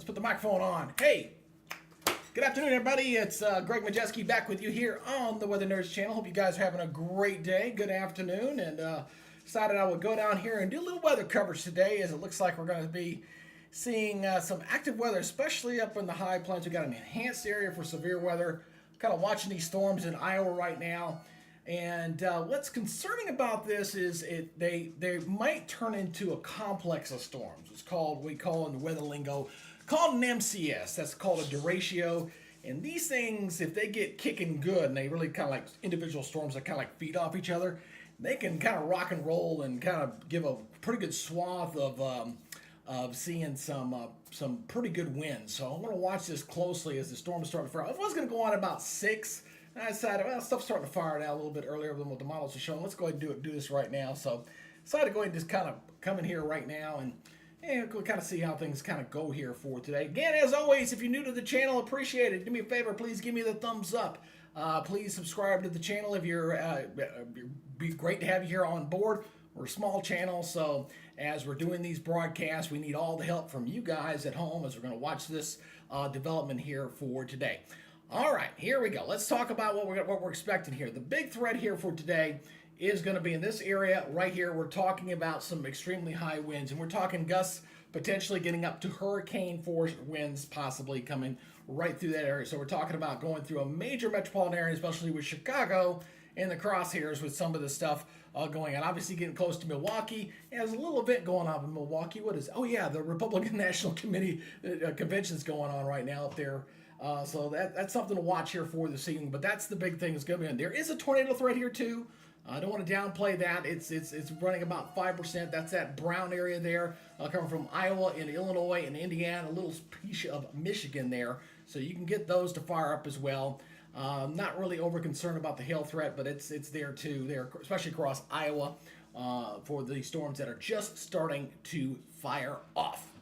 put the microphone on. Hey, good afternoon, everybody. It's Greg Majeski back with you here on the Weather Nerds channel. Hope you guys are having a great day, good afternoon, and decided I would go down here and do a little weather coverage today, as it looks like we're going to be seeing some active weather, especially up in the high plains. We got an enhanced area for severe weather. Kind of watching these storms in Iowa right now. And what's concerning about this is they might turn into a complex of storms. It's called, we call in the weather lingo, called an MCS. That's called a derecho. And these things, if they get kicking good, and they really kind of like individual storms that kind of like feed off each other, they can kind of rock and roll and kind of give a pretty good swath of seeing some pretty good winds. So I want to watch this closely as the storm is starting to fire. I was going to go on about 6. And I decided, well, stuff's starting to fire out a little bit earlier than what the models are showing. Let's go ahead and do this right now. So decided to go ahead and just kind of come in here right now and we'll kind of see how things kind of go here for today. Again, as always, if you're new to the channel, appreciate it. Do me a favor, please give me the thumbs up. Please subscribe to the channel if you're, be great to have you here on board. We're a small channel, so as we're doing these broadcasts, we need all the help from you guys at home as we're going to watch this development here for today. All right, here we go. Let's talk about what we're expecting here. The big threat here for today is going to be in this area right here. We're talking about some extremely high winds, and we're talking gusts potentially getting up to hurricane force winds possibly coming right through that area. So we're talking about going through a major metropolitan area, especially with Chicago in the crosshairs with some of the stuff going on. Obviously getting close to Milwaukee. There's a little event going on in Milwaukee. What is, oh yeah, the Republican National Committee convention's going on right now up there. So that's something to watch here for this evening. But that's the big thing that's going to be on. There is a tornado threat here too. I don't want to downplay that. It's running about 5%. That's that brown area there, coming from Iowa and Illinois and Indiana, a little piece of Michigan there. So you can get those to fire up as well. Not really over concerned about the hail threat, but it's there too. There, especially across Iowa, for the storms that are just starting to fire off.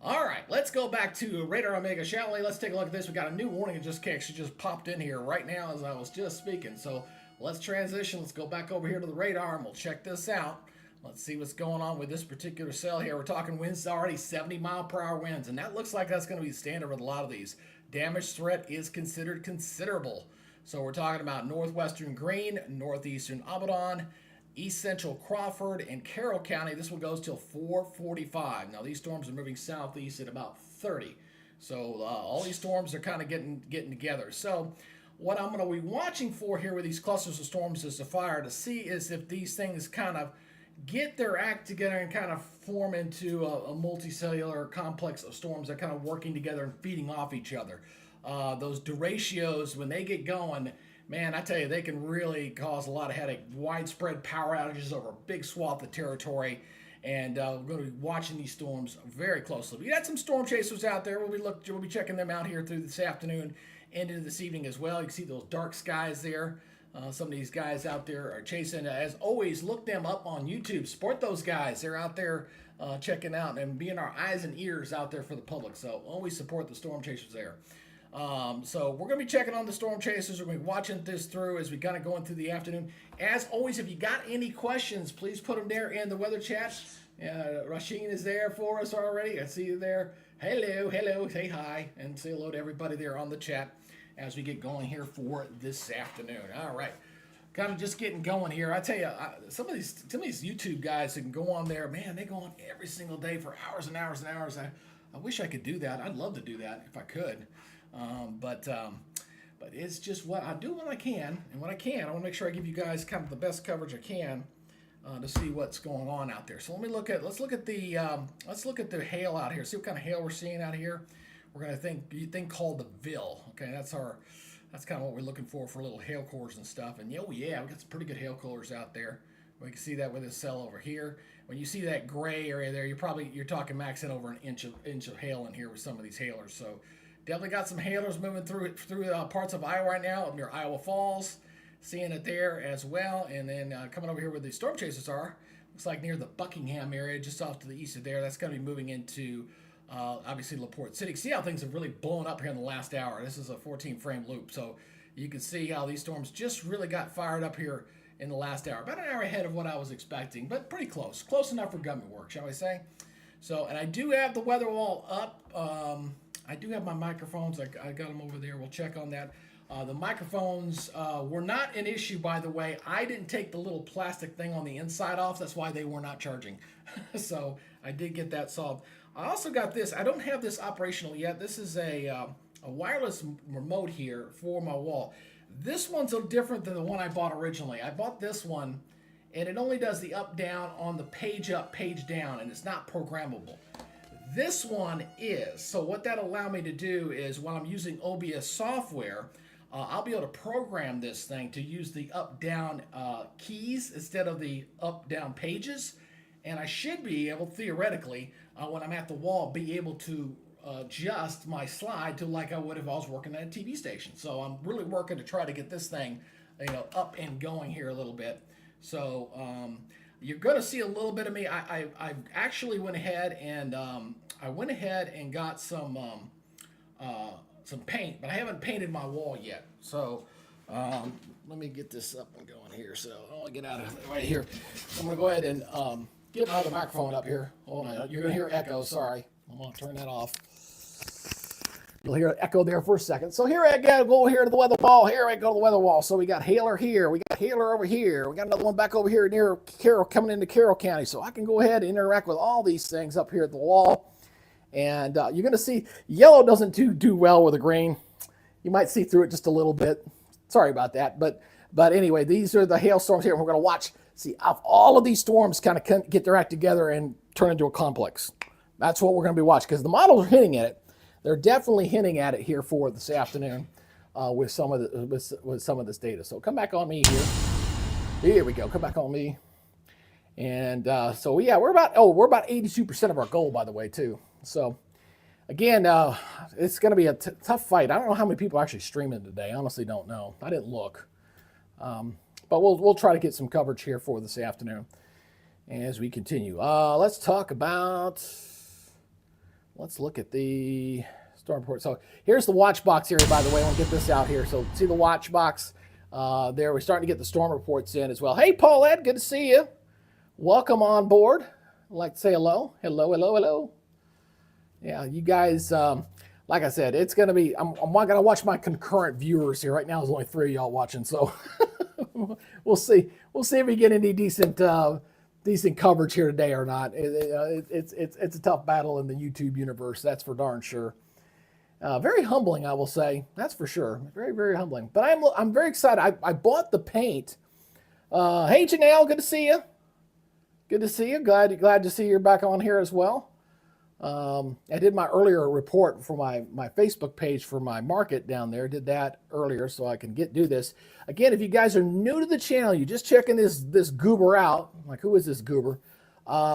All right, let's go back to Radar Omega, shall we? Let's take a look at this. We got a new warning that just popped in here right now as I was just speaking. So let's transition. Let's go back over here to the radar and we'll check this out. Let's see what's going on with this particular cell here. We're talking winds already 70-mile-per-hour winds, and that looks like that's going to be standard with a lot of these. Damage threat is considered considerable. So we're talking about northwestern Greene, northeastern Abaddon, East Central Crawford, and Carroll County. This one goes till 4:45. Now these storms are moving southeast at about 30. So all these storms are kind of getting together. So what I'm going to be watching for here with these clusters of storms is the fire to see is if these things kind of get their act together and kind of form into a multicellular complex of storms that are kind of working together and feeding off each other. Those derechos, when they get going, man, I tell you, they can really cause a lot of headache. Widespread power outages over a big swath of territory. And we're going to be watching these storms very closely. We got some storm chasers out there. We'll be checking them out here through this afternoon and into this evening as well. You can see those dark skies there. Some of these guys out there are chasing. As always, look them up on YouTube. Support those guys. They're out there checking out and being our eyes and ears out there for the public. So always support the storm chasers there. So we're going to be checking on the storm chasers. We're going to be watching this through as we kind of going through the afternoon. As always, if you got any questions, please put them there in the weather chat. Rasheen is there for us already. I see you there. Hello, say hi, and say hello to everybody there on the chat as we get going here for this afternoon. All right. Kind of just getting going here. I tell you, some of these YouTube guys that can go on there, man, they go on every single day for hours and hours and hours. I wish I could do that. I'd love to do that if I could. But it's just what I do when I can, and when I can, I want to make sure I give you guys kind of the best coverage I can to see what's going on out there. So let's look at the hail out here. See what kind of hail we're seeing out here. We're gonna think called the Ville. Okay, that's kind of what we're looking for little hail cores and stuff. And oh yeah, we got some pretty good hail cores out there. We can see that with this cell over here. When you see that gray area there, you're talking maxing over an inch of hail in here with some of these hailers. So definitely got some hailers moving through parts of Iowa right now, near Iowa Falls. Seeing it there as well. And then coming over here where the storm chasers are, looks like near the Buckingham area, just off to the east of there. That's going to be moving into, obviously, LaPorte City. See how things have really blown up here in the last hour. This is a 14-frame loop. So you can see how these storms just really got fired up here in the last hour. About an hour ahead of what I was expecting, but pretty close. Close enough for government work, shall we say. So, and I do have the weather wall up. I do have my microphones. I got them over there. We'll check on that. The microphones were not an issue, by the way. I didn't take the little plastic thing on the inside off. That's why they were not charging. So I did get that solved. I also got this. I don't have this operational yet. This is a wireless remote here for my wall. This one's a little different than the one I bought originally. I bought this one, and it only does the up-down on the page up, page down, and it's not programmable. This one is. So what that allow me to do is while I'm using OBS software, I'll be able to program this thing to use the up-down keys instead of the up-down pages. And I should be able, theoretically, when I'm at the wall, be able to adjust my slide to like I would if I was working at a TV station. So I'm really working to try to get this thing, up and going here a little bit. So you're going to see a little bit of me. I actually went ahead and got some paint, but I haven't painted my wall yet. So let me get this up and going here. So I'll get out of it right here. I'm going to go ahead and get my other microphone up here. Hold on. You're going to hear echo. Sorry. I'm going to turn that off. You'll hear an echo there for a second. So here I go here to the weather wall. Here I go to the weather wall. So we got hailer here. We got hailer over here. We got another one back over here near Carroll, coming into Carroll County. So I can go ahead and interact with all these things up here at the wall. And you're going to see yellow doesn't do well with the green. You might see through it just a little bit. Sorry about that. But anyway, these are the hailstorms here. We're going to watch, see if all of these storms kind of get their act together and turn into a complex. That's what we're going to be watching because the models are hinting at it. They're definitely hinting at it here for this afternoon with some of this data. So come back on me here. Here we go. Come back on me. And so yeah, we're about 82% of our goal, by the way, too. So again, it's going to be a tough fight. I don't know how many people are actually streaming today. I honestly don't know. I didn't look, but we'll try to get some coverage here for this afternoon as we continue. Let's look at the storm report. So here's the watch box here, by the way. I want to get this out here. So see the watch box there. We're starting to get the storm reports in as well. Hey, Paulette, good to see you. Welcome on board. I'd like to say hello. Hello, hello, hello. Yeah, you guys, like I said, it's going to be, I'm going to watch my concurrent viewers here. Right now, there's only 3 of y'all watching. So we'll see. We'll see if we get any decent coverage here today or not. It's a tough battle in the YouTube universe, that's for darn sure. Very humbling, I will say. That's for sure. Very, very humbling. But I'm very excited. I bought the paint. Hey, Janelle, good to see you. Good to see you. Glad to see you're back on here as well. I did my earlier report for my Facebook page for my market down there. Did that earlier so I can do this. Again, if you guys are new to the channel, you're just checking this goober out. Like, who is this goober?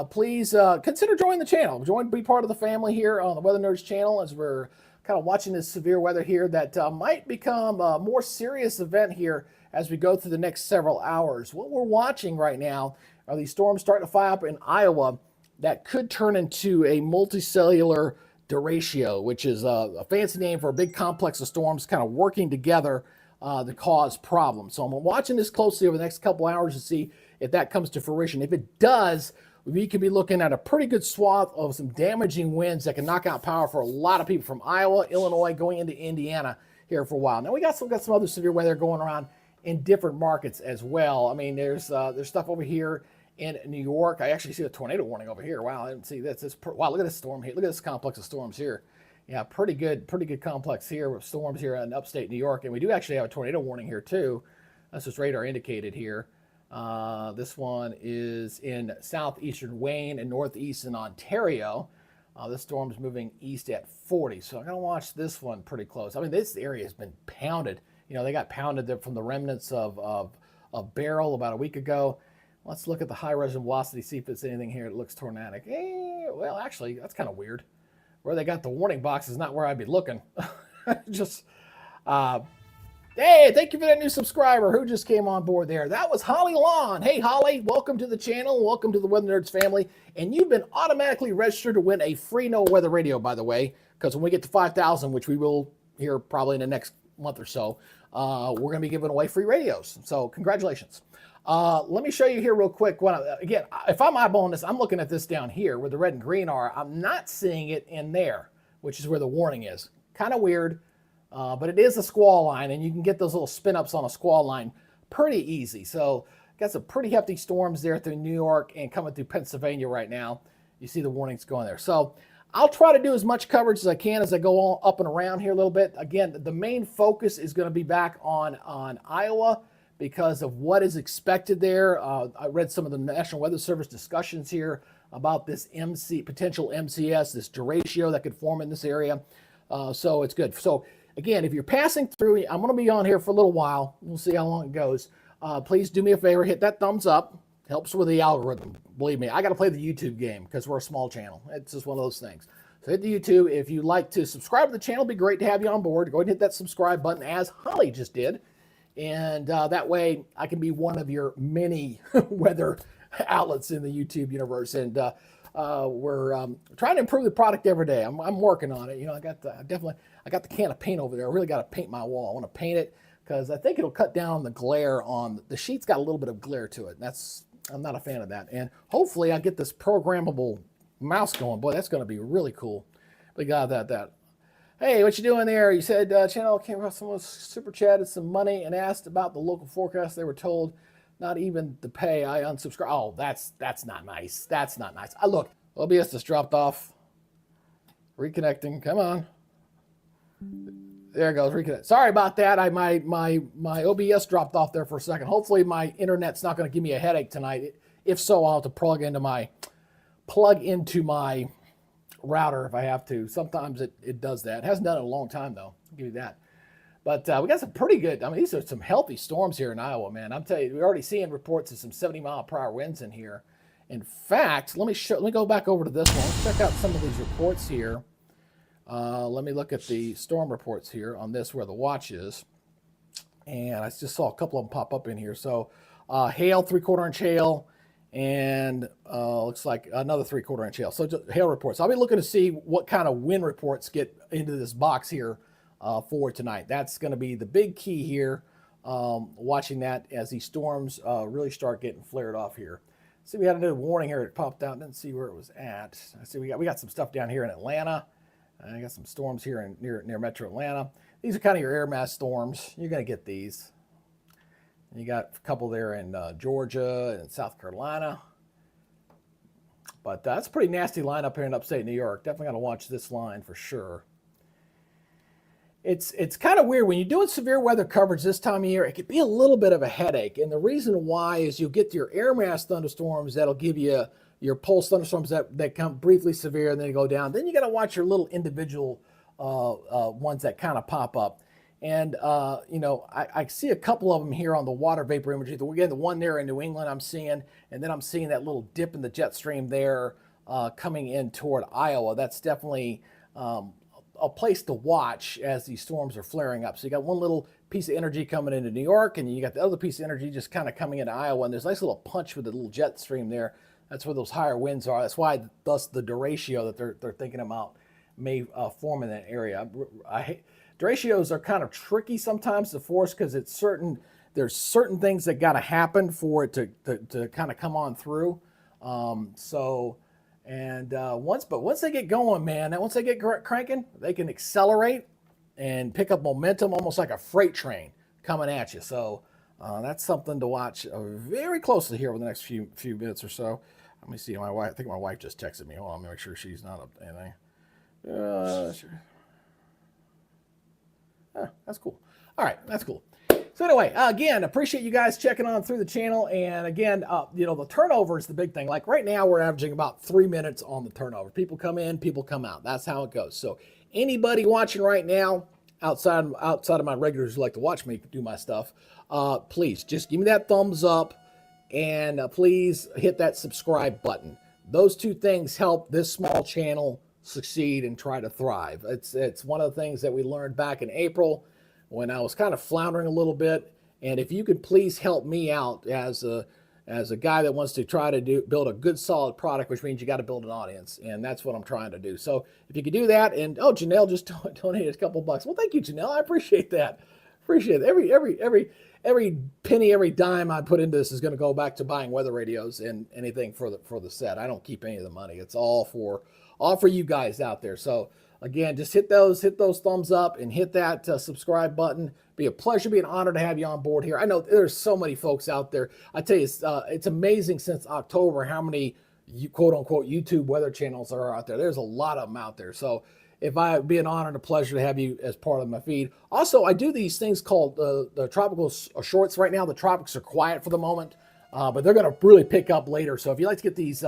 Please consider joining the channel. Be part of the family here on the Weather Nerds channel as we're kind of watching this severe weather here that might become a more serious event here as we go through the next several hours. What we're watching right now are these storms starting to fire up in Iowa that could turn into a multicellular derecho, which is a fancy name for a big complex of storms kind of working together to cause problems. So I'm watching this closely over the next couple hours to see if that comes to fruition. If it does, we could be looking at a pretty good swath of some damaging winds that can knock out power for a lot of people from Iowa, Illinois, going into Indiana here for a while. Now we got some other severe weather going around in different markets as well. I mean, there's stuff over here in New York. I actually see a tornado warning over here. Wow, I didn't see this. Wow, look at this storm here. Look at this complex of storms here. Yeah, pretty good complex here with storms here in upstate New York. And we do actually have a tornado warning here too. That's just radar indicated here. This one is in southeastern Wayne and northeastern Ontario. This storm is moving east at 40. So I'm going to watch this one pretty close. I mean, this area has been pounded. You know, they got pounded from the remnants of Beryl about a week ago. Let's look at the high resonant velocity, see if it's anything here that looks tornadic. Well, actually, that's kind of weird. Where they got the warning box is not where I'd be looking. Just, hey, thank you for that new subscriber who just came on board there. That was Holly Lawn. Hey, Holly, welcome to the channel. Welcome to the Weather Nerds family. And you've been automatically registered to win a free No Weather radio, by the way, because when we get to 5,000, which we will here probably in the next month or so, we're going to be giving away free radios. So congratulations. Let me show you here real quick. Again, if I'm eyeballing this, I'm looking at this down here where the red and green are. I'm not seeing it in there. which is where the warning is. Kind of weird, but it is a squall line, and you can get those little spin ups on a squall line pretty easy. So got some pretty hefty storms there through New York and coming through Pennsylvania right now. You see the warnings going there. So I'll try to do as much coverage as I can as I go on up and around here a little bit. Again, the main focus is going to be back on Iowa because of what is expected there. I read some of the National Weather Service discussions here about this potential MCS, this derecho that could form in this area. So it's good. So again, if you're passing through, I'm going to be on here for a little while. We'll see how long it goes. Please do me a favor, hit that thumbs up. Helps with the algorithm. Believe me, I got to play the YouTube game because we're a small channel. It's just one of those things. So hit the YouTube. If you'd like to subscribe to the channel, it'd be great to have you on board. Go ahead and hit that subscribe button as Holly just did. And that way I can be one of your many weather outlets in the YouTube universe. And we're trying to improve the product every day. I'm working on it. You know, I got the can of paint over there. I really got to paint my wall. I want to paint it because I think it'll cut down on the glare on the sheet's got a little bit of glare to it. I'm not a fan of that. And hopefully I get this programmable mouse going. Boy, that's going to be really cool. We got that. Hey, what you doing there? You said channel came across someone super chatted some money and asked about the local forecast. They were told not even to pay. I unsubscribe. Oh, that's not nice. That's not nice. Look, OBS just dropped off. Reconnecting. Come on. There it goes. Reconnect. Sorry about that. My OBS dropped off there for a second. Hopefully my internet's not going to give me a headache tonight. If so, I'll have to plug into my router if I have to. Sometimes it does that. It hasn't done it in a long time though. I'll give you that. But we got some pretty good. I mean, these are some healthy storms here in Iowa, man. I'm telling you, we're already seeing reports of some 70-mile-per-hour winds in here. In fact, let me go back over to this one. Let's check out some of these reports here. Let me look at the storm reports here on this where the watch is. And I just saw a couple of them pop up in here. So hail, 3/4 inch hail, and looks like another 3/4 inch hail. So just hail reports. I'll be looking to see what kind of wind reports get into this box here for tonight. That's going to be the big key here. Watching that as these storms really start getting flared off here. See, we had a new warning here. It popped out. Didn't see where it was at. I see we got some stuff down here in Atlanta. I got some storms here near Metro Atlanta. These are kind of your air mass storms. You're going to get these. You got a couple there in Georgia and South Carolina. But that's a pretty nasty line up here in upstate New York. Definitely got to watch this line for sure. It's kind of weird when you're doing severe weather coverage this time of year. It could be a little bit of a headache, and the reason why is you'll get your air mass thunderstorms that'll give you your pulse thunderstorms that come briefly severe and then go down. Then you got to watch your little individual ones that kind of pop up. And you know, I see a couple of them here on the water vapor imagery. Again, the one there in New England I'm seeing, and then I'm seeing that little dip in the jet stream there coming in toward Iowa. That's definitely a place to watch as these storms are flaring up. So you got one little piece of energy coming into New York, and you got the other piece of energy just kind of coming into Iowa. And there's a nice little punch with the little jet stream there. That's where those higher winds are. That's why, thus, the derecho that they're thinking about may form in that area. Derechos are kind of tricky sometimes to force because there's certain things that got to happen for it to kind of come on through. Once they get going, man, once they get cranking, they can accelerate and pick up momentum almost like a freight train coming at you. So that's something to watch very closely here over the next few minutes or so. Let me see. I think my wife just texted me. Hold on, let me make sure she's not up to anything. Sure. That's cool. All right, that's cool. So anyway, again, appreciate you guys checking on through the channel. And again, you know, the turnover is the big thing. Like right now, we're averaging about 3 minutes on the turnover. People come in, people come out. That's how it goes. So anybody watching right now, outside of my regulars who like to watch me do my stuff, please just give me that thumbs up and please hit that subscribe button. Those two things help this small channel succeed and try to thrive. It's one of the things that we learned back in April when I was kind of floundering a little bit. And if you could please help me out as a guy that wants to try to build a good solid product, which means you got to build an audience, and that's what I'm trying to do. So if you could do that, and Janelle just donated a couple bucks. Well, thank you, Janelle. I appreciate that. Appreciate it. Every penny, every dime I put into this is going to go back to buying weather radios and anything for the set. I don't keep any of the money. It's all for you guys out there. So again, just hit those thumbs up and hit that subscribe button. Be a pleasure, be an honor to have you on board here. I know there's so many folks out there. I tell you, it's amazing since October how many quote unquote YouTube weather channels are out there. There's a lot of them out there. So it'd be an honor and a pleasure to have you as part of my feed. Also, I do these things called the tropical shorts. Right now, the tropics are quiet for the moment, but they're going to really pick up later. So if you like to get these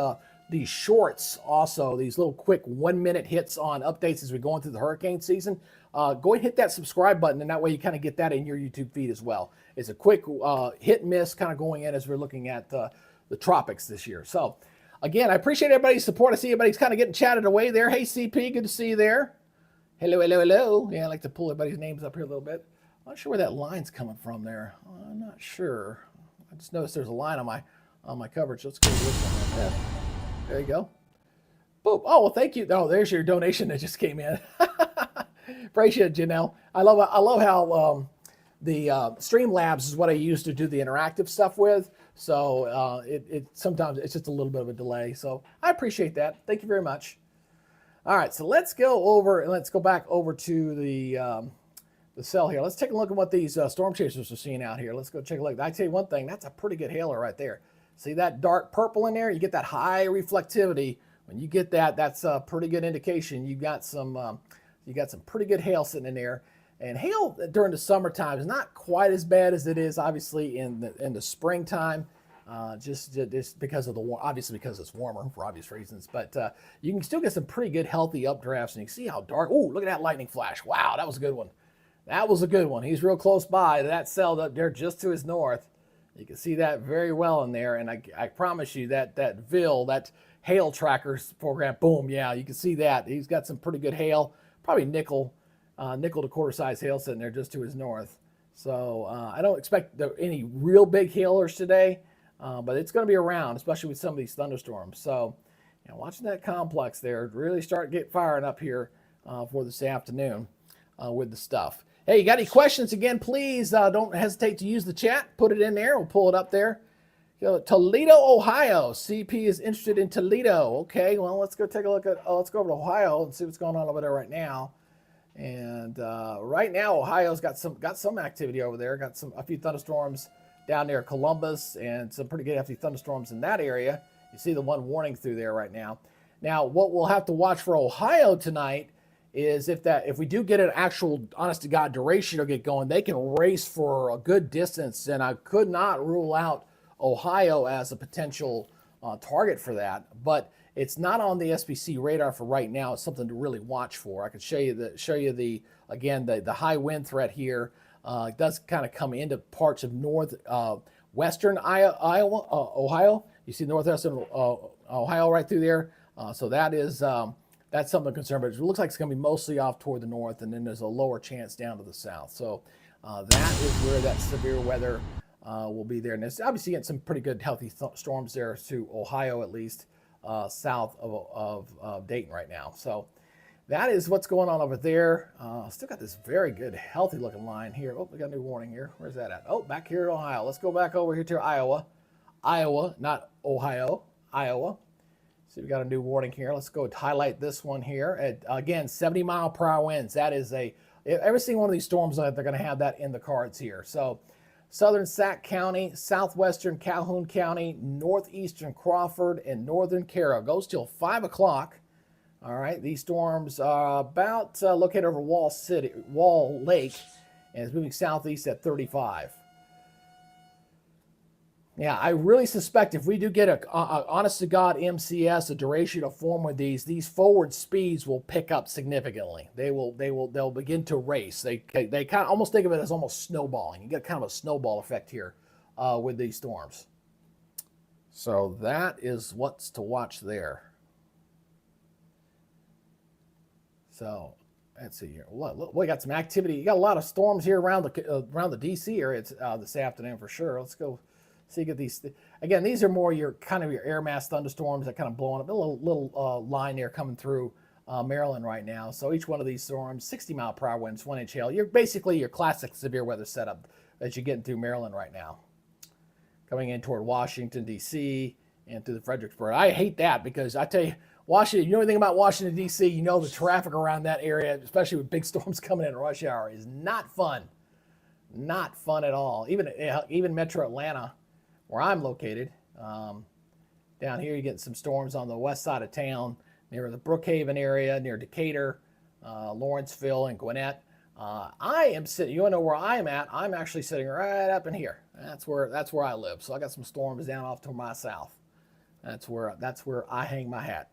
shorts, also these little quick 1-minute hits on updates as we're going through the hurricane season, go ahead and hit that subscribe button, and that way you kind of get that in your YouTube feed as well. It's a quick hit and miss kind of going in as we're looking at the tropics this year. So again, I appreciate everybody's support. I see everybody's kind of getting chatted away there. Hey, CP, good to see you there. Hello, hello, hello. Yeah, I like to pull everybody's names up here a little bit. I'm not sure where that line's coming from there. I'm not sure. I just noticed there's a line on my coverage. Let's go to this one right there. There you go. Boom. Oh, well, thank you. Oh, there's your donation that just came in. Appreciate it, Janelle. I love how the Streamlabs is what I use to do the interactive stuff with. So it sometimes it's just a little bit of a delay. So I appreciate that. Thank you very much. All right, so let's go back over to the cell here. Let's take a look at what these storm chasers are seeing out here. Let's go take a look. I tell you one thing, that's a pretty good hailer right there. See that dark purple in there? You get that high reflectivity. When you get that, that's a pretty good indication you got some pretty good hail sitting in there. And hail during the summertime is not quite as bad as it is obviously in the springtime, just because of obviously because it's warmer for obvious reasons. But you can still get some pretty good healthy updrafts, and you can see how dark. Oh, look at that lightning flash! Wow, that was a good one. That was a good one. He's real close by that cell up there, just to his north. You can see that very well in there, and I promise you that VIL, that hail trackers program, boom, yeah, you can see that he's got some pretty good hail, probably nickel to quarter size hail sitting there just to his north. So I don't expect any real big hailers today, but it's going to be around, especially with some of these thunderstorms. So, watching that complex there really get firing up here for this afternoon with the stuff. Hey, you got any questions? Again, please don't hesitate to use the chat. Put it in there. We'll pull it up there. Toledo, Ohio. CP is interested in Toledo. Okay, well, let's go take a look at. Let's go over to Ohio and see what's going on over there right now. And right now, Ohio's got some activity over there. Got a few thunderstorms down near Columbus, and some pretty good hefty thunderstorms in that area. You see the one warning through there right now. Now, what we'll have to watch for Ohio tonight is if we do get an actual honest to God derecho get going, they can race for a good distance, and I could not rule out Ohio as a potential target for that, but it's not on the SPC radar for right now. It's something to really watch for. I could show you the high wind threat here. It does kind of come into parts of western Iowa, Ohio. You see northwestern Ohio right through there. So that's something to concern, but it looks like it's going to be mostly off toward the north, and then there's a lower chance down to the south. So that is where that severe weather will be there. And it's obviously getting some pretty good healthy storms there to Ohio, at least south of Dayton right now. So that is what's going on over there. Still got this very good healthy looking line here. Oh, we got a new warning here. Where's that at? Oh, back here in Ohio. Let's go back over here to Iowa. Iowa, not Ohio, Iowa. So we got a new warning here. Let's go highlight this one here. Again, 70-mile-per-hour winds. That is every single one of these storms, they're going to have that in the cards here. So southern Sac County, southwestern Calhoun County, northeastern Crawford, and northern Carroll. Goes till 5 o'clock. All right, these storms are about located over Wall Lake, and it's moving southeast at 35. Yeah, I really suspect if we do get a honest-to-God MCS, a derecho to form with these forward speeds will pick up significantly. They'll begin to race. They kind of almost think of it as almost snowballing. You get kind of a snowball effect here with these storms. So that is what's to watch there. So let's see here. Look, we got some activity. You got a lot of storms here around the DC area this afternoon for sure. Let's go. So you get these, again, these are more your air mass thunderstorms that kind of blowing up. A little line there coming through Maryland right now. So each one of these storms, 60-mile-per-hour winds, 1-inch hail. You're basically your classic severe weather setup as you're getting through Maryland right now. Coming in toward Washington, D.C., and through the Fredericksburg. I hate that because I tell you, Washington, you know anything about Washington, D.C., you know the traffic around that area, especially with big storms coming in rush hour, is not fun. Not fun at all. Even Metro Atlanta, where I'm located, down here, you're getting some storms on the west side of town, near the Brookhaven area, near Decatur, Lawrenceville, and Gwinnett. I am sitting. You want to know where I'm at? I'm actually sitting right up in here. That's where I live. So I got some storms down off to my south. That's where I hang my hat.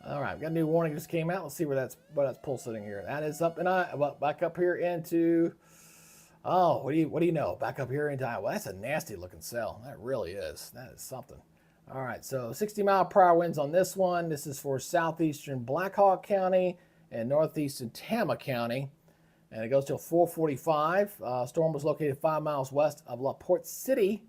All right, got a new warning just came out. Let's see where that's pulsating here. That is up back up here into. Oh, what do you know? Back up here into Iowa. That's a nasty looking cell. That really is. That is something. All right, so 60-mile-per-hour winds on this one. This is for southeastern Black Hawk County and northeastern Tama County, and it goes till 4:45. Storm was located 5 miles west of La Porte City,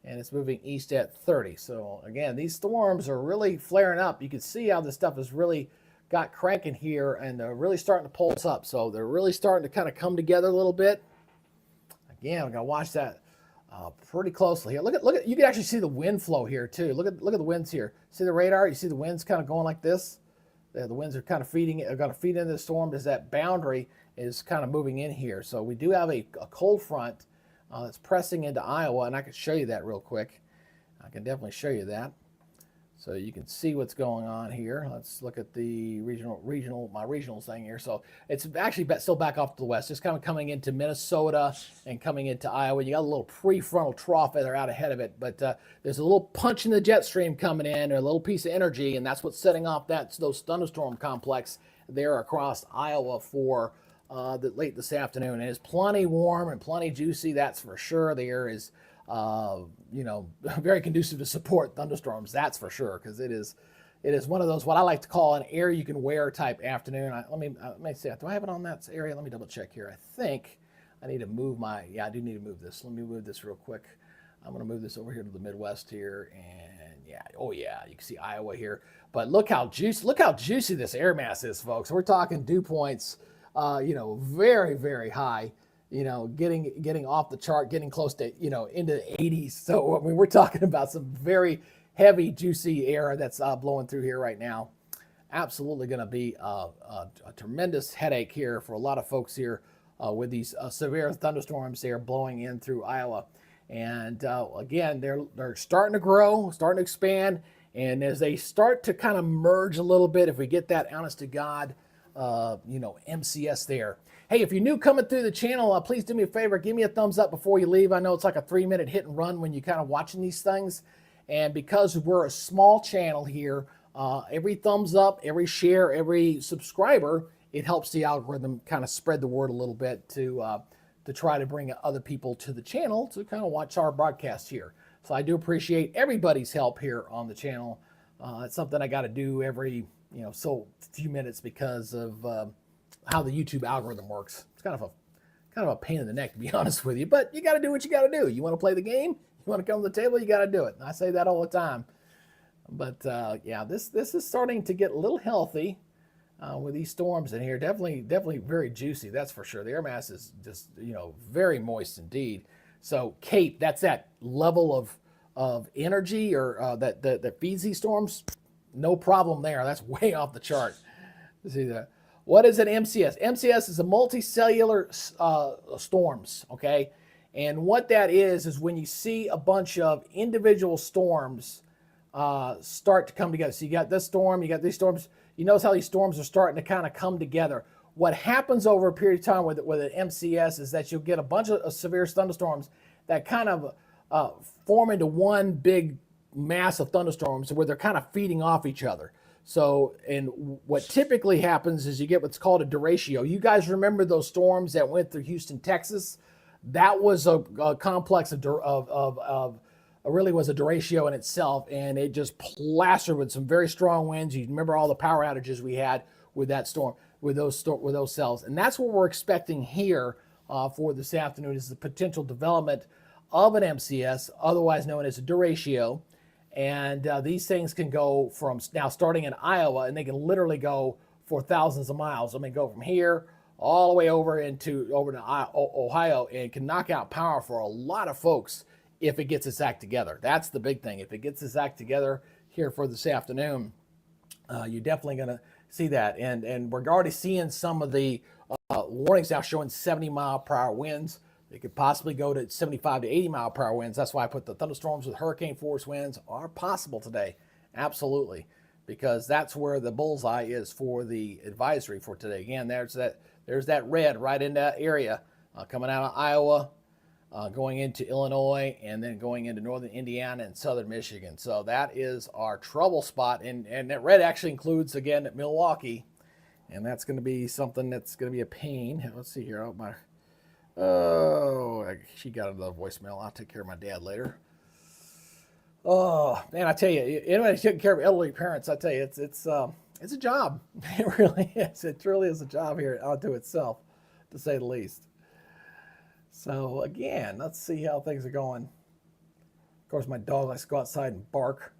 and it's moving east at 30. So again, these storms are really flaring up. You can see how this stuff has really got cranking here, and they're really starting to pulse up. So they're really starting to kind of come together a little bit. Again, I'm gonna watch that pretty closely here. Look at. You can actually see the wind flow here too. Look at the winds here. See the radar? You see the winds kind of going like this. The winds are kind of feeding. Are going to feed into the storm as that boundary is kind of moving in here. So we do have a cold front that's pressing into Iowa, and I can show you that real quick. I can definitely show you that, so you can see what's going on here. Let's look at the my regionals thing here. So it's actually still back off to the west, just kind of coming into Minnesota and coming into Iowa. You got a little prefrontal trough there out ahead of it, but there's a little punch in the jet stream coming in, or a little piece of energy, and that's what's setting off those thunderstorm complex there across Iowa for late this afternoon. And it's plenty warm and plenty juicy, that's for sure. The air is very conducive to support thunderstorms, that's for sure, because it is one of those, what I like to call an air you can wear type afternoon. Let me see, do I have it on that area? Let me double check here. I think I need to move I do need to move this. Let me move this real quick. I'm going to move this over here to the Midwest here, and you can see Iowa here. But look how juicy this air mass is, folks. We're talking dew points, very, very high. Getting off the chart, getting close to, into the 80s. So, I mean, we're talking about some very heavy, juicy air that's blowing through here right now. Absolutely going to be a tremendous headache here for a lot of folks here with these severe thunderstorms there blowing in through Iowa. And again, they're starting to grow, starting to expand. And as they start to kind of merge a little bit, if we get that honest to God, MCS there. Hey, if you're new coming through the channel, please do me a favor. Give me a thumbs up before you leave. I know it's like a 3-minute hit and run when you're kind of watching these things. And because we're a small channel here, every thumbs up, every share, every subscriber, it helps the algorithm kind of spread the word a little bit to try to bring other people to the channel to kind of watch our broadcast here. So I do appreciate everybody's help here on the channel. It's something I got to do every few minutes because of how the YouTube algorithm works. It's kind of a pain in the neck, to be honest with you, but you got to do what you got to do. You want to play the game, you want to come to the table, you got to do it. And I say that all the time. But this is starting to get a little healthy with these storms in here. Definitely very juicy, that's for sure. The air mass is just very moist indeed. So Cape, that's that level of energy or that feeds these storms. No problem there. That's way off the chart. See that? What is an MCS? MCS is a multicellular storms, okay? And what that is when you see a bunch of individual storms start to come together. So you got this storm, you got these storms. You notice how these storms are starting to kind of come together. What happens over a period of time with an MCS is that you'll get a bunch of severe thunderstorms that kind of form into one big mass of thunderstorms where they're kind of feeding off each other. So, and what typically happens is you get what's called a derecho. You guys remember those storms that went through Houston, Texas? That was a complex really was a derecho in itself, and it just plastered with some very strong winds. You remember all the power outages we had with that storm, with those cells, and that's what we're expecting here for this afternoon is the potential development of an MCS, otherwise known as a derecho. And these things can go from now starting in Iowa, and they can literally go for thousands of miles. I mean, go from here all the way over to Ohio, and can knock out power for a lot of folks if it gets its act together. That's the big thing. If it gets its act together here for this afternoon. You're definitely going to see that. And we're already seeing some of the warnings now showing 70-mile-per-hour winds. They could possibly go to 75 to 80-mile-per-hour winds. That's why I put the thunderstorms with hurricane force winds are possible today. Absolutely. Because that's where the bullseye is for the advisory for today. Again, there's that red right in that area coming out of Iowa, going into Illinois, and then going into northern Indiana and southern Michigan. So that is our trouble spot. And that red actually includes, again, Milwaukee. And that's going to be something that's going to be a pain. Let's see here. She got another voicemail. I'll take care of my dad later. Oh, man, I tell you, anybody taking care of elderly parents, I tell you, it's a job. It really is. It truly is a job here unto itself, to say the least. So, again, let's see how things are going. Of course, my dog likes to go outside and bark.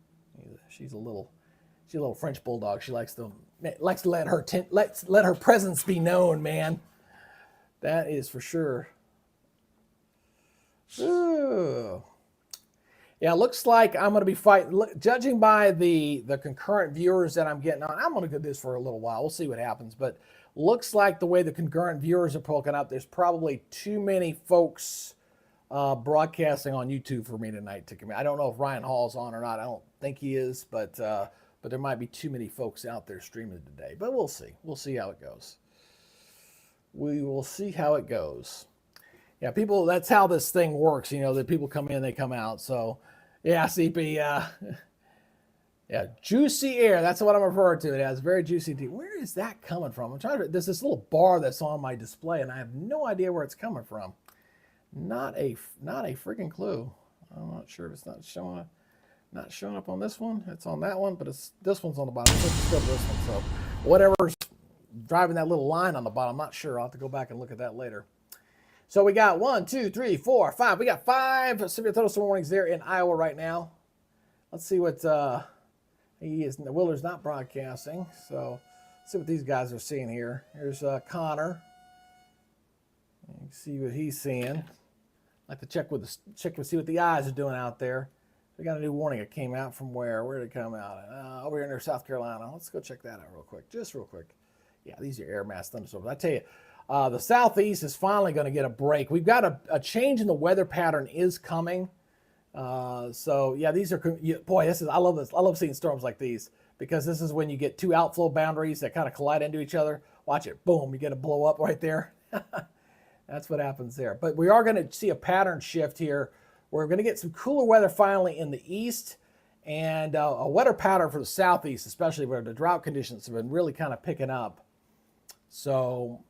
She's a little French bulldog. She likes to let her presence be known, man. That is for sure. Ooh. Yeah, it looks like I'm going to be fighting. Judging by the concurrent viewers that I'm getting on, I'm going to do this for a little while. We'll see what happens. But looks like the way the concurrent viewers are poking up, there's probably too many folks broadcasting on YouTube for me tonight to come in. I don't know if Ryan Hall's on or not. I don't think he is, but there might be too many folks out there streaming today. But we'll see. We'll see how it goes. We will see how it goes. Yeah, people, that's how this thing works. You know, that people come in, they come out. So, yeah, CP, yeah, juicy air. That's what I'm referring to. It has very juicy tea. Where is that coming from? I'm trying to, there's this little bar that's on my display, and I have no idea where it's coming from. Not a freaking clue. I'm not sure if it's not showing up on this one. It's on that one, but this one's on the bottom. Let's go to this one. So whatever's driving that little line on the bottom, I'm not sure. I'll have to go back and look at that later. So we got 1, 2, 3, 4, 5. We got 5 severe thunderstorm warnings there in Iowa right now. Let's see what Willer's not broadcasting. So let's see what these guys are seeing here. Here's Connor. You can see what he's seeing. Like to check to see what the eyes are doing out there. We got a new warning. It came out from where? Where did it come out? Over here near South Carolina. Let's go check that out real quick. Just real quick. Yeah, these are air mass thunderstorms. I tell you, the southeast is finally going to get a break. We've got a change in the weather pattern is coming. So yeah, these are, boy, I love this. I love seeing storms like these because this is when you get two outflow boundaries that kind of collide into each other. Watch it. Boom. You get a blow up right there. That's what happens there. But we are going to see a pattern shift here. We're going to get some cooler weather finally in the east and a wetter pattern for the southeast, especially where the drought conditions have been really kind of picking up. So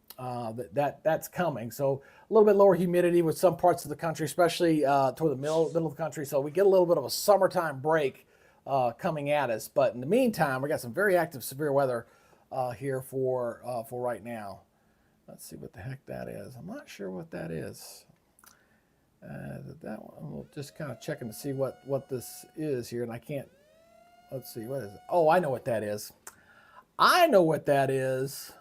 that's coming. So a little bit lower humidity with some parts of the country, especially toward the middle of the country. So we get a little bit of a summertime break coming at us. But in the meantime, we got some very active severe weather here for right now. Let's see what the heck that is. I'm not sure what that is. That one, we'll just kind of checking to see what this is here, and I can't. Let's see, what is it? Oh, I know what that is. I know what that is.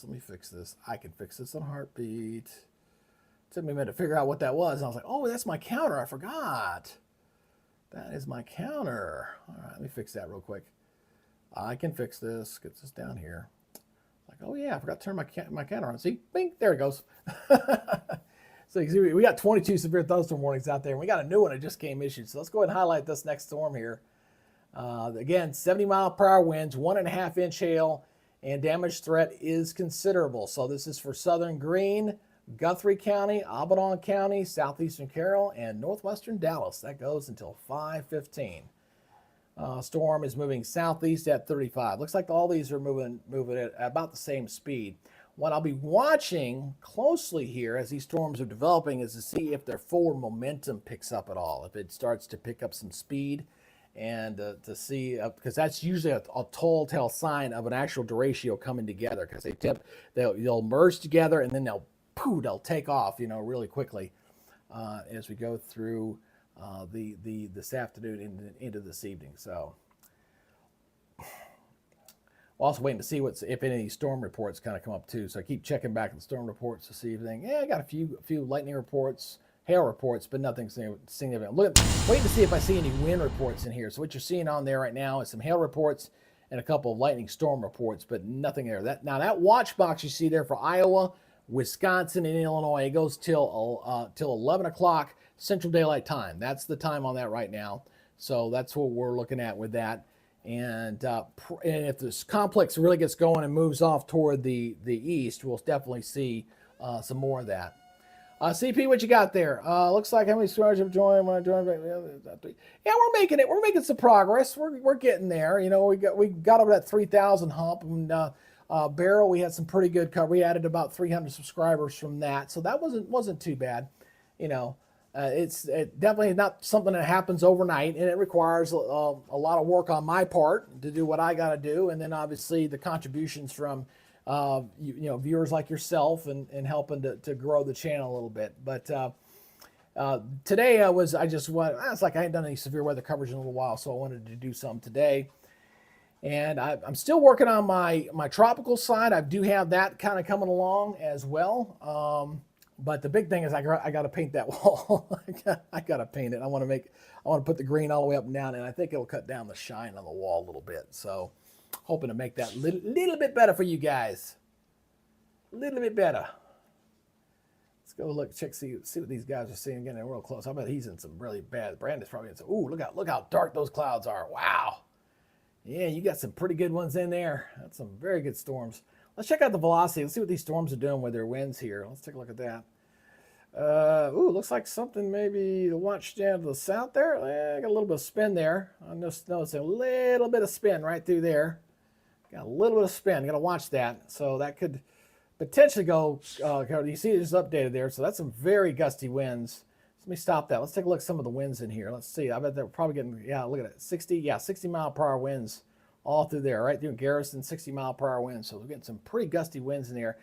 Let me fix this. I can fix this in a heartbeat. It took me a minute to figure out what that was. And I was like, oh, that's my counter. I forgot. That is my counter. All right, let me fix that real quick. I can fix this. Get this down here. Like, oh yeah, I forgot to turn my counter on. See, bing, there it goes. So you can see we got 22 severe thunderstorm warnings out there, and we got a new one that just came issued. So let's go ahead and highlight this next storm here. Again, 70-mile-per-hour winds, 1.5-inch hail, and damage threat is considerable. So this is for southern Greene, Guthrie County, Audubon County, southeastern Carroll, and northwestern Dallas. That goes until 5:15. Storm is moving southeast at 35. Looks like all these are moving at about the same speed. What I'll be watching closely here as these storms are developing is to see if their forward momentum picks up at all, if it starts to pick up some speed, and to see, because that's usually a telltale sign of an actual derecho coming together, because they'll merge together and then they'll take off, really quickly as we go through this afternoon and into this evening. So we're also waiting to see if any of these storm reports kind of come up too. So I keep checking back the storm reports to see everything. Yeah, I got a few lightning reports, hail reports, but nothing significant. Waiting to see if I see any wind reports in here. So what you're seeing on there right now is some hail reports and a couple of lightning storm reports, but nothing there. That watch box you see there for Iowa, Wisconsin, and Illinois, it goes till 11 o'clock Central Daylight Time. That's the time on that right now. So that's what we're looking at with that. And if this complex really gets going and moves off toward the east, we'll definitely see some more of that. CP, what you got there? Looks like how many stars have joined when I joined. Yeah, we're making it. We're making some progress. We're getting there. You know, we got over that 3,000 hump. And Barrel, we had some pretty good cover. We added about 300 subscribers from that, so that wasn't too bad. You know, it's definitely not something that happens overnight, and it requires a lot of work on my part to do what I got to do, and then obviously the contributions from viewers like yourself and helping to grow the channel a little bit. But today I hadn't done any severe weather coverage in a little while, so I wanted to do some today. And I'm still working on my tropical side. I do have that kind of coming along as well. But the big thing is I got to paint that wall. I got to paint it. I want to put the green all the way up and down, and I think it'll cut down the shine on the wall a little bit. So hoping to make that little bit better for you guys. A little bit better. Let's go look, see what these guys are seeing, getting real close. I bet he's in some really bad. Brandon's probably in some. Ooh, look how dark those clouds are. Wow. Yeah, you got some pretty good ones in there. That's some very good storms. Let's check out the velocity. Let's see what these storms are doing with their winds here. Let's take a look at that. Ooh, looks like something maybe to watch down to the south there. Got a little bit of spin there. I just noticed a little bit of spin right through there. Got a little bit of spin. Got to watch that. So that could potentially go. You see it just updated there. So that's some very gusty winds. Let me stop that. Let's take a look at some of the winds in here. Let's see. I bet they're probably getting, yeah, look at it. 60 mile per hour winds all through there, right through Garrison, 60 mile per hour winds. So we're getting some pretty gusty winds in there.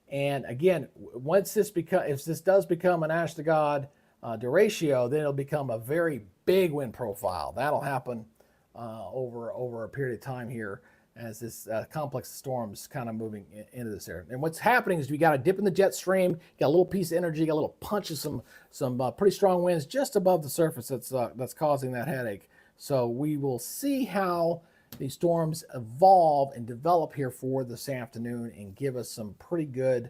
And again, if this does become an Ash to God derecho, then it'll become a very big wind profile. That'll happen over a period of time here as this complex of storms kind of moving into this area. And what's happening is we got a dip in the jet stream, got a little piece of energy, got a little punch of some pretty strong winds just above the surface that's causing that headache. So we will see how these storms evolve and develop here for this afternoon and give us some pretty good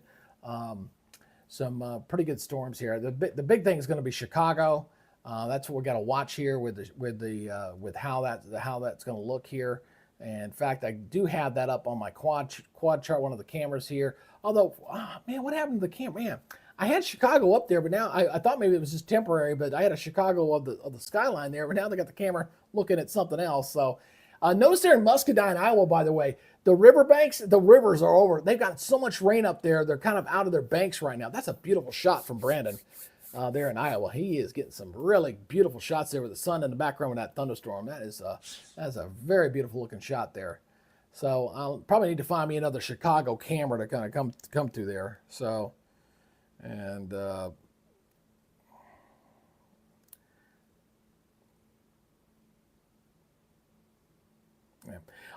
storms here. The big thing is going to be Chicago. That's what we got to watch here with how that's going to look here. And in fact, I do have that up on my quad chart, one of the cameras here. Although, man, what happened to the camera? Man, I had Chicago up there, but now I thought maybe it was just temporary. But I had a Chicago of the skyline there, but now they got the camera looking at something else. So notice there in Muscadine, Iowa, by the way, the rivers are over. They've got so much rain up there. They're kind of out of their banks right now. That's a beautiful shot from Brandon there in Iowa. He is getting some really beautiful shots there with the sun in the background with that thunderstorm. That's a very beautiful looking shot there. So I'll probably need to find me another Chicago camera to kind of come through there. So, and yeah.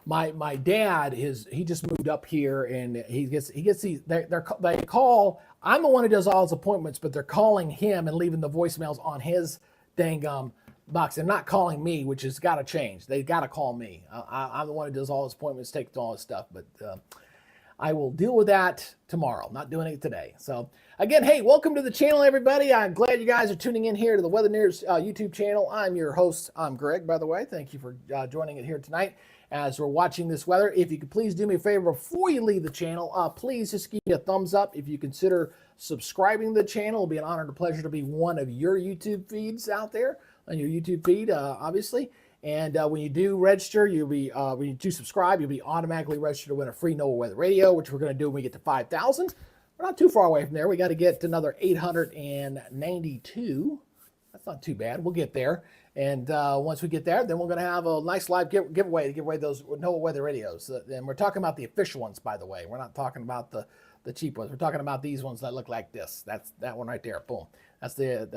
My dad he just moved up here, and he gets these. They call. I'm the one who does all his appointments, but they're calling him and leaving the voicemails on his dang box. They're not calling me, which has got to change. They got to call me. I'm the one who does all his appointments, takes all his stuff. But I will deal with that tomorrow. Not doing it today. So again, hey, welcome to the channel, everybody. I'm glad you guys are tuning in here to the Weather Nerds YouTube channel. I'm your host. I'm Greg, by the way. Thank you for joining it here tonight as we're watching this weather. If you could please do me a favor before you leave the channel, please just give me a thumbs up. If you consider subscribing to the channel, it'll be an honor and a pleasure to be one of your YouTube feeds out there on your YouTube feed, obviously. And when you do register, when you do subscribe, you'll be automatically registered to win a free NOAA Weather Radio, which we're going to do when we get to 5,000. We're not too far away from there. We got to get to another 892. That's not too bad. We'll get there. And once we get there, then we're going to have a nice live giveaway to give away those NOAA Weather Radios. And we're talking about the official ones, by the way. We're not talking about the cheap ones. We're talking about these ones that look like this. That's that one right there. Boom. That's the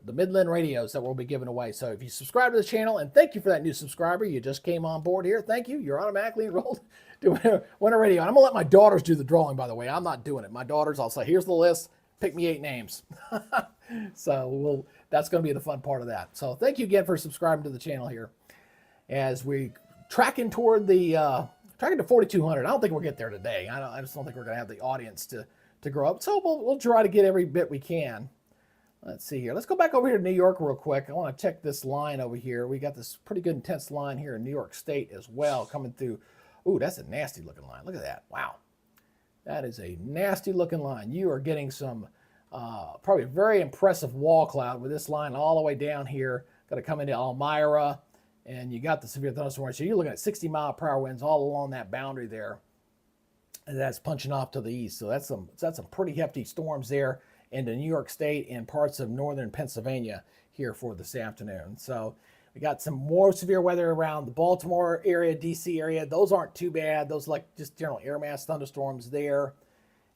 Midland radios that we'll be giving away. So if you subscribe to the channel, and thank you for that new subscriber. You just came on board here. Thank you. You're automatically enrolled to win a radio. And I'm going to let my daughters do the drawing, by the way. I'm not doing it. My daughters, I'll say, here's the list. Pick me 8 names. So that's going to be the fun part of that. So thank you again for subscribing to the channel here as we tracking toward the tracking to 4,200. I don't think we'll get there today. I just don't think we're going to have the audience to grow up. So we'll try to get every bit we can. Let's see here. Let's go back over here to New York real quick. I want to check this line over here. We got this pretty good intense line here in New York State as well coming through. Ooh, that's a nasty looking line. Look at that. Wow. That is a nasty looking line. You are getting some probably very impressive wall cloud with this line all the way down here. Got to come into Elmira, and you got the severe thunderstorm. So you're looking at 60-mile-per-hour winds all along that boundary there. And that's punching off to the east. So that's some pretty hefty storms there into New York State and parts of northern Pennsylvania here for this afternoon. So we got some more severe weather around the Baltimore area, DC area. Those aren't too bad. Those like just general air mass thunderstorms there.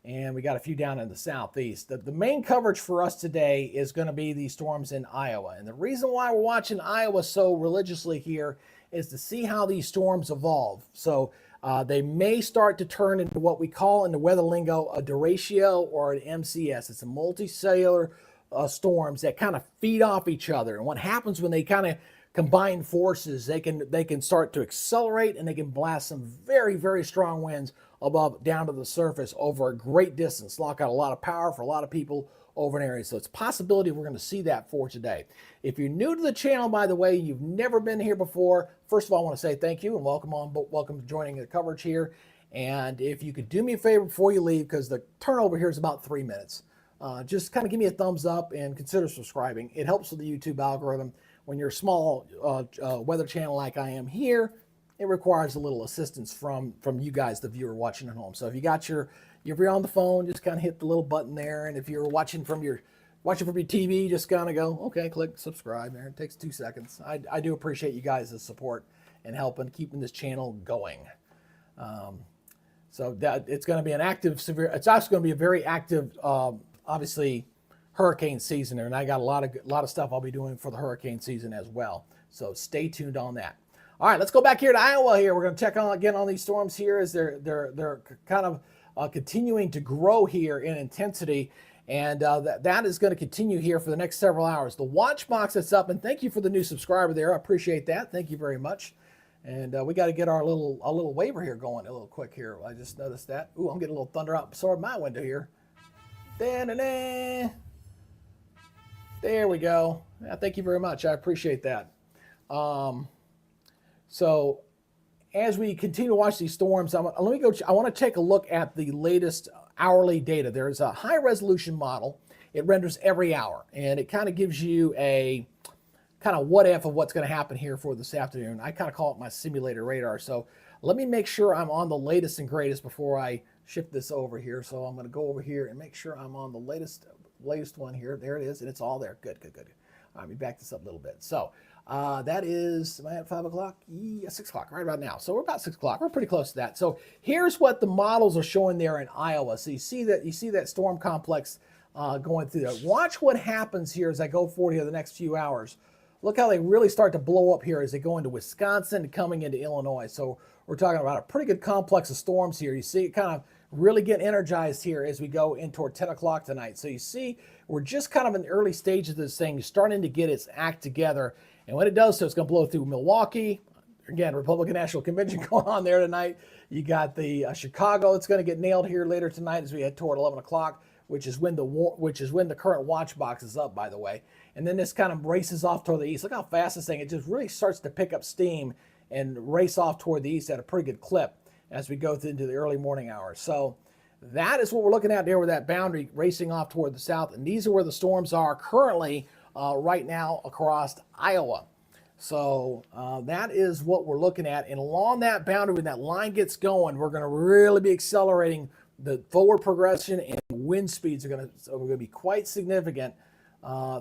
And we got a few down in the southeast. The main coverage for us today is going to be these storms in Iowa. And the reason why we're watching Iowa so religiously here is to see how these storms evolve. So they may start to turn into what we call in the weather lingo a derecho or an MCS. It's a multicellular storms that kind of feed off each other. And what happens when they kind of combine forces, they can start to accelerate and they can blast some very, very strong winds above down to the surface over a great distance, lock out a lot of power for a lot of people over an area. So it's a possibility we're going to see that for today. If you're new to the channel, by the way, you've never been here before, first of all, I want to say thank you and welcome to joining the coverage here. And if you could do me a favor before you leave, because the turnover here is about 3 minutes, just kind of give me a thumbs up and consider subscribing. It helps with the YouTube algorithm. When you're a small weather channel like I am here, it requires a little assistance from you guys, the viewer watching at home. So if you got if you're on the phone, just kind of hit the little button there. And if you're watching from your TV, just kind of go, okay, click subscribe there. It takes 2 seconds. I do appreciate you guys' support and helping keeping this channel going. So that it's going to be an active, severe. It's also going to be a very active, obviously, hurricane season there, and I got a lot of stuff I'll be doing for the hurricane season as well. So stay tuned on that. All right, let's go back here to Iowa. Here we're going to check on again on these storms here as they're kind of continuing to grow here in intensity, and that is going to continue here for the next several hours. The watch box that's up, and thank you for the new subscriber there. I appreciate that. Thank you very much. And we got to get our little waiver here going a little quick here. I just noticed that. Ooh, I'm getting a little thunder outside my window here. Da-da-da. There we go. Yeah, thank you very much. I appreciate that. So as we continue to watch these storms, I want to take a look at the latest hourly data. There's a high resolution model. It renders every hour, and it kind of gives you a kind of what if of what's going to happen here for this afternoon. I kind of call it my simulator radar. So let me make sure I'm on the latest and greatest before I shift this over here. So I'm going to go over here and make sure I'm on the latest one here. There it is, and it's all there. Good. All right, let me back this up a little bit. So that is, am I at 5 o'clock? Yeah, 6 o'clock, right about now. So we're about 6 o'clock. We're pretty close to that. So here's what the models are showing there in Iowa. So you see that storm complex going through there. Watch what happens here as I go forward here the next few hours. Look how they really start to blow up here as they go into Wisconsin and coming into Illinois. So we're talking about a pretty good complex of storms here. You see it kind of really get energized here as we go in toward 10 o'clock tonight. So you see we're just kind of in the early stages of this thing, starting to get its act together. And when it does so, it's going to blow through Milwaukee. Again, Republican National Convention going on there tonight. You got the Chicago. It's going to get nailed here later tonight as we head toward 11 o'clock, which is when the current watch box is up, by the way. And then this kind of races off toward the east. Look how fast this thing, it just really starts to pick up steam and race off toward the east at a pretty good clip as we go into the early morning hours. So that is what we're looking at there with that boundary racing off toward the south. And these are where the storms are currently right now across Iowa. So that is what we're looking at. And along that boundary, when that line gets going, we're going to really be accelerating the forward progression, and wind speeds are going to be quite significant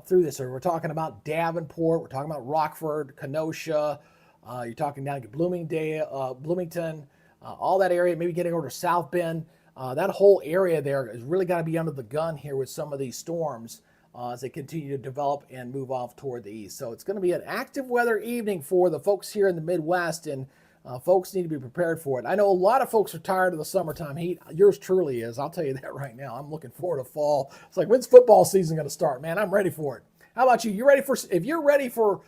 through this. So we're talking about Davenport, we're talking about Rockford, Kenosha, you're talking down to Bloomington, all that area, maybe getting over to South Bend. That whole area there is really got to be under the gun here with some of these storms as they continue to develop and move off toward the east. So it's going to be an active weather evening for the folks here in the Midwest and Folks need to be prepared for it. I know a lot of folks are tired of the summertime heat. Yours truly is. I'll tell you that right now. I'm looking forward to fall. It's like, when's football season going to start? Man, I'm ready for it. How about you? You ready for? If you're ready for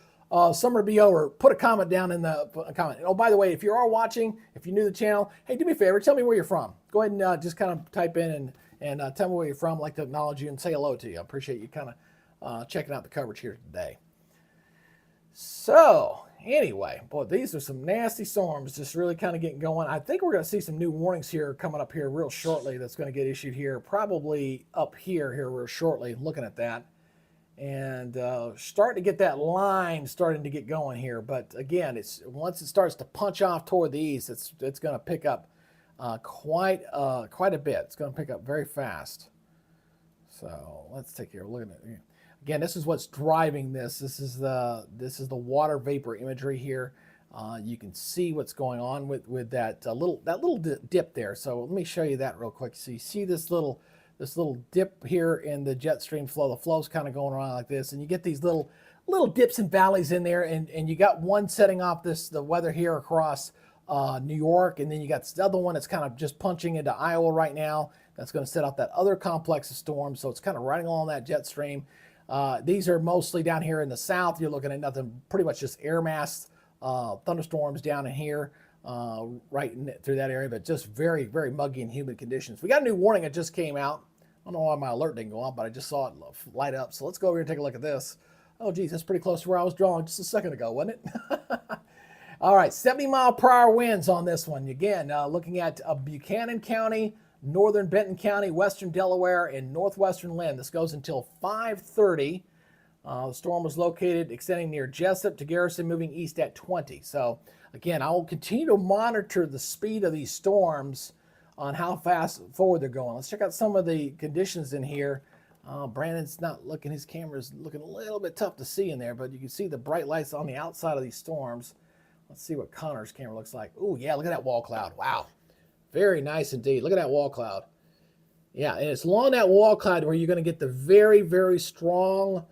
summer to be over, put a comment down in the comment. Oh, by the way, if you are watching, if you're new to the channel, hey, do me a favor. Tell me where you're from. Go ahead and just kind of type in and tell me where you're from. I'd like to acknowledge you and say hello to you. I appreciate you kind of checking out the coverage here today. So anyway, boy, these are some nasty storms just really kind of getting going. I think we're going to see some new warnings here coming up here real shortly that's going to get issued here, probably up here real shortly, looking at that. And starting to get that line starting to get going here. But again, it's once it starts to punch off toward the east, it's going to pick up quite a bit. It's going to pick up very fast. So let's take a look at it. Again, this is what's driving this. This is the water vapor imagery here. You can see what's going on with that little dip there. So let me show you that real quick. So you see this little dip here in the jet stream flow. The flow's kind of going around like this, and you get these little dips and valleys in there, and you got one setting off the weather here across New York, and then you got the other one that's kind of just punching into Iowa right now. That's going to set off that other complex of storms, so it's kind of riding along that jet stream. These are mostly down here in the south. You're looking at nothing, pretty much just air mass thunderstorms down in here. Through that area, but just very, very muggy and humid conditions. We got a new warning that just came out. I don't know why my alert didn't go off, but I just saw it light up. So let's go over here and take a look at this. Oh, geez, that's pretty close to where I was drawing just a second ago, wasn't it? All right, 70-mile-per-hour winds on this one. Again, looking at Buchanan County, northern Benton County, western Delaware, and northwestern Lynn. This goes until 5:30. The storm was located extending near Jessup to Garrison, moving east at 20. So again, I will continue to monitor the speed of these storms on how fast forward they're going. Let's check out some of the conditions in here. Brandon's not looking, his camera's looking a little bit tough to see in there, but you can see the bright lights on the outside of these storms. Let's see what Connor's camera looks like. Oh yeah, look at that wall cloud. Wow. Very nice indeed. Look at that wall cloud. Yeah, and it's along that wall cloud where you're going to get the very, very strong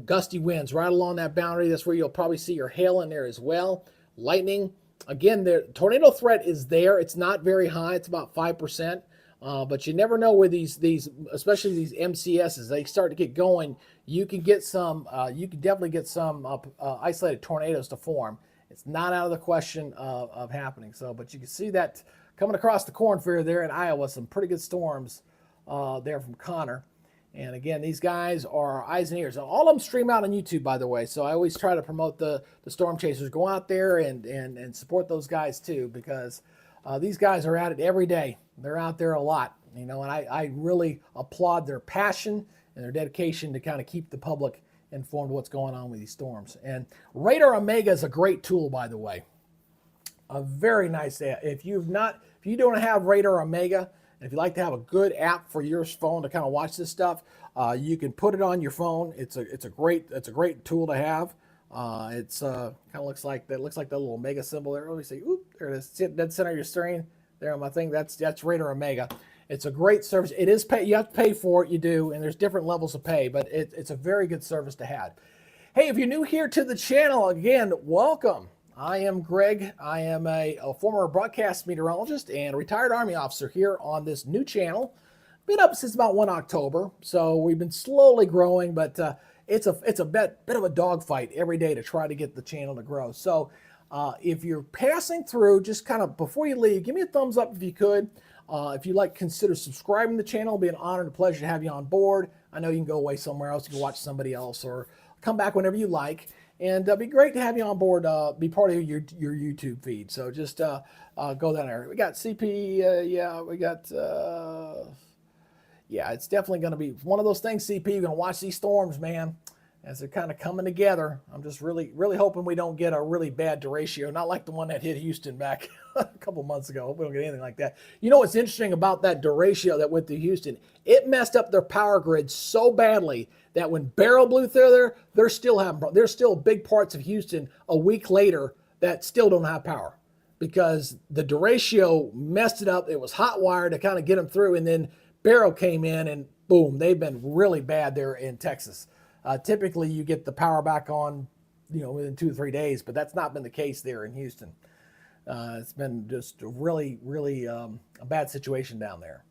gusty winds right along that boundary. That's where you'll probably see your hail in there as well. Lightning. Again, the tornado threat is there. It's not very high. It's about 5%. But you never know with these, especially these MCSs, they start to get going. You can get some. You can definitely get some isolated tornadoes to form. It's not out of the question of happening. So, but you can see that coming across the cornfield there in Iowa, some pretty good storms there from Connor. And again, these guys are eyes and ears. And all of them stream out on YouTube, by the way. So I always try to promote the storm chasers. Go out there and support those guys too, because these guys are at it every day. They're out there a lot, you know, and I really applaud their passion and their dedication to kind of keep the public informed of what's going on with these storms. And Radar Omega is a great tool, by the way. A very nice app. If you don't have Radar Omega, and if you'd like to have a good app for your phone to kind of watch this stuff, you can put it on your phone. It's a great tool to have. It's kind of looks like that little Omega symbol there. Let me see. Oop, there it is. See it dead center of your screen there on my thing. That's Radar Omega. It's a great service. It is pay. You have to pay for it. You do, and there's different levels of pay, but it's a very good service to have. Hey, if you're new here to the channel, again, welcome. I am Greg. I am a former broadcast meteorologist and retired Army officer here on this new channel. Been up since about 1 October, so we've been slowly growing, but it's a bit of a dogfight every day to try to get the channel to grow. So if you're passing through, just kind of before you leave, give me a thumbs up if you could. If you'd like, consider subscribing to the channel. It'll be an honor and a pleasure to have you on board. I know you can go away somewhere else. You can watch somebody else or come back whenever you like. And it'd be great to have you on board, be part of your YouTube feed. So just go down there. We got CP, yeah, it's definitely going to be one of those things, CP. You're going to watch these storms, man, as they're kind of coming together. I'm just really, really hoping we don't get a really bad derecho, not like the one that hit Houston back a couple months ago. Hope we don't get anything like that. You know what's interesting about that derecho that went through Houston? It messed up their power grid so badly that when Beryl blew through there, there's still big parts of Houston a week later that still don't have power because the derecho messed it up. It was hot wire to kind of get them through, and then Beryl came in and boom, they've been really bad there in Texas. Typically, you get the power back on, you know, within 2 or 3 days, but that's not been the case there in Houston. It's been just a really, really a bad situation down there.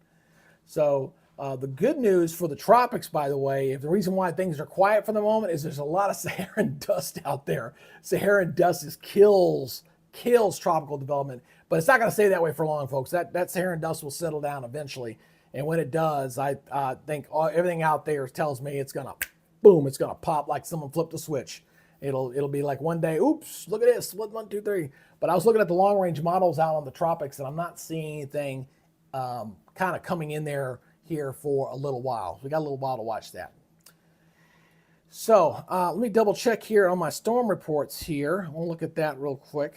So the good news for the tropics, by the way, if the reason why things are quiet for the moment is there's a lot of Saharan dust out there. Saharan dust kills tropical development, but it's not going to stay that way for long, folks. That Saharan dust will settle down eventually, and when it does, I think everything out there tells me it's gonna boom, it's gonna pop like someone flipped a switch. It'll be like one day, oops, look at this, 1, 2, 3. But I was looking at the long range models out on the tropics, and I'm not seeing anything kind of coming in there here for a little while. We got a little while to watch that. So let me double check here on my storm reports here. I want to look at that real quick.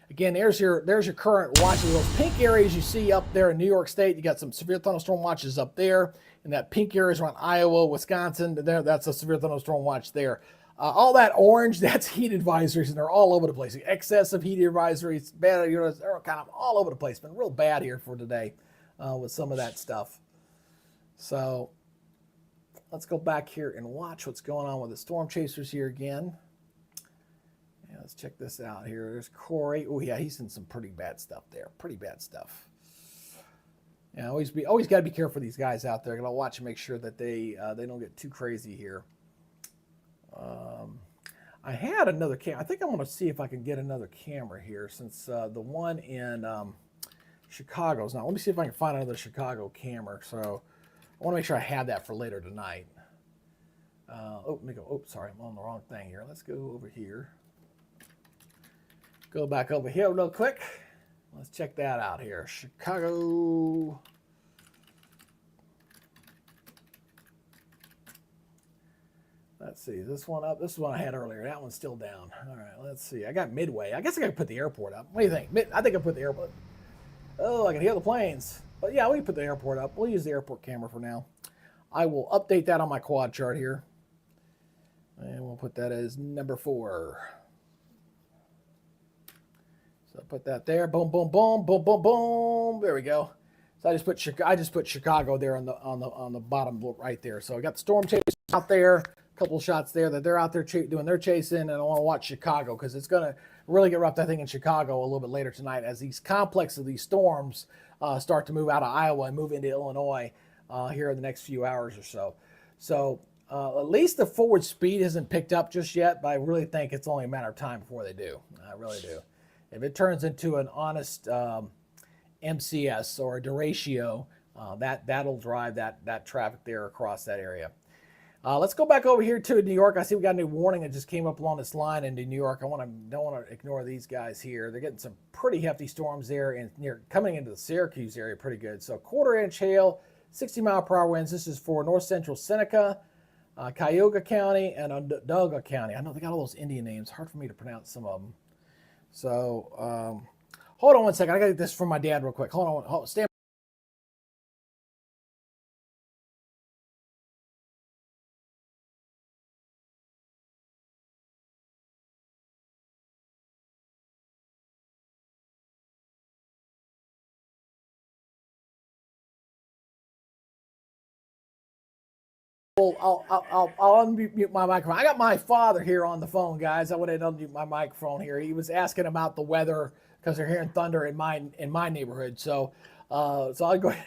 Again, there's your current watches. Those pink areas you see up there in New York State, you got some severe thunderstorm watches up there. And that pink area is around Iowa, Wisconsin. There, that's a severe thunderstorm watch there. All that orange, that's heat advisories, and they're all over the place. Excessive heat advisories, bad, they're kind of all over the place. Been real bad here for today with some of that stuff. So let's go back here and watch what's going on with the storm chasers here again. Yeah, let's check this out here. There's Corey. Oh yeah, he's in some pretty bad stuff there. Pretty bad stuff. Yeah, always got to be careful for these guys out there. Gotta watch and make sure that they don't get too crazy here. I had another camera. I think I'm going to see if I can get another camera here since the one in Chicago's not. Let me see if I can find another Chicago camera. So I want to make sure I have that for later tonight. Let me go. Oh, sorry, I'm on the wrong thing here. Let's go over here. Go back over here real quick. Let's check that out here. Chicago. Let's see. This one up. This is one I had earlier. That one's still down. All right. Let's see. I got Midway. I guess I got to put the airport up. What do you think? I think I put the airport. Oh, I can hear the planes. But yeah, we can put the airport up. We'll use the airport camera for now. I will update that on my quad chart here. And we'll put that as number 4. So put that there. Boom, boom, boom, boom, boom, boom. There we go. So I just put Chicago there on the bottom right there. So I got the storm chasers out there. A couple shots there that they're out there doing their chasing, and I want to watch Chicago because it's going to really get rough, I think, in Chicago a little bit later tonight as these complex of these storms start to move out of Iowa and move into Illinois here in the next few hours or so. So at least the forward speed hasn't picked up just yet, but I really think it's only a matter of time before they do. I really do. If it turns into an honest MCS or a derecho, that'll drive that traffic there across that area. Let's go back over here to New York. I see we got a new warning that just came up along this line into New York. Don't want to ignore these guys here. They're getting some pretty hefty storms there and coming into the Syracuse area pretty good. So 1/4 inch hail, 60-mile-per-hour winds. This is for north central Seneca, Cuyahoga County, and Onondaga County. I know they got all those Indian names. Hard for me to pronounce some of them. So hold on one second. I got to get this from my dad real quick. Hold on. Stand. I'll unmute my microphone. I got my father here on the phone, guys. I would have unmute my microphone here. He was asking about the weather because they're hearing thunder in my neighborhood. So I'll go ahead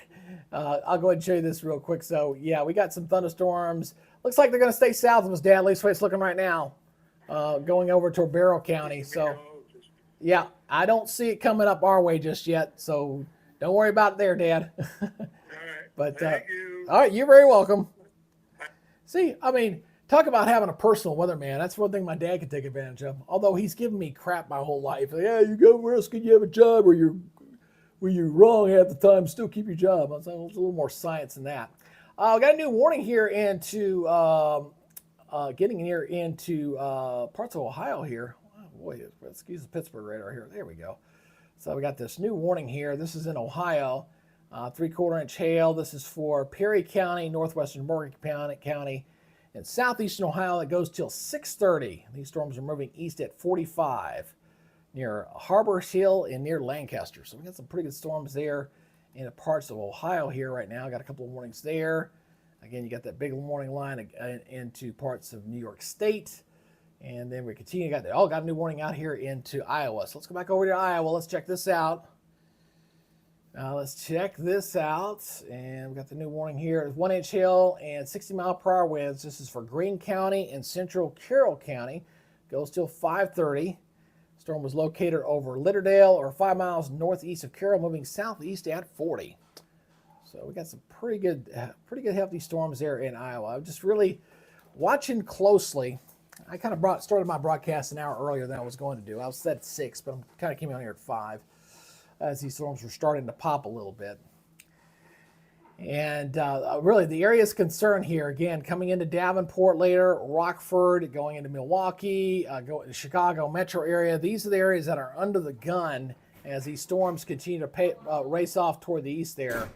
and show you this real quick. So yeah, we got some thunderstorms. Looks like they're going to stay south of us, Dad. At least the way it's looking right now, going over to Barrow County. So yeah, I don't see it coming up our way just yet. So don't worry about it there, Dad. All right. But thank you. all right, you're very welcome. See, I mean, talk about having a personal weatherman. That's one thing my dad could take advantage of. Although he's given me crap my whole life. Like, yeah, you go where else could you have a job where you're wrong half the time, still keep your job. I was like, well, there's a little more science than that. We got a new warning here into getting here into parts of Ohio here. Oh, boy, let's use the Pittsburgh radar here. There we go. So we got this new warning here. This is in Ohio. 3/4 inch hail. This is for Perry County, northwestern Morgan County, and southeastern Ohio. It goes till 6:30. These storms are moving east at 45 near Harbor Hill and near Lancaster. So we got some pretty good storms there in parts of Ohio here right now. Got a couple of warnings there. Again, you got that big warning line into parts of New York State And then we continue. Got a new warning out here into Iowa. So let's go back over to Iowa. Let's check this out. Let's check this out. And we got the new warning here. 1-inch hail and 60-mile-per-hour winds. This is for Greene County and central Carroll County. Goes till 5:30. Storm was located over Litterdale, or 5 miles northeast of Carroll, moving southeast at 40. So we got some pretty good hefty storms there in Iowa. I'm just really watching closely. I kind of started my broadcast an hour earlier than I was going to do. I was set at 6, but I'm kind of came out here at 5 as these storms were starting to pop a little bit. And really, the area's concern here, again, coming into Davenport later, Rockford, going into Milwaukee, going to Chicago metro area. These are the areas that are under the gun as these storms continue to race off toward the east there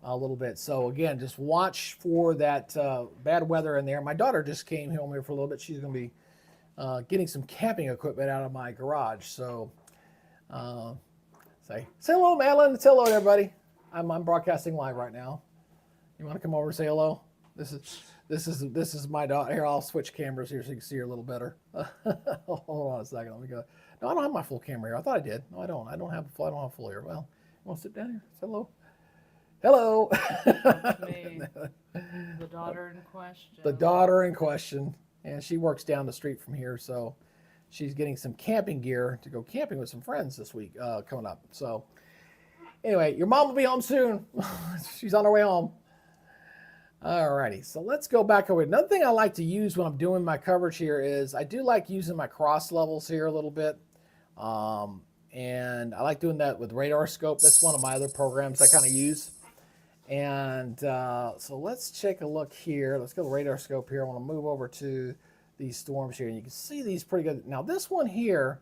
a little bit. So, again, just watch for that bad weather in there. My daughter just came home here for a little bit. She's going to be getting some camping equipment out of my garage. So, say hello, Madeline. Say hello to everybody. I'm broadcasting live right now. You want to come over and say hello? This is my daughter. Here, I'll switch cameras here so you can see her a little better. Hold on a second. Let me go. No, I don't have my full camera here. I thought I did. No, I don't. I don't have full here. Well, you want to sit down here? Say hello. Hello. Me. The daughter in question. The daughter in question, and she works down the street from here, so she's getting some camping gear to go camping with some friends this week coming up. So anyway, your mom will be home soon. She's on her way home. Alrighty, so let's go back over. Another thing I like to use when I'm doing my coverage here is I do like using my cross levels here a little bit. And I like doing that with Radar Scope. That's one of my other programs I kind of use. And so let's take a look here. Let's go to Radar Scope here. I want to move over to these storms here. And you can see these pretty good. Now this one here,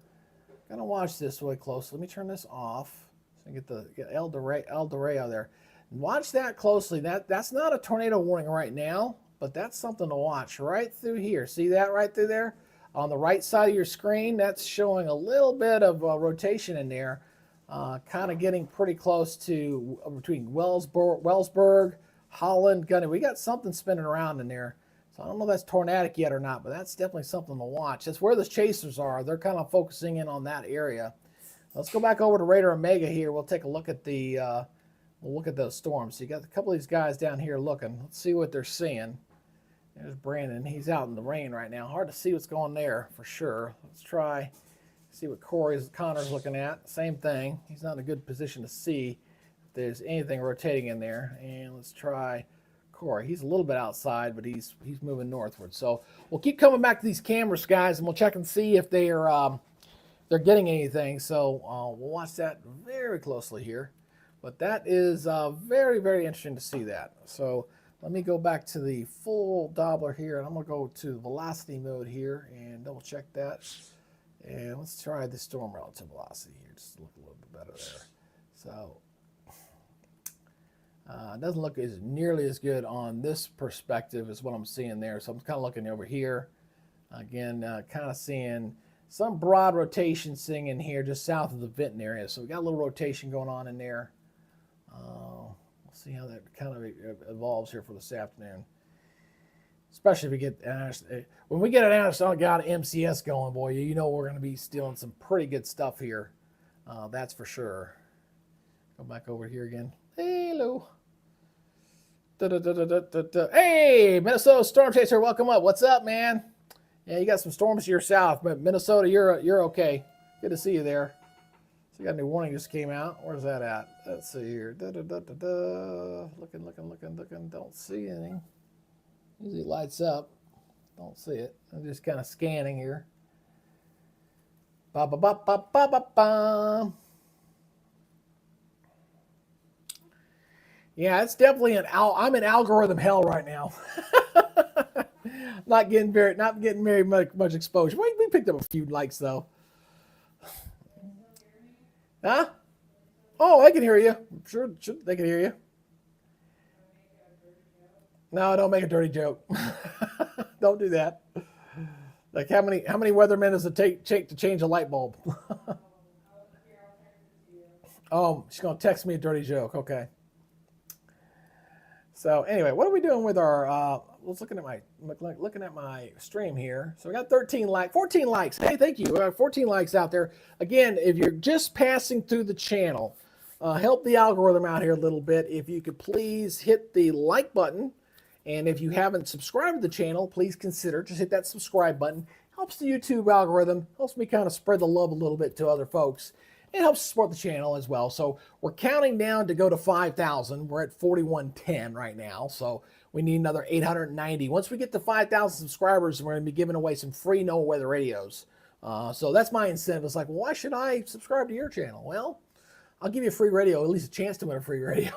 I'm going to watch this really close. Let me turn this off so I get El Dorado there. Watch that closely. That's not a tornado warning right now, but that's something to watch right through here. See that right through there? On the right side of your screen, that's showing a little bit of rotation in there, kind of getting pretty close to between Wellsburg, Holland, Gunny. We got something spinning around in there. So I don't know if that's tornadic yet or not, but that's definitely something to watch. That's where the chasers are. They're kind of focusing in on that area. Let's go back over to Radar Omega here. We'll take a look at those storms. So you got a couple of these guys down here looking. Let's see what they're seeing. There's Brandon. He's out in the rain right now. Hard to see what's going there for sure. Let's try see what Connor's looking at. Same thing. He's not in a good position to see if there's anything rotating in there. And let's try Corey. He's a little bit outside, but he's moving northward. So we'll keep coming back to these cameras, guys, and we'll check and see if they're getting anything. So we'll watch that very closely here. But that is very, very interesting to see that. So let me go back to the full Doppler here, and I'm going to go to velocity mode here and double check that. And let's try the storm relative velocity here, just to look a little bit better there. So it doesn't look as nearly as good on this perspective as what I'm seeing there. So I'm kind of looking over here. Again, kind of seeing some broad rotation sitting in here just south of the Vinton area. So we got a little rotation going on in there. We'll see how that kind of evolves here for this afternoon. Especially if we get, when we get an Anderson got MCS going, boy, you know we're going to be stealing some pretty good stuff here. That's for sure. Go back over here again. Hello. Hey, Minnesota Storm Chaser, welcome up. What's up, man? Yeah, you got some storms to your south, but Minnesota, you're okay. Good to see you there. So you got a new warning just came out. Where's that at? Let's see here. Looking. Don't see anything. Usually it lights up. Don't see it. I'm just kind of scanning here. Ba-ba-ba-ba-ba-ba-ba. Yeah, it's definitely I'm in algorithm hell right now. not getting very much exposure. We picked up a few likes though. Huh? Oh, I can hear you. Sure, they can hear you. No, don't make a dirty joke. Don't do that. Like how many weathermen does it take to change a light bulb? Oh, she's gonna text me a dirty joke. Okay. So anyway, what are we doing with our? Let's looking at my stream here. So we got 14 likes. Hey, thank you. We got 14 likes out there. Again, if you're just passing through the channel, help the algorithm out here a little bit. If you could please hit the like button, and if you haven't subscribed to the channel, please consider just hit that subscribe button. Helps the YouTube algorithm. Helps me kind of spread the love a little bit to other folks. It helps support the channel as well. So we're counting down to go to 5,000. We're at 4,110 right now. So we need another 890. Once we get to 5,000 subscribers, we're going to be giving away some free no weather radios. So that's my incentive. It's like, well, why should I subscribe to your channel? Well, I'll give you a free radio, at least a chance to win a free radio.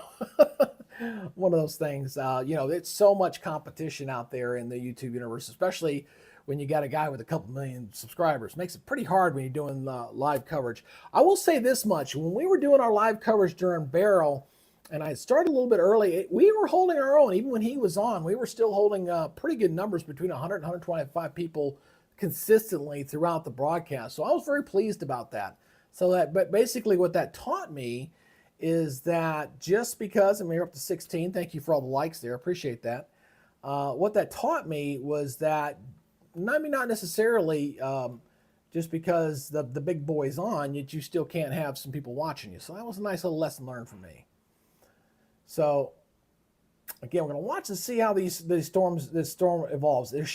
One of those things. It's so much competition out there in the YouTube universe, especially when you got a guy with a couple million subscribers. Makes it pretty hard when you're doing live coverage. I will say this much. When we were doing our live coverage during Barrel, and I started a little bit early, we were holding our own. Even when he was on, we were still holding pretty good numbers between 100 and 125 people consistently throughout the broadcast. So I was very pleased about that. But basically what that taught me is that just because, and we're up to 16, thank you for all the likes there, appreciate that. What that taught me was that not necessarily just because the big boy's on, yet you still can't have some people watching you. So that was a nice little lesson learned for me. So again, we're going to watch and see how this storm evolves. It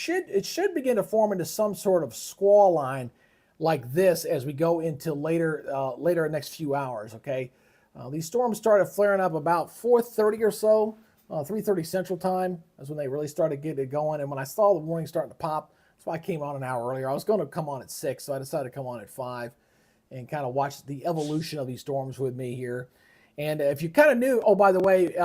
should begin to form into some sort of squall line like this as we go into later next few hours. Okay, these storms started flaring up about 4:30 or so, 3:30 Central Time. That's when they really started getting it going. And when I saw the warning starting to pop, that's why I came on an hour earlier. I was going to come on at 6, so I decided to come on at 5 and kind of watch the evolution of these storms with me here. And if you kind of knew, oh, by the way,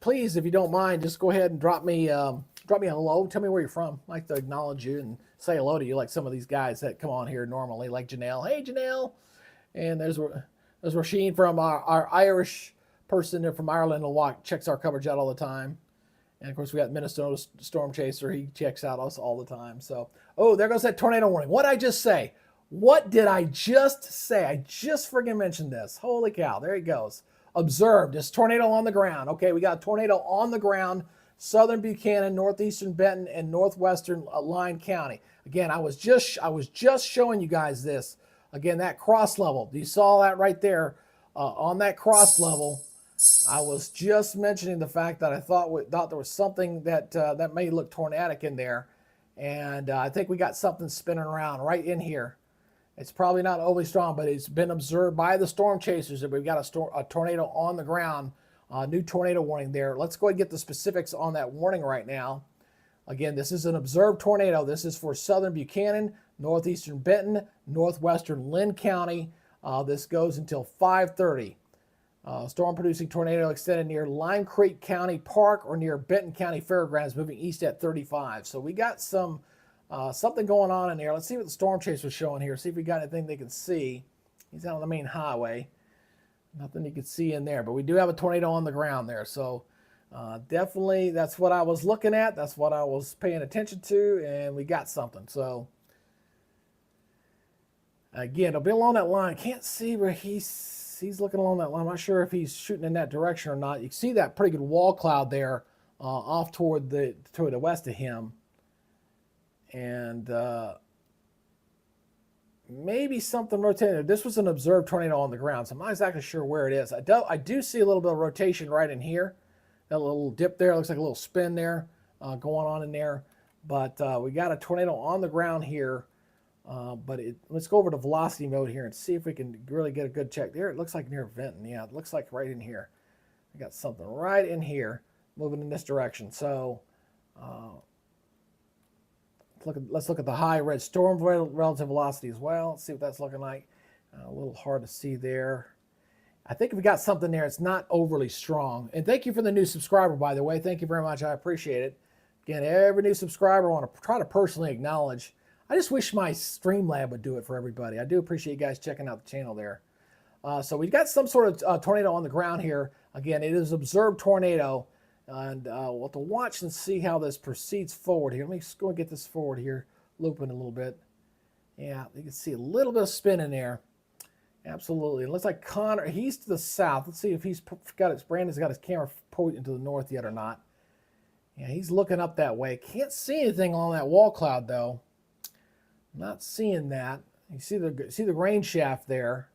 please, if you don't mind, just go ahead and drop me a hello. Tell me where you're from. I'd like to acknowledge you and say hello to you, like some of these guys that come on here normally, like Janelle. Hey, Janelle. And there's Rasheen from our Irish person there from Ireland who checks our coverage out all the time. And, of course, we got Minnesota Storm Chaser. He checks out us all the time. So, oh, there goes that tornado warning. What did I just say? What did I just say? I just friggin' mentioned this. Holy cow. There he goes. Observed. This tornado on the ground. Okay, we got a tornado on the ground. Southern Buchanan, northeastern Benton, and northwestern Lyon County. Again, I was just showing you guys this. Again, that cross level. You saw that right there on that cross level. I was just mentioning the fact that I thought there was something that may look tornadic in there, and I think we got something spinning around right in here. It's probably not overly strong, but it's been observed by the storm chasers that we've got a tornado on the ground. New tornado warning there. Let's go ahead and get the specifics on that warning right now. Again, this is an observed tornado. This is for southern Buchanan, northeastern Benton, northwestern Lynn County. This goes until 5:30. Storm-producing tornado extended near Lime Creek County Park or near Benton County Fairgrounds, moving east at 35. So we got something going on in there. Let's see what the storm chaser is showing here. See if we got anything they can see. He's out on the main highway. Nothing you can see in there, but we do have a tornado on the ground there. So definitely that's what I was looking at. That's what I was paying attention to, and we got something. So again, it'll be along that line. Can't see where he's looking along that line. I'm not sure if he's shooting in that direction or not. You can see that pretty good wall cloud there off toward the west of him. And maybe something rotated. This was an observed tornado on the ground, so I'm not exactly sure where it is. I do see a little bit of rotation right in here. That little dip there looks like a little spin there going on in there. But we got a tornado on the ground here. Let's go over to velocity mode here and see if we can really get a good check. There, it looks like near Benton. Yeah, it looks like right in here. We got something right in here moving in this direction. So let's look at the high red storm relative velocity as well. Let's see what that's looking like. A little hard to see there. I think we got something there. It's not overly strong. And thank you for the new subscriber, by the way. Thank you very much. I appreciate it. Again, every new subscriber I want to try to personally acknowledge. I just wish my Streamlab would do it for everybody. I do appreciate you guys checking out the channel there. So we've got some sort of tornado on the ground here. Again, it is observed tornado. And we'll have to watch and see how this proceeds forward here. Let me just go and get this forward here, looping a little bit. Yeah, you can see a little bit of spin in there. Absolutely. It looks like Connor, he's to the south. Let's see if Brandon's got his camera pointing to the north yet or not. Yeah, he's looking up that way. Can't see anything on that wall cloud though. Not seeing that. You see the rain shaft there.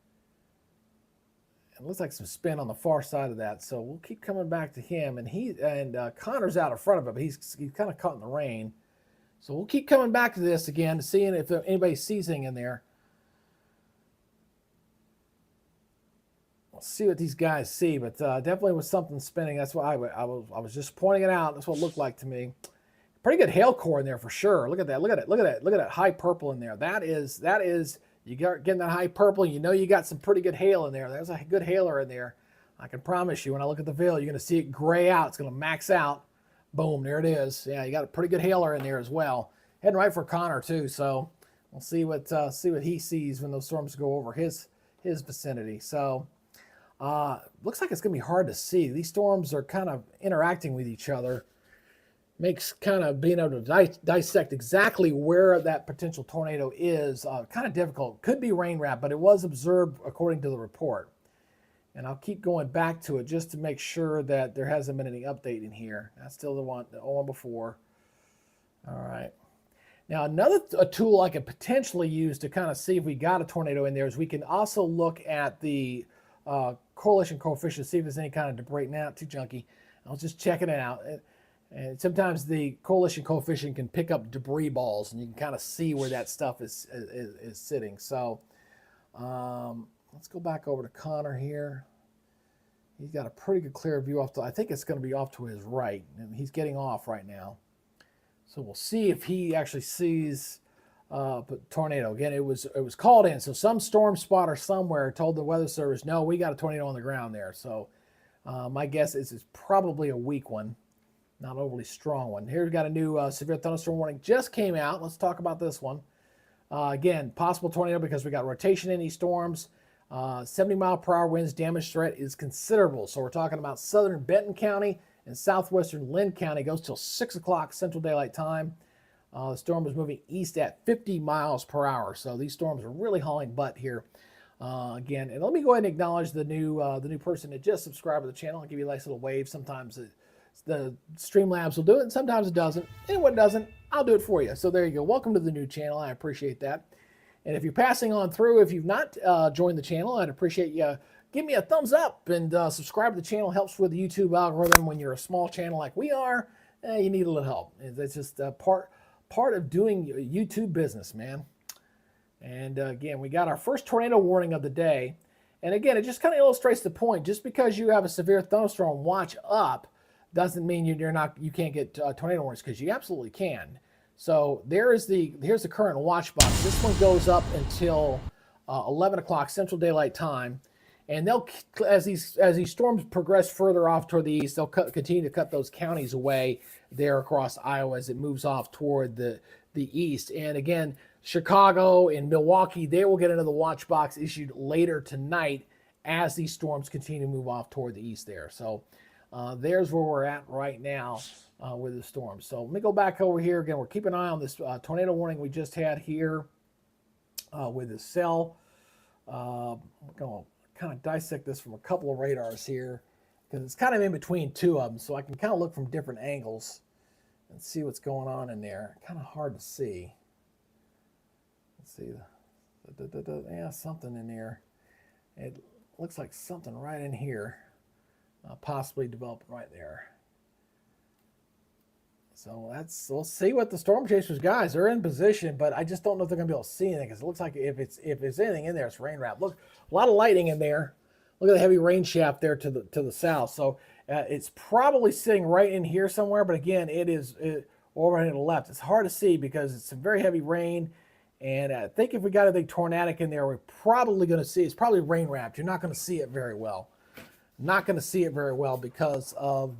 It looks like some spin on the far side of that. So we'll keep coming back to him. And Connor's out in front of him, but he's kind of caught in the rain. So we'll keep coming back to this again, seeing if anybody sees anything in there. We'll see what these guys see, but definitely was something spinning. That's why I was just pointing it out. That's what it looked like to me. Pretty good hail core in there for sure. Look at that. Look at it. Look at that. Look at that high purple in there. That is you got getting that high purple. You know you got some pretty good hail in there. There's a good hailer in there. I can promise you. When I look at the veil, you're going to see it gray out. It's going to max out. Boom. There it is. Yeah, you got a pretty good hailer in there as well. Heading right for Connor too. So we'll see what he sees when those storms go over his vicinity. So looks like it's going to be hard to see. These storms are kind of interacting with each other. Makes kind of being able to dissect exactly where that potential tornado is kind of difficult. Could be rain wrap, but it was observed according to the report. And I'll keep going back to it just to make sure that there hasn't been any update in here. That's still the one before. All right. Now another tool I could potentially use to kind of see if we got a tornado in there is we can also look at the correlation coefficient, see if there's any kind of debris. Now, too junky. I was just checking it out. And sometimes the coalition coefficient can pick up debris balls, and you can kind of see where that stuff is sitting. So let's go back over to Connor here. He's got a pretty good clear view off I think it's going to be off to his right, and he's getting off right now. So we'll see if he actually sees tornado. Again, it was called in, so some storm spotter somewhere told the Weather Service, no, we got a tornado on the ground there. So my guess is it's probably a weak one. Not overly strong one. Here we've got a new severe thunderstorm warning. Just came out. Let's talk about this one. Again, possible tornado because we got rotation in these storms. 70-mile-per-hour winds. Damage threat is considerable. So we're talking about southern Benton County and southwestern Lynn County. It goes till 6 o'clock Central Daylight Time. The storm is moving east at 50 miles per hour. So these storms are really hauling butt here. Again, and let me go ahead and acknowledge the new person that just subscribed to the channel. I'll give you a nice little wave. Sometimes the Streamlabs will do it, and sometimes it doesn't. And when it doesn't, I'll do it for you. So there you go. Welcome to the new channel. I appreciate that. And if you're passing on through, if you've not joined the channel, I'd appreciate you give me a thumbs up and subscribe to the channel. Helps with the YouTube algorithm. When you're a small channel like we are, you need a little help. It's just part of doing YouTube business, man. And again, we got our first tornado warning of the day. And again, it just kind of illustrates the point. Just because you have a severe thunderstorm watch up doesn't mean you can't get tornado warnings, because you absolutely can. So here's the current watch box. This one goes up until 11 o'clock Central Daylight Time, and they'll as these storms progress further off toward the east, they'll continue to cut those counties away there across Iowa as it moves off toward the east. And again, Chicago and Milwaukee, they will get another watch box issued later tonight as these storms continue to move off toward the east there. So there's where we're at right now with the storm. So let me go back over here again. We're keeping an eye on this tornado warning we just had here with the cell. We're going to kind of dissect this from a couple of radars here, because it's kind of in between two of them, so I can kind of look from different angles and see what's going on in there. Kind of hard to see. Let's see. Yeah, something in there. It looks like something right in here. Possibly developing right there. So we'll see what the storm chasers guys are in position, but I just don't know if they're going to be able to see anything, because it looks like if there's anything in there, it's rain wrap. Look, a lot of lightning in there. Look at the heavy rain shaft there to the south. So it's probably sitting right in here somewhere, but again, it is over to the left. It's hard to see because it's some very heavy rain, and I think if we got a big tornadic in there, we're probably going to see it's probably rain wrapped. You're not going to see it very well. Not going to see it very well because of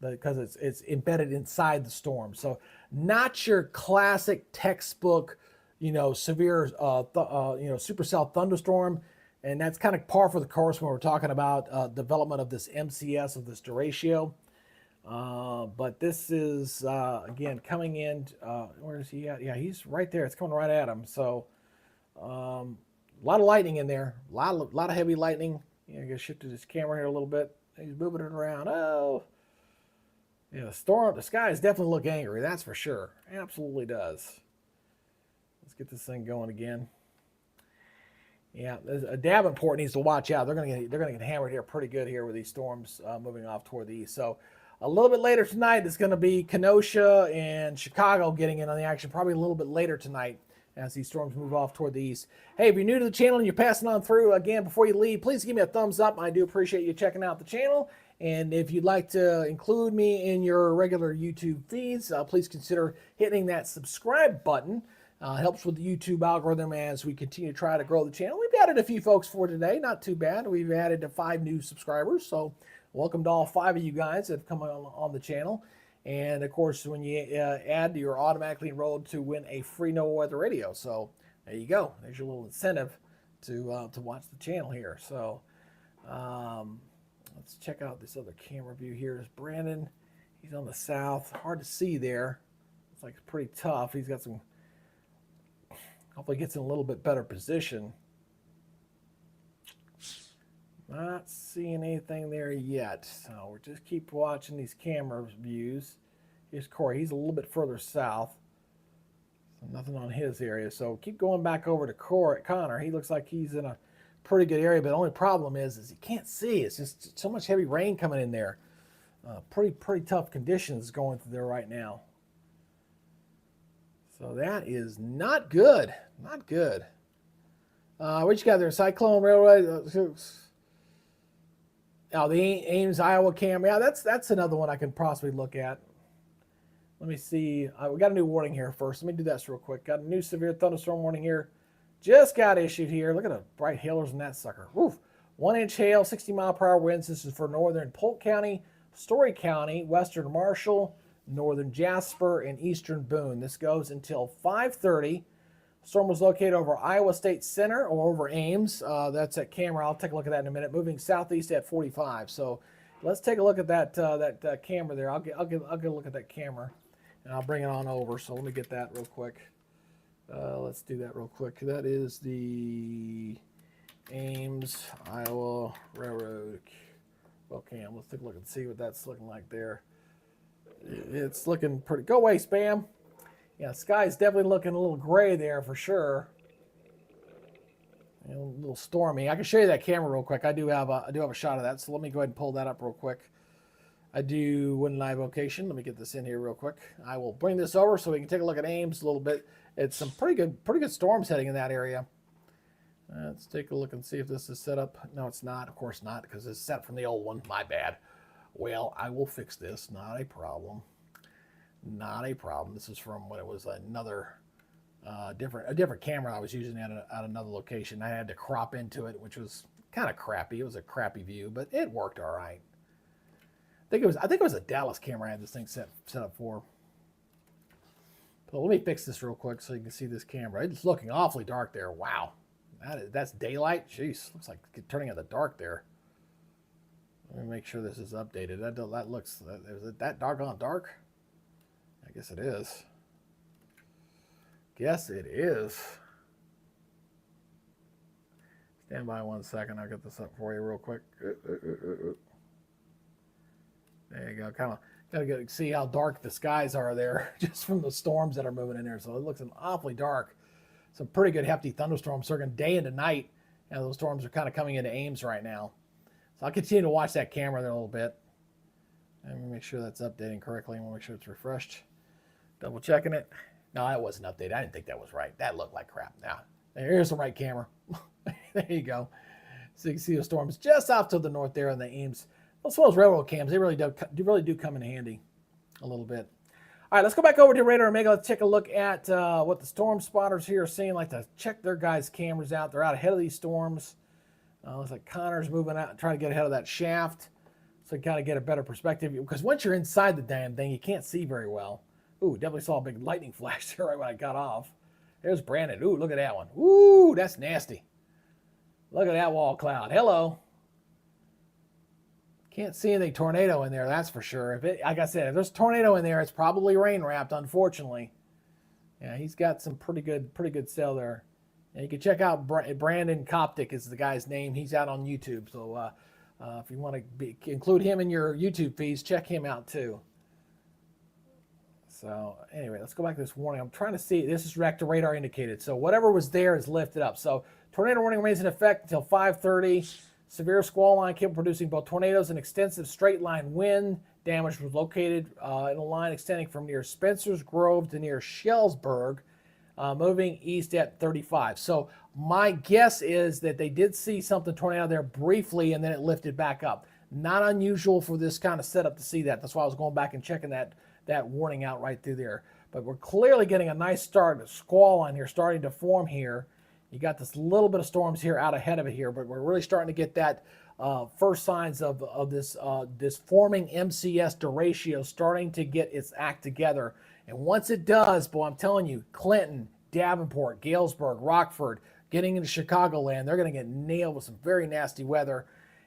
because it's embedded inside the storm. So not your classic textbook, severe supercell thunderstorm, and that's kind of par for the course when we're talking about development of this MCS, of this Derecho. But this is again coming in. Where is he at? Yeah, he's right there. It's coming right at him. So A lot of lightning in there. A lot of heavy lightning. Yeah, I'm going to shift this camera here a little bit. He's moving it around. Oh. Yeah, the skies definitely look angry. That's for sure. Absolutely does. Let's get this thing going again. Yeah, Davenport needs to watch out. They're gonna get hammered here pretty good here with these storms moving off toward the east. So a little bit later tonight, it's going to be Kenosha and Chicago getting in on the action. Probably a little bit later tonight as these storms move off toward the east. Hey, if you're new to the channel and you're passing on through, again, before you leave, please give me a thumbs up. I do appreciate you checking out the channel. And if you'd like to include me in your regular YouTube feeds, please consider hitting that subscribe button. Helps with the YouTube algorithm as we continue to try to grow the channel. We've added a few folks for today, not too bad. We've added 5 new subscribers, so welcome to all 5 of you guys that have come on the channel. And of course, when you add, you're automatically enrolled to win a free No Weather Radio. So there you go. There's your little incentive to watch the channel here. So let's check out this other camera view here. Is Brandon? He's on the south. Hard to see there. It's like pretty tough. He's got some. Hopefully gets in a little bit better position. Not seeing anything there yet. So we'll just keep watching these camera views. Here's Corey. He's a little bit further south. So nothing on his area. So keep going back over to Connor. He looks like he's in a pretty good area, but the only problem is you can't see. It's just so much heavy rain coming in there. Pretty tough conditions going through there right now. So that is not good. Not good. What you got there? Cyclone Railroad. Oh, the Ames, Iowa camera. Yeah, that's another one I can possibly look at. Let me see. We got a new warning here first. Let me do this real quick. Got a new severe thunderstorm warning here. Just got issued here. Look at the bright hailers in that sucker. Woof. 1-inch hail, 60-mile-per-hour winds. This is for northern Polk County, Story County, western Marshall, northern Jasper, and eastern Boone. This goes until 5:30. Storm was located over Iowa State Center or over Ames. That's at camera. I'll take a look at that in a minute. Moving southeast at 45. So let's take a look at that camera there. I'll get a look at that camera, and I'll bring it on over. So let me get that real quick. Let's do that real quick. That is the Ames, Iowa Railroad. Okay, let's take a look and see what that's looking like there. It's looking pretty. Go away, spam. Yeah, sky's definitely looking a little gray there for sure. A little stormy. I can show you that camera real quick. I do have a shot of that. So let me go ahead and pull that up real quick. I do win live location. Let me get this in here real quick. I will bring this over so we can take a look at Ames a little bit. It's some pretty good storms heading in that area. Let's take a look and see if this is set up. No, it's not. Of course not, because it's set from the old one. My bad. Well, I will fix this. Not a problem. Not a problem. This is from when it was another a different camera I was using at another location. I had to crop into it, which was kind of crappy. It was a crappy view, but it worked all right. I think it was a Dallas camera I had this thing set up for. So let me fix this real quick so you can see this camera. It's looking awfully dark there. Wow. That's daylight. Jeez, looks like it's turning in the dark there. Let me make sure this is updated. That looks, is it that doggone dark? I guess it is. Guess it is. Stand by 1 second. I'll get this up for you real quick. There you go. Kind of gotta get see how dark the skies are there, just from the storms that are moving in there. So it looks awfully dark. Some pretty good hefty thunderstorms circling day into night. And those storms are kind of coming into Ames right now. So I'll continue to watch that camera there a little bit. And make sure that's updating correctly. And we'll make sure it's refreshed. Double checking it. No, that wasn't updated. I didn't think that was right. That looked like crap. Now, here's the right camera. There you go. So you can see the storms just off to the north there in the Ames. Those railroad cams, they really do come in handy a little bit. All right, let's go back over to Radar Omega. Let's take a look at what the storm spotters here are seeing. Like to check their guys' cameras out. They're out ahead of these storms. Looks like Connor's moving out and trying to get ahead of that shaft so you kind of get a better perspective. Because once you're inside the damn thing, you can't see very well. Ooh, definitely saw a big lightning flash there right when I got off. There's Brandon. Ooh, look at that one. Ooh, that's nasty. Look at that wall cloud. Hello. Can't see any tornado in there, that's for sure. Like I said, if there's a tornado in there, it's probably rain wrapped, unfortunately. Yeah, he's got some pretty good sail there. And you can check out Brandon Coptic is the guy's name. He's out on YouTube. So if you want to include him in your YouTube feeds, check him out too. So anyway, let's go back to this warning. I'm trying to see. This is reactor radar indicated. So whatever was there is lifted up. So tornado warning remains in effect until 5:30. Severe squall line capable of producing both tornadoes and extensive straight line wind. Damage was located in a line extending from near Spencer's Grove to near Shellsburg, moving east at 35. So my guess is that they did see something tornado there briefly and then it lifted back up. Not unusual for this kind of setup to see that. That's why I was going back and checking that warning out right through there. But we're clearly getting a nice start, a squall line here starting to form here. You got this little bit of storms here out ahead of it here, but we're really starting to get that first signs of this forming MCS derecho starting to get its act together. And once it does, boy, I'm telling you, Clinton, Davenport, Galesburg, Rockford, getting into Chicagoland, they're going to get nailed with some very nasty weather.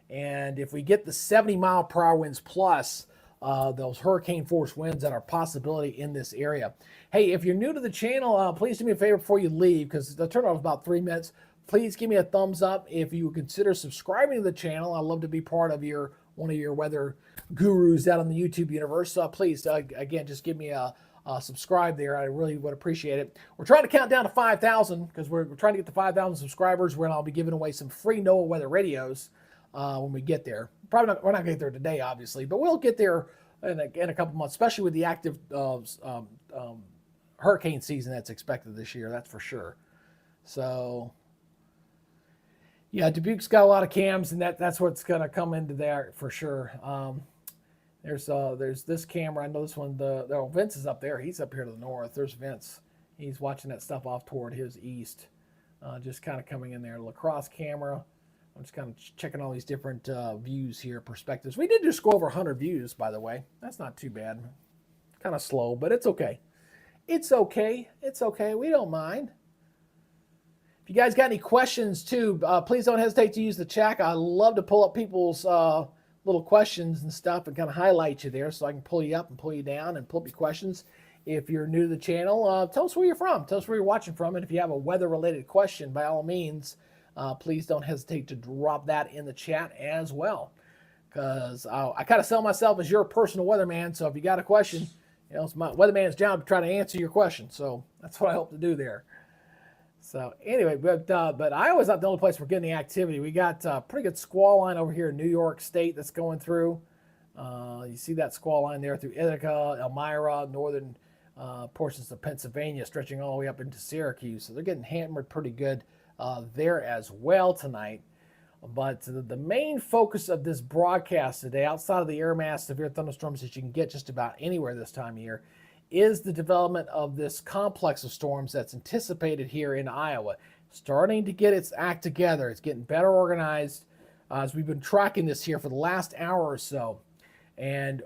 And if we get the 70-mile-per-hour winds plus, those hurricane force winds that are a possibility in this area. Hey, if you're new to the channel, please do me a favor before you leave, because the turnout is about 3 minutes. Please give me a thumbs up if you would consider subscribing to the channel. I'd love to be part of one of your weather gurus out in the YouTube universe. Please, again, just give me a subscribe there. I really would appreciate it. We're trying to count down to 5,000 because we're trying to get to 5,000 subscribers. I'll be giving away some free NOAA weather radios when we get there. We're not going to get there today, obviously, but we'll get there in a couple months, especially with the active hurricane season that's expected this year. That's for sure. So, yeah, Dubuque's got a lot of cams, and that's what's going to come into there for sure. There's this camera. I know this one. Vince is up there. He's up here to the north. There's Vince. He's watching that stuff off toward his east, just kind of coming in there. La Crosse camera. I'm just kind of checking all these different views here, perspectives. We did just go over 100 views, by the way. That's not too bad. Kind of slow, but it's okay. It's okay. It's okay. We don't mind. If you guys got any questions, too, please don't hesitate to use the chat. I love to pull up people's little questions and stuff and kind of highlight you there so I can pull you up and pull you down and pull up your questions. If you're new to the channel, tell us where you're from. Tell us where you're watching from. And if you have a weather-related question, by all means, please don't hesitate to drop that in the chat as well, because I kind of sell myself as your personal weatherman. So if you got a question, it's my weatherman's job to try to answer your question. So that's what I hope to do there. So anyway, but Iowa's not the only place we're getting the activity. We got a pretty good squall line over here in New York State that's going through. You see that squall line there through Ithaca, Elmira, northern portions of Pennsylvania, stretching all the way up into Syracuse. So they're getting hammered pretty good there as well tonight. But the main focus of this broadcast today, outside of the air mass severe thunderstorms that you can get just about anywhere this time of year, is the development of this complex of storms that's anticipated here in Iowa. Starting to get its act together. It's getting better organized as we've been tracking this here for the last hour or so. And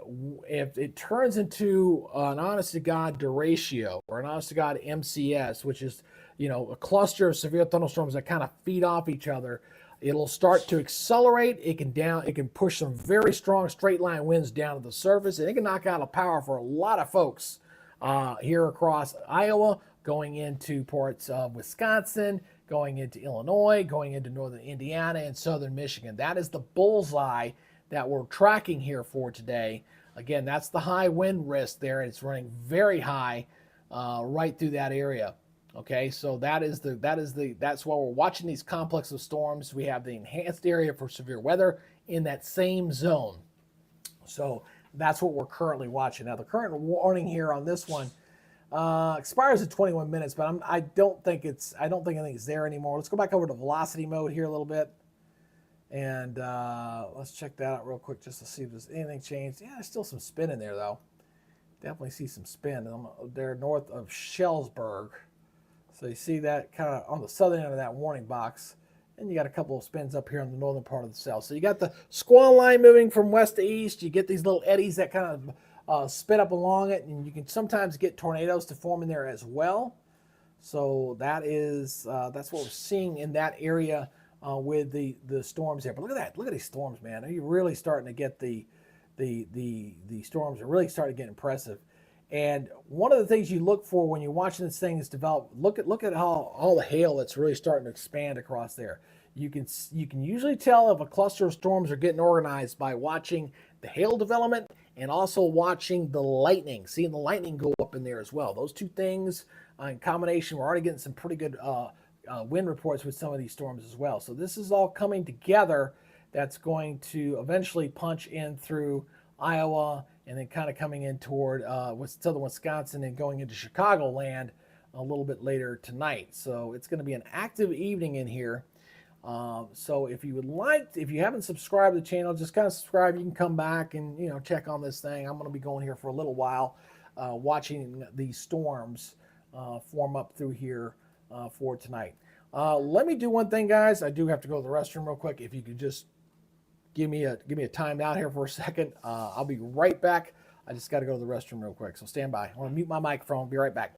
if it turns into an honest-to-God derecho or an honest-to-God MCS, which is, a cluster of severe thunderstorms that kind of feed off each other, it'll start to accelerate. It can push some very strong straight line winds down to the surface, and it can knock out a power for a lot of folks here across Iowa, going into parts of Wisconsin, going into Illinois, going into northern Indiana and southern Michigan. That is the bullseye that we're tracking here for today. Again, that's the high wind risk there. It's running very high right through that area. Okay, so that's why we're watching these complex of storms. We have the enhanced area for severe weather in that same zone. So that's what we're currently watching. Now, the current warning here on this one expires at 21 minutes, but I don't think anything's there anymore. Let's go back over to velocity mode here a little bit. And let's check that out real quick just to see if there's anything changed. Yeah, there's still some spin in there, though. Definitely see some spin. They're north of Shellsburg. So you see that kind of on the southern end of that warning box. And you got a couple of spins up here in the northern part of the cell. So you got the squall line moving from west to east. You get these little eddies that kind of spin up along it. And you can sometimes get tornadoes to form in there as well. So that's what we're seeing in that area with the storms there. But look at that. Look at these storms, man. Are you really starting to get the storms are really starting to get impressive. And one of the things you look for when you're watching this thing is develop, look at how all the hail that's really starting to expand across there. You can usually tell if a cluster of storms are getting organized by watching the hail development and also watching the lightning, seeing the lightning go up in there as well. Those two things in combination, we're already getting some pretty good wind reports with some of these storms as well. So this is all coming together. That's going to eventually punch in through Iowa and then kind of coming in toward southern Wisconsin and going into Chicagoland a little bit later tonight. So it's going to be an active evening in here. So if you would like, if you haven't subscribed to the channel, just kind of subscribe. You can come back and check on this thing. I'm going to be going here for a little while, watching these storms form up through here for tonight. Let me do one thing, guys. I do have to go to the restroom real quick. If you could just give me a time out here for a second, I'll be right back. I just got to go to the restroom real quick, so stand by. I want to mute my microphone. I'll be right back.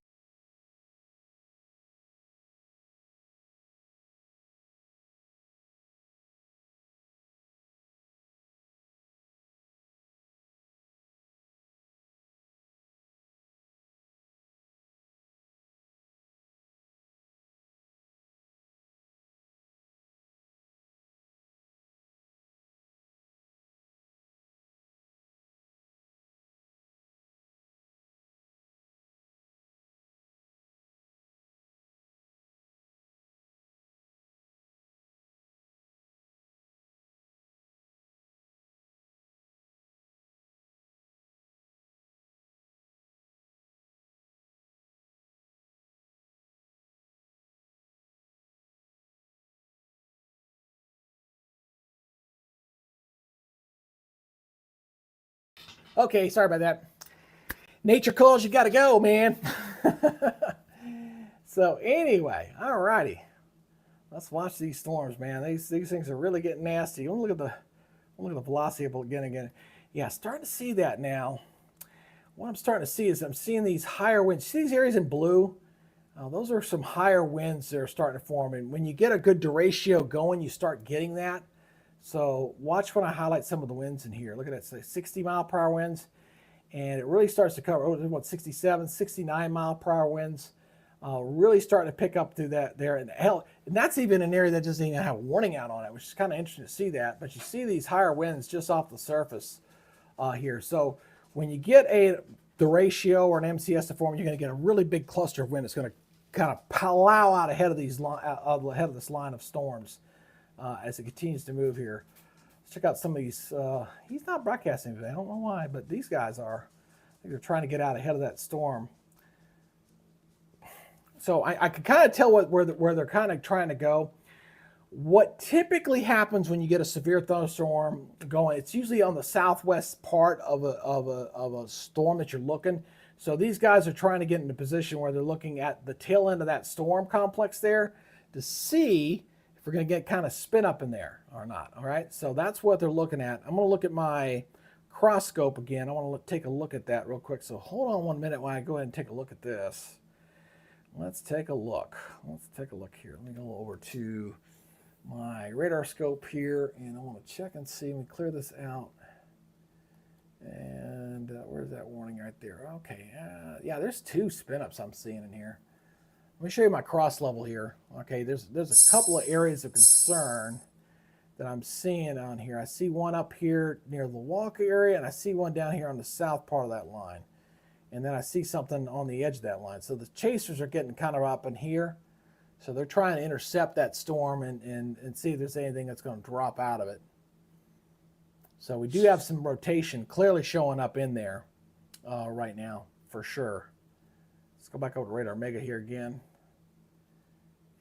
Okay, sorry about that. Nature calls, you got to go, man. So anyway, all righty. Let's watch these storms, man. These things are really getting nasty. Look at the velocity of it again. Yeah, starting to see that now. What I'm starting to see is I'm seeing these higher winds. See these areas in blue? Those are some higher winds that are starting to form. And when you get a good derecho going, you start getting that. So watch when I highlight some of the winds in here. Look at that, say 60 mile per hour winds. And it really starts to cover, what, 67, 69 mile per hour winds. Really starting to pick up through that there. And that's even an area that doesn't even have a warning out on it, which is kind of interesting to see that. But you see these higher winds just off the surface here. So when you get the ratio or an MCS to form, you're going to get a really big cluster of wind. It's going to kind of plow out ahead of this line of storms as it continues to move here. Let's check out some of these. He's not broadcasting today. I don't know why, but these guys are. I think they're trying to get out ahead of that storm. So I can kind of tell where they're kind of trying to go. What typically happens when you get a severe thunderstorm going, it's usually on the southwest part of a storm that you're looking. So these guys are trying to get in a position where they're looking at the tail end of that storm complex there to see if we're going to get kind of spin up in there or not. All right, so that's what they're looking at. I'm going to look at my cross scope again. I want to take a look at that real quick. So hold on 1 minute while I go ahead and take a look at this. Let's take a look. Let's take a look here. Let me go over to my radar scope here, and I want to check and see. Let me clear this out. And where's that warning right there? Okay, yeah, there's 2 spin-ups I'm seeing in here. Let me show you my cross level here. Okay, there's a couple of areas of concern that I'm seeing on here. I see one up here near the Walker area, and I see one down here on the south part of that line. And then I see something on the edge of that line. So the chasers are getting kind of up in here. So they're trying to intercept that storm and see if there's anything that's going to drop out of it. So we do have some rotation clearly showing up in there right now, for sure. Let's go back over to Radar Mega here again.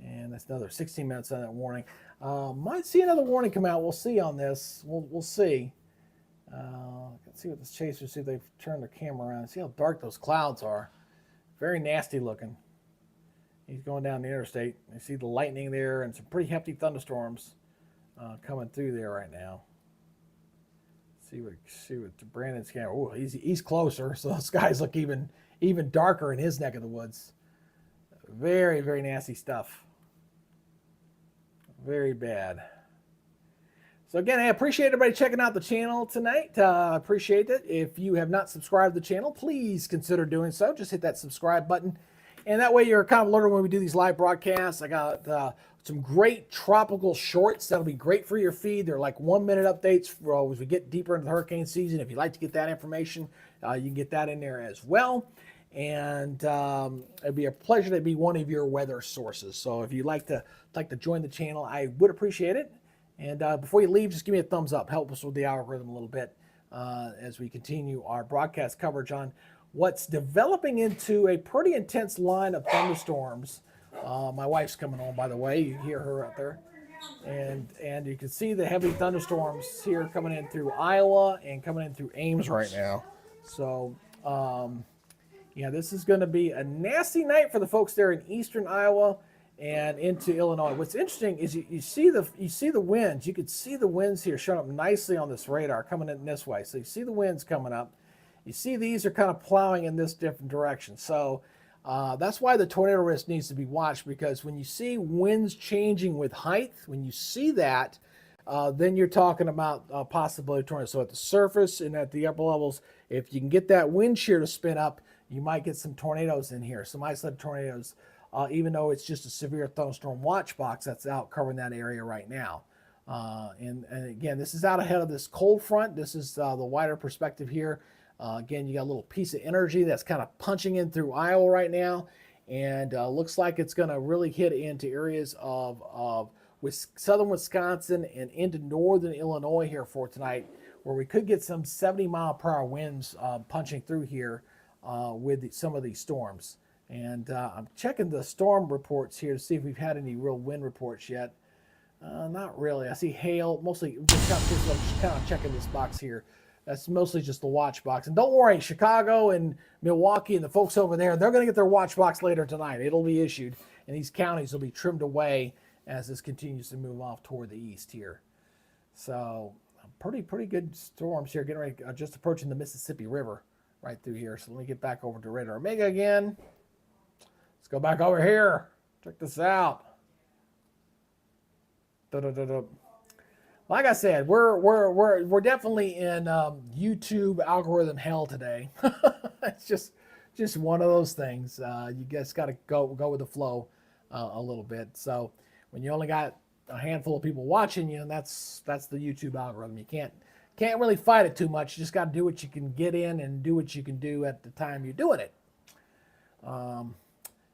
And that's another 16 minutes on that warning. Might see another warning come out. We'll see on this. We'll see. Let's see what this chaser, see if they've turned their camera around. See how dark those clouds are. Very nasty looking. He's going down the interstate. You see the lightning there and some pretty hefty thunderstorms coming through there right now. See what Brandon's camera. Oh, he's closer, so the skies look even darker in his neck of the woods. Very, very nasty stuff. Very bad. So again, I appreciate everybody checking out the channel tonight. Appreciate it. If you have not subscribed to the channel, please consider doing so. Just hit that subscribe button. And that way you're kind of alerted when we do these live broadcasts. I got some great tropical shorts that'll be great for your feed. They're like 1-minute updates for, as we get deeper into the hurricane season. If you'd like to get that information, you can get that in there as well. And it'd be a pleasure to be one of your weather sources. So if you'd like to join the channel, I would appreciate it. And before you leave, just give me a thumbs up. Help us with the algorithm a little bit as we continue our broadcast coverage on what's developing into a pretty intense line of thunderstorms. My wife's coming home, by the way. You hear her out there. And you can see the heavy thunderstorms here coming in through Iowa and coming in through Ames right now. So, yeah, this is going to be a nasty night for the folks there in eastern Iowa and into Illinois. What's interesting is you see the winds. You could see the winds here showing up nicely on this radar coming in this way. So you see the winds coming up. You see these are kind of plowing in this different direction. So that's why the tornado risk needs to be watched, because when you see winds changing with height, when you see that, then you're talking about possibility of tornado. So at the surface and at the upper levels, if you can get that wind shear to spin up, you might get some tornadoes in here, some isolated tornadoes, even though it's just a severe thunderstorm watch box that's out covering that area right now. And again, this is out ahead of this cold front. This is the wider perspective here. Again, you got a little piece of energy that's kind of punching in through Iowa right now, and looks like it's going to really hit into areas of southern Wisconsin and into northern Illinois here for tonight, where we could get some 70-mile-per-hour winds punching through here with some of these storms. And I'm checking the storm reports here to see if we've had any real wind reports yet. Not really. I see hail, mostly just kind of checking this box here. That's mostly just the watch box. And don't worry, Chicago and Milwaukee and the folks over there, they're going to get their watch box later tonight. It'll be issued, and these counties will be trimmed away as this continues to move off toward the east here. So pretty good storms here, getting ready, just approaching the Mississippi River right through here. So let me get back over to Radar Omega again. Let's go back over here. Check this out. Like I said, we're definitely in YouTube algorithm hell today. It's just one of those things. You just got to go with the flow a little bit. So when you only got a handful of people watching you, and that's the YouTube algorithm. You can't really fight it too much. You just got to do what you can get in and do what you can do at the time you're doing it.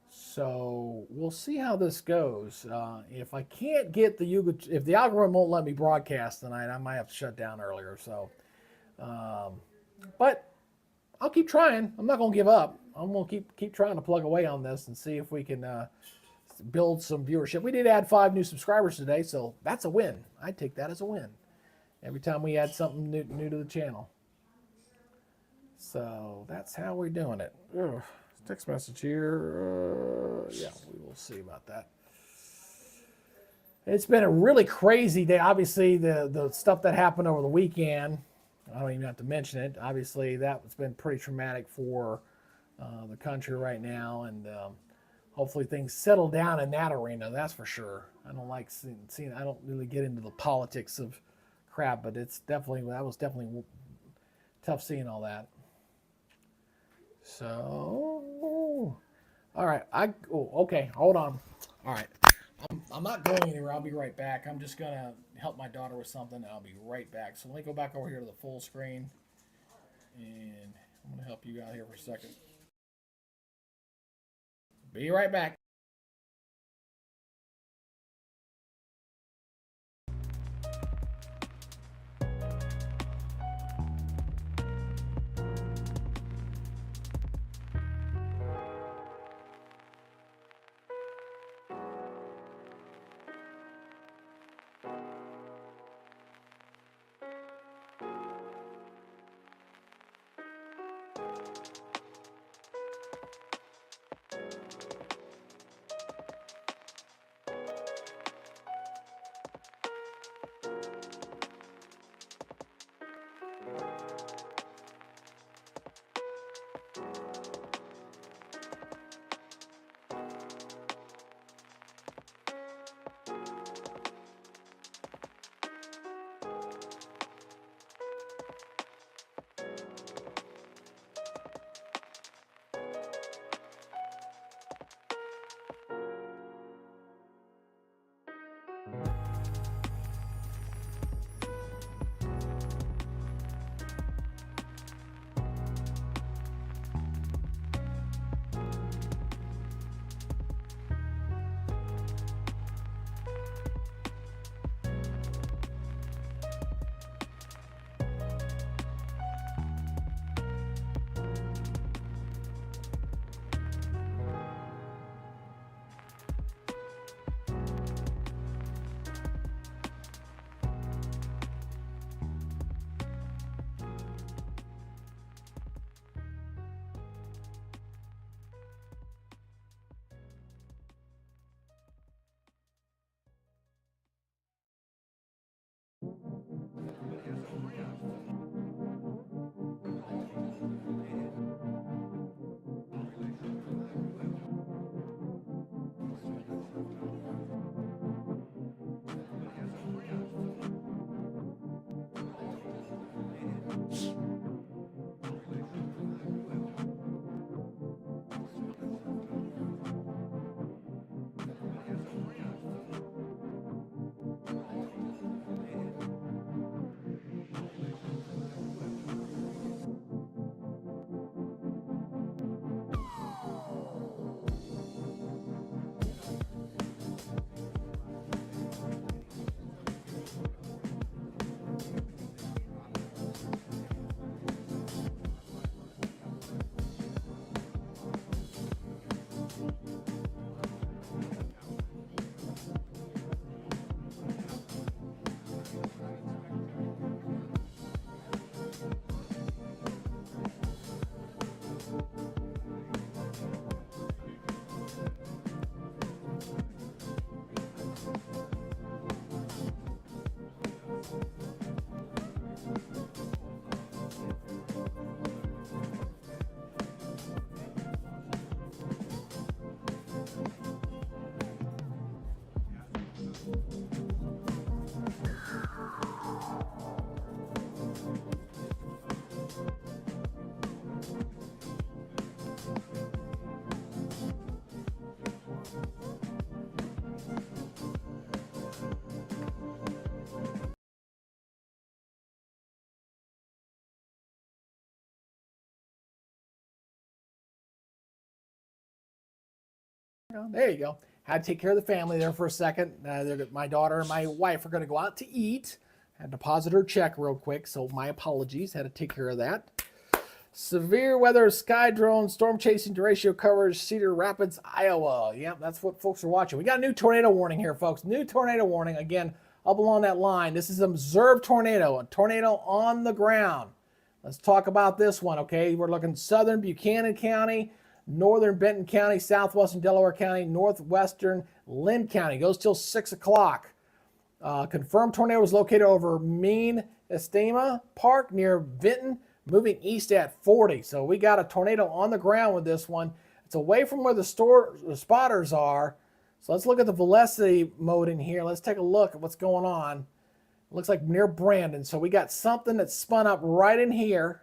So we'll see how this goes. If I can't get if the algorithm won't let me broadcast tonight, I might have to shut down earlier. So, but I'll keep trying. I'm not going to give up. I'm going to keep trying to plug away on this and see if we can build some viewership. We did add 5 new subscribers today, so that's a win. I take that as a win every time we add something new to the channel. So that's how we're doing it. Ugh. Text message here. Yeah, we will see about that. It's been a really crazy day. Obviously, the stuff that happened over the weekend, I don't even have to mention it. Obviously, that's been pretty traumatic for the country right now, and hopefully things settle down in that arena. That's for sure. I don't like seeing. I don't really get into the politics of crap, but that was definitely tough seeing all that. So, all right. Okay. Hold on. All right. I'm not going anywhere. I'll be right back. I'm just gonna help my daughter with something. And I'll be right back. So let me go back over here to the full screen, and I'm gonna help you out here for a second. Be right back. Oh, there you go. Had to take care of the family there for a second. My daughter and my wife are going to go out to eat. Had to deposit her check real quick, so my apologies. Had to take care of that. Severe weather, sky drone, storm chasing, derecho coverage, Cedar Rapids, Iowa. Yep, that's what folks are watching. We got a new tornado warning here, folks. New tornado warning. Again, up along that line. This is an observed tornado, a tornado on the ground. Let's talk about this one, okay? We're looking southern Buchanan County, northern Benton County, southwestern Delaware County, northwestern Lynn County. Goes till 6 o'clock. Confirmed tornado was located over Mean Estema Park near Vinton, moving east at 40. So we got a tornado on the ground with this one. It's away from where the spotters are. So let's look at the velocity mode in here. Let's take a look at what's going on. It looks like near Brandon. So we got something that's spun up right in here,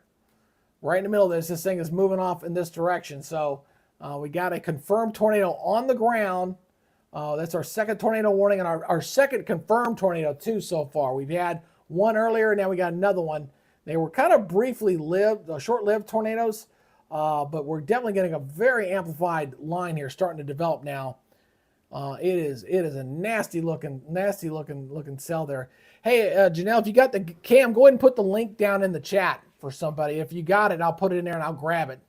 right in the middle of this. This thing is moving off in this direction. So we got a confirmed tornado on the ground. That's our second tornado warning and our second confirmed tornado too so far. We've had one earlier, now we got another one. They were kind of briefly lived, short-lived tornadoes, but we're definitely getting a very amplified line here starting to develop now. It is a nasty looking cell there. Hey, Janelle, if you got the cam, go ahead and put the link down in the chat for somebody. If you got it, I'll put it in there and I'll grab it,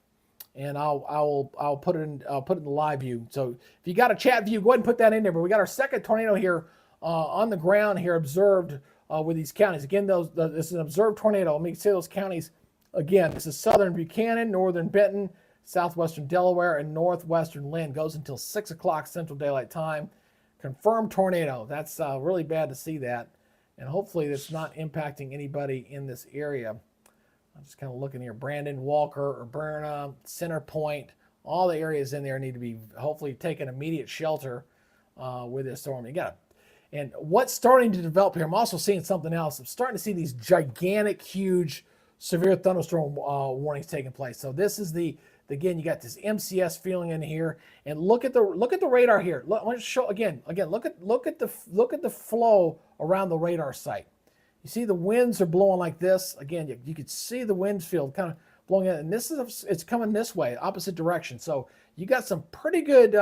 and I'll put it in the live view. So if you got a chat view, go ahead and put that in there. But we got our second tornado here on the ground here observed with these counties. Again, this is an observed tornado. Let me say those counties again. This is southern Buchanan, northern Benton, southwestern Delaware, and northwestern Lynn. Goes until 6 o'clock Central Daylight Time. Confirmed tornado. That's really bad to see that. And hopefully it's not impacting anybody in this area. I'm just kind of looking here. Brandon, Walker, Urbana, Center Point. All the areas in there need to be hopefully taking immediate shelter with this storm. And what's starting to develop here, I'm also seeing something else. I'm starting to see these gigantic, huge, severe thunderstorm warnings taking place. So this is again, you got this MCS feeling in here, and look at the radar here. Look, I want to show again. Look at the flow around the radar site. You see the winds are blowing like this. Again, you could see the wind field kind of blowing in, and it's coming this way, opposite direction. So you got some pretty good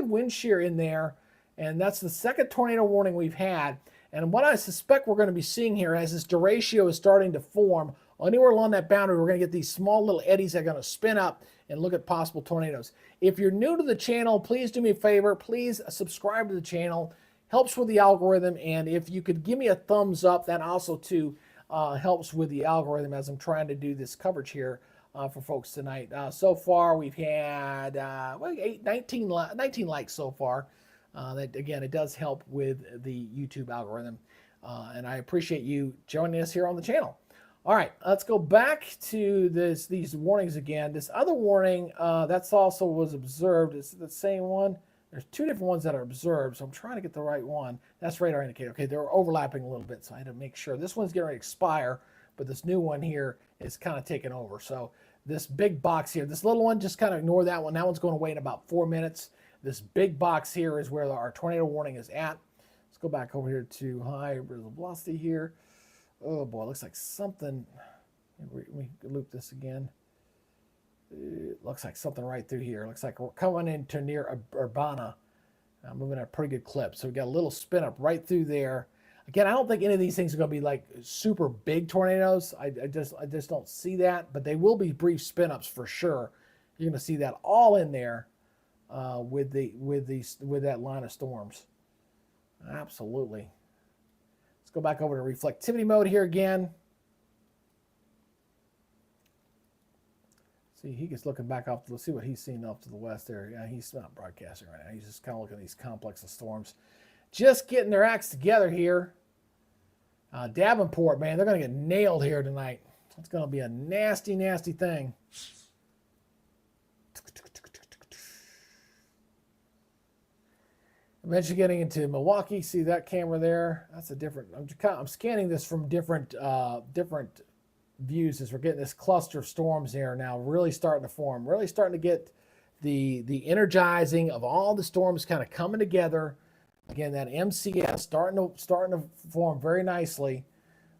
wind shear in there. And that's the second tornado warning we've had. And what I suspect we're going to be seeing here as this derecho is starting to form, anywhere along that boundary, we're going to get these small little eddies that are going to spin up and look at possible tornadoes. If you're new to the channel, please do me a favor. Please subscribe to the channel. Helps with the algorithm. And if you could give me a thumbs up, that also too helps with the algorithm as I'm trying to do this coverage here for folks tonight. So far, we've had 19 likes so far. That again, it does help with the YouTube algorithm, and I appreciate you joining us here on the channel. All right, let's go back to these warnings again. This other warning that's also was observed. Is the same one? There's two different ones that are observed, so I'm trying to get the right one. That's radar indicator. Okay, they're overlapping a little bit, so I had to make sure. This one's getting ready to expire, but this new one here is kind of taking over. So this big box here, this little one, just kind of ignore that one. That one's going away in about 4 minutes. This big box here is where our tornado warning is at. Let's go back over here to high velocity here. Oh boy, it looks like something. Let me loop this again. It looks like something right through here. It looks like we're coming into near Urbana. Moving at a pretty good clip. So we got a little spin up right through there. Again, I don't think any of these things are going to be like super big tornadoes. I just don't see that. But they will be brief spin ups for sure. You're going to see that all in there. With that line of storms. Absolutely. Let's go back over to reflectivity mode here again. See, he gets looking back off. Let's see what he's seeing off to the west there. Yeah, he's not broadcasting right now. He's just kind of looking at these complex of storms. Just getting their acts together here. Davenport, man, they're going to get nailed here tonight. It's going to be a nasty, nasty thing. Eventually getting into Milwaukee. See that camera there? That's a different. I'm scanning this from different views as we're getting this cluster of storms here now, really starting to form. Really starting to get the energizing of all the storms kind of coming together. Again, that MCS starting to form very nicely,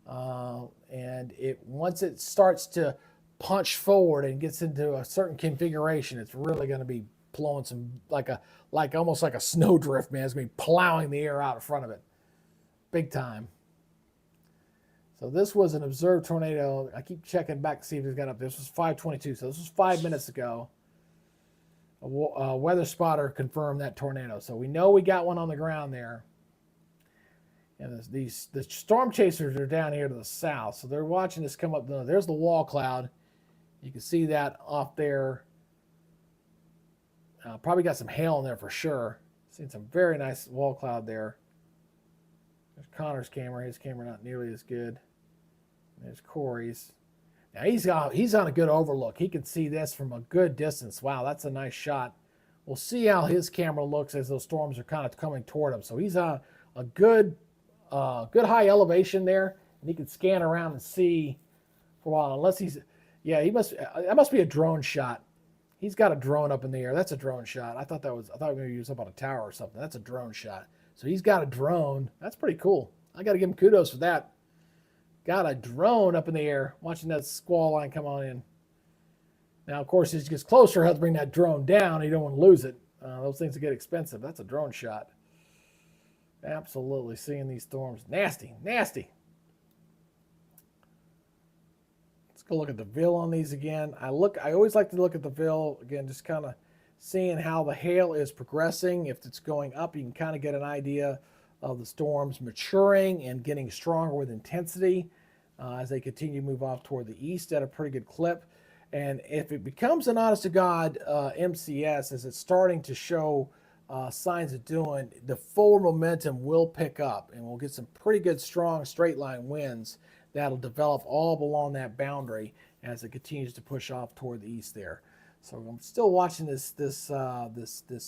and once it starts to punch forward and gets into a certain configuration, it's really going to be blowing some almost like a snowdrift, man. It's gonna be plowing the air out in front of it, big time. So this was an observed tornado. I keep checking back to see if it's got up. This was 5:22, so this was 5 minutes ago. A weather spotter confirmed that tornado, so we know we got one on the ground there. And the storm chasers are down here to the south, so they're watching this come up. There's the wall cloud. You can see that off there. Probably got some hail in there for sure. Seen some very nice wall cloud there. There's Connor's camera. His camera not nearly as good. There's Corey's. Now he's on a good overlook. He can see this from a good distance. Wow, that's a nice shot. We'll see how his camera looks as those storms are kind of coming toward him. So he's on a good high elevation there, and he can scan around and see for a while. Unless that must be a drone shot. He's got a drone up in the air. That's a drone shot. I thought maybe he was up on a tower or something. That's a drone shot. So he's got a drone. That's pretty cool. I got to give him kudos for that. Got a drone up in the air, watching that squall line come on in. Now, of course, as he gets closer, he'll have to bring that drone down. You don't want to lose it. Those things get expensive. That's a drone shot. Absolutely seeing these storms. Nasty, nasty. Let's go look at the VIL on these again. I always like to look at the VIL again, just kind of seeing how the hail is progressing. If it's going up, you can kind of get an idea of the storms maturing and getting stronger with intensity as they continue to move off toward the east at a pretty good clip. And if it becomes an honest-to-God MCS, as it's starting to show signs of doing, the forward momentum will pick up, and we'll get some pretty good, strong, straight-line winds that'll develop all along that boundary as it continues to push off toward the east there. So I'm still watching this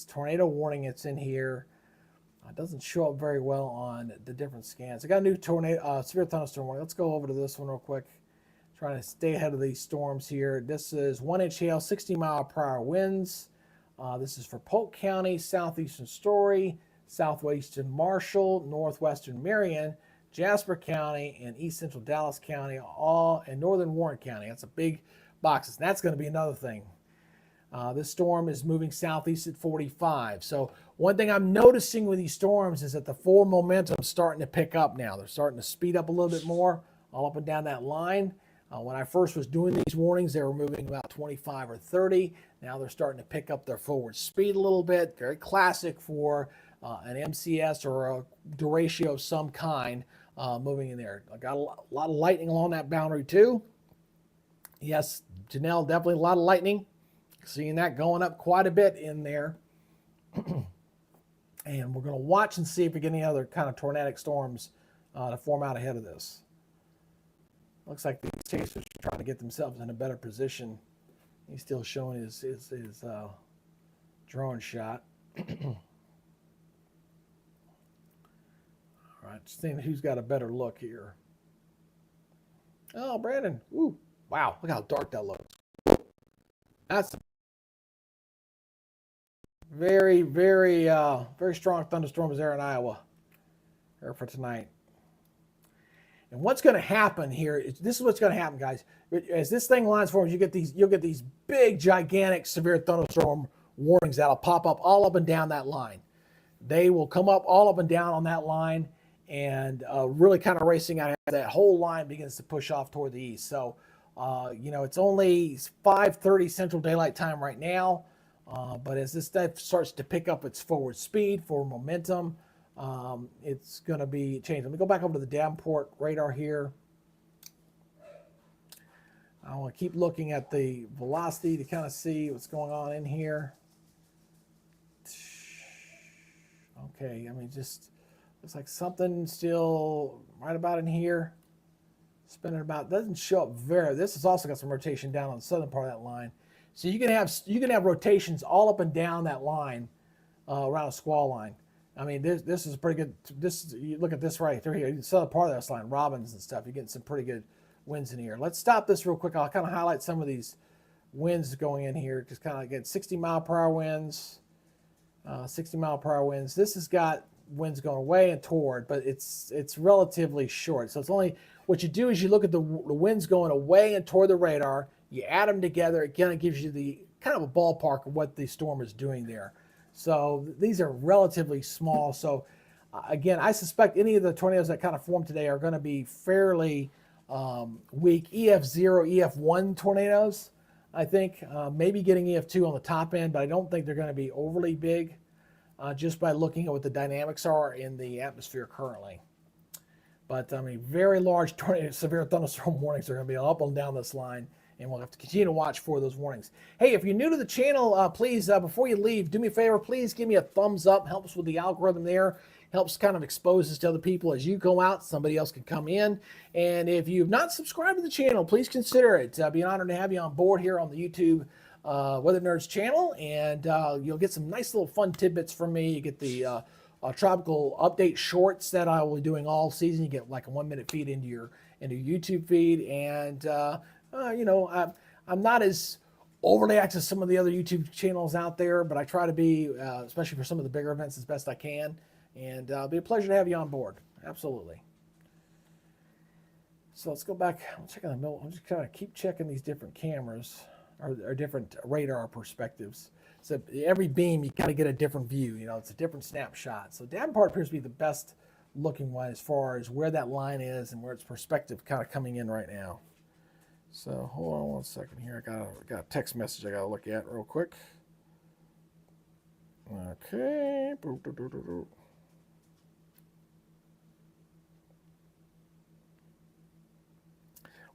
tornado warning that's in here. It doesn't show up very well on the different scans. I got a new severe thunderstorm warning. Let's go over to this one real quick. Trying to stay ahead of these storms here. This is 1-inch hail, 60-mile-per-hour winds. This is for Polk County, southeastern Story, southwestern Marshall, northwestern Marion, Jasper County, and east central Dallas County, all in northern Warren County. That's a big boxes. And that's going to be another thing. This storm is moving southeast at 45. So one thing I'm noticing with these storms is that the forward momentum is starting to pick up now. They're starting to speed up a little bit more all up and down that line. When I first was doing these warnings, they were moving about 25 or 30. Now they're starting to pick up their forward speed a little bit. Very classic for an MCS or a derecho of some kind moving in there. I got a lot of lightning along that boundary too. Yes, Janelle, definitely a lot of lightning. Seeing that going up quite a bit in there. And we're going to watch and see if we get any other kind of tornadic storms to form out ahead of this. Looks like these chasers are trying to get themselves in a better position. He's still showing his drone shot. All right, seeing who's got a better look here. Oh, Brandon. Ooh, wow, look how dark that looks. That's very, very, very strong thunderstorms there in Iowa here for tonight. And what's going to happen here? This is what's going to happen, guys. As this thing lines forms, you'll get these big, gigantic, severe thunderstorm warnings that'll pop up all up and down that line. They will come up all up and down on that line, and really kind of racing out. That whole line begins to push off toward the east. So, it's only 5:30 Central Daylight Time right now. But as this stuff starts to pick up its forward speed, forward momentum, it's going to be changed. Let me go back over to the Davenport radar here. I want to keep looking at the velocity to kind of see what's going on in here. Okay, I mean, just looks like something still right about in here. Spinning about, doesn't show up very. This has also got some rotation down on the southern part of that line. So you can have rotations all up and down that line around a squall line. I mean, this is pretty good. You look at this right here. The southern part of this line, Robbins and stuff. You're getting some pretty good winds in here. Let's stop this real quick. I'll kind of highlight some of these winds going in here. Just kind of get 60-mile-per-hour winds, 60-mile-per-hour winds. This has got winds going away and toward, but it's relatively short. So it's only, what you do is you look at the winds going away and toward the radar. You add them together, it kind of gives you the kind of a ballpark of what the storm is doing there. So these are relatively small. So again, I suspect any of the tornadoes that kind of form today are going to be fairly weak. EF0, EF1 tornadoes, I think. Maybe getting EF2 on the top end, but I don't think they're going to be overly big just by looking at what the dynamics are in the atmosphere currently. But I mean, very large tornado, severe thunderstorm warnings are going to be up and down this line, and we'll have to continue to watch for those warnings. Hey, if you're new to the channel, please, before you leave, do me a favor, please give me a thumbs up. Helps with the algorithm there. Helps kind of expose us to other people. As you go out, somebody else can come in. And if you've not subscribed to the channel, please consider it. It'd be an honor to have you on board here on the YouTube Weather Nerds channel, and you'll get some nice little fun tidbits from me. You get the tropical update shorts that I will be doing all season. You get like a 1-minute feed into your YouTube feed, and you know, I'm not as overly active as some of the other YouTube channels out there, but I try to be, especially for some of the bigger events, as best I can. And it'll be a pleasure to have you on board. Absolutely. So let's go back. I'm checking the middle. I'm just kind of keep checking these different cameras or different radar perspectives. So every beam, you kind of get a different view. You know, it's a different snapshot. So Davenport appears to be the best looking one as far as where that line is and where its perspective kind of coming in right now. So hold on one second here. I got a text message I got to look at real quick. Okay.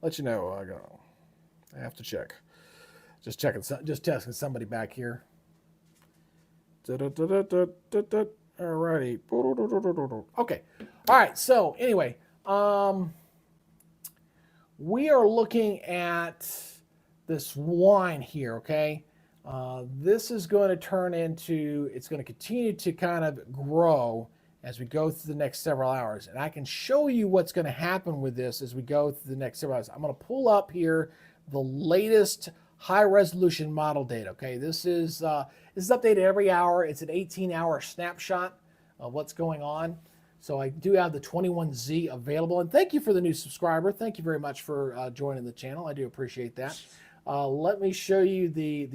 Let you know. I have to check. Just testing somebody back here. Alrighty. Okay. All right. So anyway, we are looking at this line here. Okay. This is going to turn into. It's going to continue to kind of grow as we go through the next several hours. And I can show you what's going to happen with this as we go through the next several hours. I'm going to pull up here the latest high-resolution model data. Okay, this is updated every hour. It's an 18-hour snapshot of what's going on. So I do have the 21Z available. And thank you for the new subscriber. Thank you very much for joining the channel. I do appreciate that. Let me show you the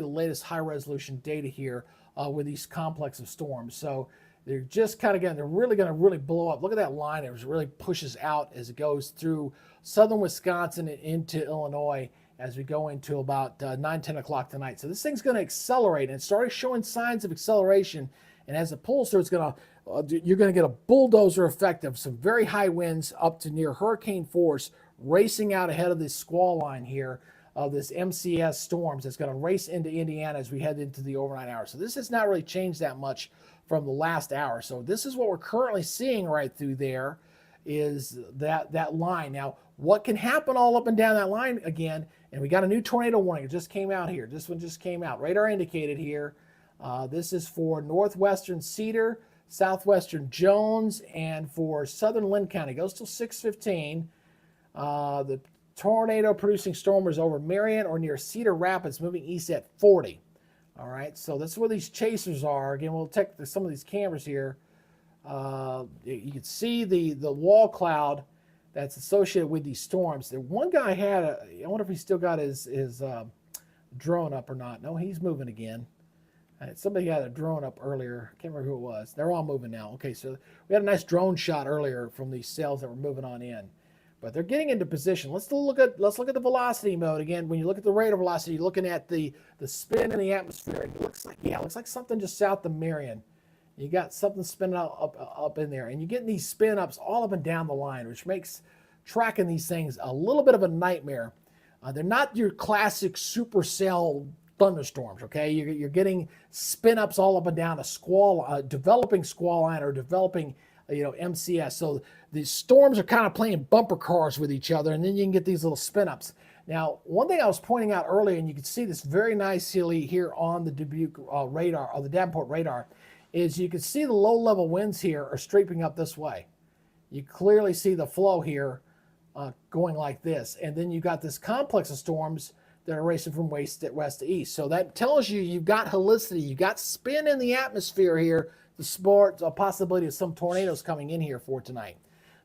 latest high-resolution data here with these complex of storms. So they're just kind of they're really going to really blow up. Look at that line. It really pushes out as it goes through southern Wisconsin and into Illinois as we go into about 9, 10 o'clock tonight. So this thing's going to accelerate, and it's already showing signs of acceleration. And as it pulls through, you're going to get a bulldozer effect of some very high winds up to near hurricane force racing out ahead of this squall line here of this MCS storms that's going to race into Indiana as we head into the overnight hours. So this has not really changed that much from the last hour. So this is what we're currently seeing right through there is that line. Now, what can happen all up and down that line again, and we got a new tornado warning. It just came out here. This one just came out. Radar indicated here. This is for northwestern Cedar, southwestern Jones, and for southern Lynn County. It goes till 6:15. The tornado producing storm is over Marion or near Cedar Rapids, moving east at 40. All right, so that's where these chasers are. Again, we'll take some of these cameras here. You can see the wall cloud that's associated with these storms. The one guy had I wonder if he still got his drone up or not. No, he's moving again. Somebody had a drone up earlier. I can't remember who it was. They're all moving now. Okay, so we had a nice drone shot earlier from these cells that were moving on in. But they're getting into position. Let's look at the velocity mode again. When you look at the radar velocity, you're looking at the spin in the atmosphere. It looks like something just south of Marion. You got something spinning up in there, and you're getting these spin ups all up and down the line, which makes tracking these things a little bit of a nightmare. They're not your classic supercell thunderstorms. Okay, you're getting spin ups all up and down a squall, developing squall line or developing MCS. So the storms are kind of playing bumper cars with each other, and then you can get these little spin ups. Now, one thing I was pointing out earlier, and you can see this very nicely here on the Dubuque radar, or the Davenport radar, is you can see the low-level winds here are streaking up this way. You clearly see the flow here going like this, and then you got this complex of storms that are racing from west to east. So that tells you you've got helicity, you've got spin in the atmosphere here to support a possibility of some tornadoes coming in here for tonight.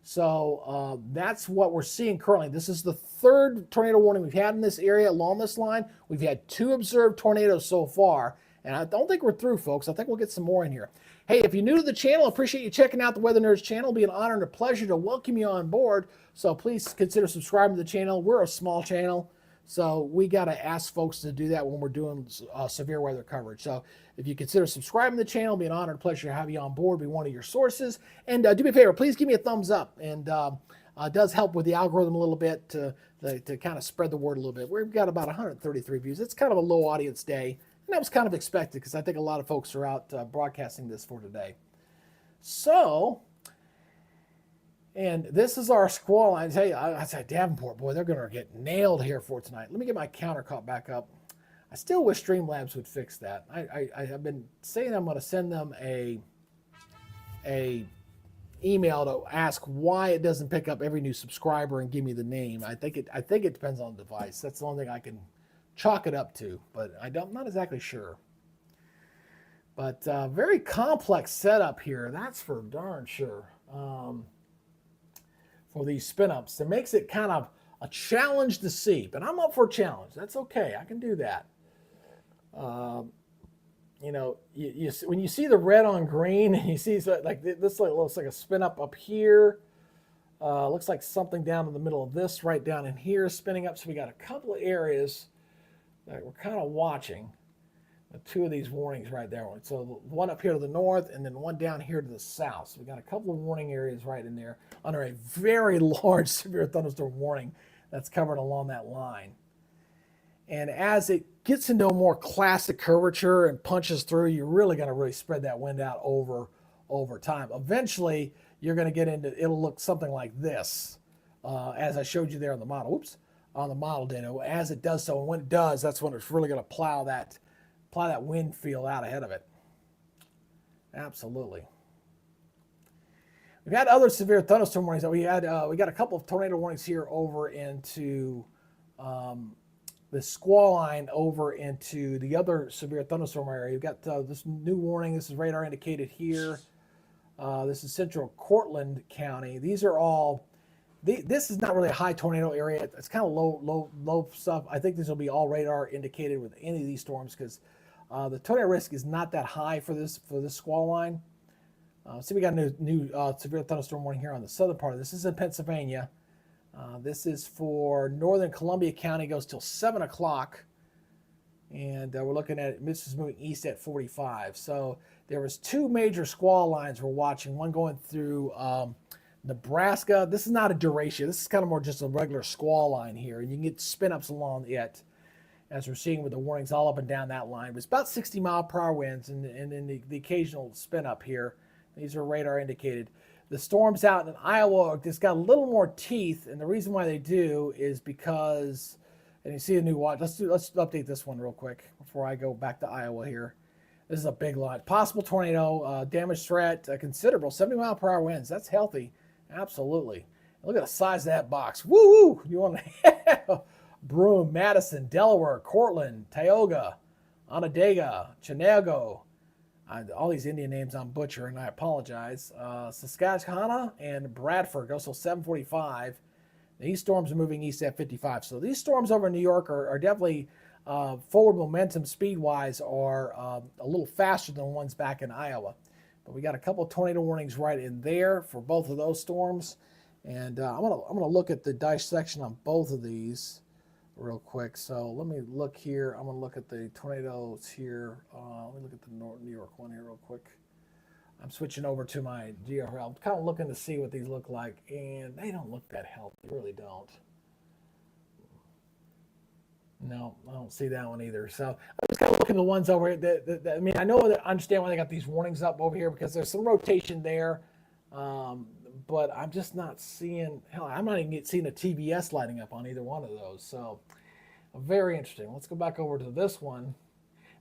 So that's what we're seeing currently. This is the third tornado warning we've had in this area along this line. We've had 2 observed tornadoes so far, and I don't think we're through, folks. I think we'll get some more in here. Hey, if you're new to the channel, appreciate you checking out the Weather Nerds channel. It'll be an honor and a pleasure to welcome you on board. So please consider subscribing to the channel. We're a small channel, so we got to ask folks to do that when we're doing severe weather coverage. So if you consider subscribing to the channel, it'll be an honor and a pleasure to have you on board, be one of your sources. And do me a favor, please give me a thumbs up. And it does help with the algorithm a little bit to kind of spread the word a little bit. We've got about 133 views. It's kind of a low audience day. And that was kind of expected because I think a lot of folks are out broadcasting this for today. So, and this is our squall line. I tell you, I said Davenport, boy, they're going to get nailed here for tonight. Let me get my counter caught back up. I still wish Streamlabs would fix that. I have been saying I'm going to send them a email to ask why it doesn't pick up every new subscriber and give me the name. I think it depends on the device. That's the only thing I can chalk it up to, but I'm not exactly sure. But very complex setup here, that's for darn sure. For these spin-ups, it makes it kind of a challenge to see, but I'm up for a challenge. That's okay, I can do that. You know, when you see the red on green, and you see like this looks like a spin-up here. Looks like something down in the middle of this, right down in here, spinning up. So we got a couple of areas that we're kind of watching. 2 of these warnings right there. So one up here to the north and then one down here to the south. So we got a couple of warning areas right in there under a very large severe thunderstorm warning that's covered along that line. And as it gets into a more classic curvature and punches through, you're really going to spread that wind out over time. Eventually, you're going to get into, it'll look something like this, as I showed you there on the model. Oops, on the model data. As it does so, and when it does, that's when it's really going to plow that wind field out ahead of it. Absolutely. We've had other severe thunderstorm warnings. We got a couple of tornado warnings here over into the squall line over into the other severe thunderstorm area. You've got this new warning. This is radar indicated here. This is central Cortland County. These are all, this is not really a high tornado area. It's kind of low stuff. I think this will be all radar indicated with any of these storms because the tornado risk is not that high for this squall line. See, we got a new severe thunderstorm warning here on the southern part of this. This is in Pennsylvania. This is for northern Columbia County, goes till 7 o'clock. And we're looking at, this is moving east at 45. So there was 2 major squall lines we're watching. One going through Nebraska. This is not a Derecho. This is kind of more just a regular squall line here. And you can get spin-ups along it, as we're seeing with the warnings all up and down that line. It was about 60-mile-per-hour winds and then the occasional spin-up here. These are radar indicated. The storms out in Iowa just got a little more teeth, and the reason why they do is because, and you see a new watch. Let's update this one real quick before I go back to Iowa here. This is a big lot. Possible tornado, damage threat, considerable, 70-mile-per-hour winds. That's healthy, absolutely. Look at the size of that box. Woo! You want to Broome, Madison, Delaware, Cortland, Tioga, Onondaga, Chenango. All these Indian names I'm butchering, I apologize. Saskatchewan and Bradford goes till 7:45. These storms are moving east at 55. So these storms over in New York are definitely forward momentum speed-wise are a little faster than the ones back in Iowa. But we got a couple of tornado warnings right in there for both of those storms. And I'm gonna look at the dissection on both of these real quick. So let me look here. I'm going to look at the tornadoes here. Let me look at the New York one here real quick. I'm switching over to my GRL. I'm kind of looking to see what these look like, and they don't look that healthy. They really don't. No, I don't see that one either. So I'm just kind of looking at the ones over here. I mean, I understand why they got these warnings up over here because there's some rotation there. But I'm just not seeing, hell, I'm not even seeing a TBS lighting up on either one of those. So very interesting. Let's go back over to this one.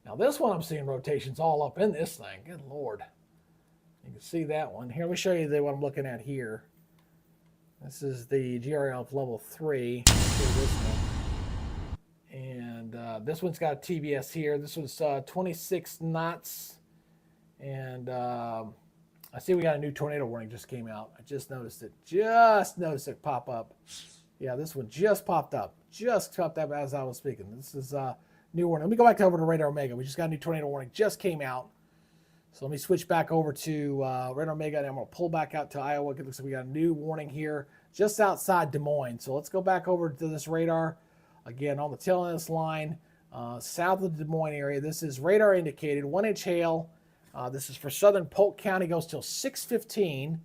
Now this one I'm seeing rotations all up in this thing. Good Lord. You can see that one. Here, let me show you what I'm looking at here. This is the GRL of level 3. This one. And this one's got a TBS here. This was 26 knots. And I see we got a new tornado warning just came out. I just noticed it. Just noticed it pop up. Yeah, this one just popped up. Just popped up as I was speaking. This is new warning. Let me go back over to Radar Omega. We just got a new tornado warning. Just came out. So let me switch back over to Radar Omega, and I'm going to pull back out to Iowa. It looks like we got a new warning here just outside Des Moines. So let's go back over to this radar. Again, on the tail end of this line, south of the Des Moines area. This is radar indicated, 1-inch hail. This is for southern Polk County, goes till 6:15.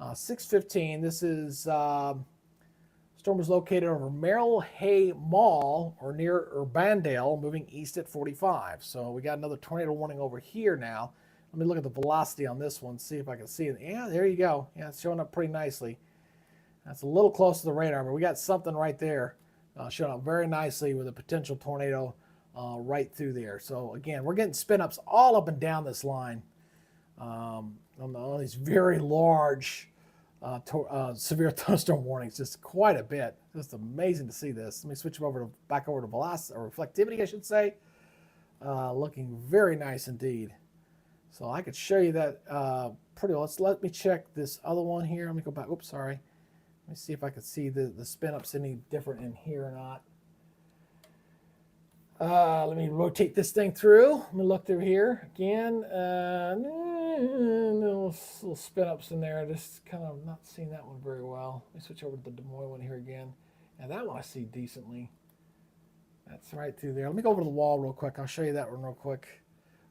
6:15. This is storm is located over Merrill Hay Mall or near Urbandale, moving east at 45. So we got another tornado warning over here now. Let me look at the velocity on this one, see if I can see it. Yeah, there you go. Yeah, it's showing up pretty nicely. That's a little close to the radar, but we got something right there showing up very nicely with a potential tornado right through there. So again, we're getting spin ups all up and down this line on all these very large severe thunderstorm warnings, just quite a bit. Just amazing to see this. Let me switch back over to velocity or reflectivity, I should say. Looking very nice indeed. So I could show you that pretty well. Let me check this other one here. Let me go back. Oops, sorry. Let me see if I can see the spin ups any different in here or not. Let me rotate this thing through. Let me look through here again. Little spin ups in there. Just kind of not seeing that one very well. Let me switch over to the Des Moines one here again. And that one I see decently. That's right through there. Let me go over to the wall real quick. I'll show you that one real quick.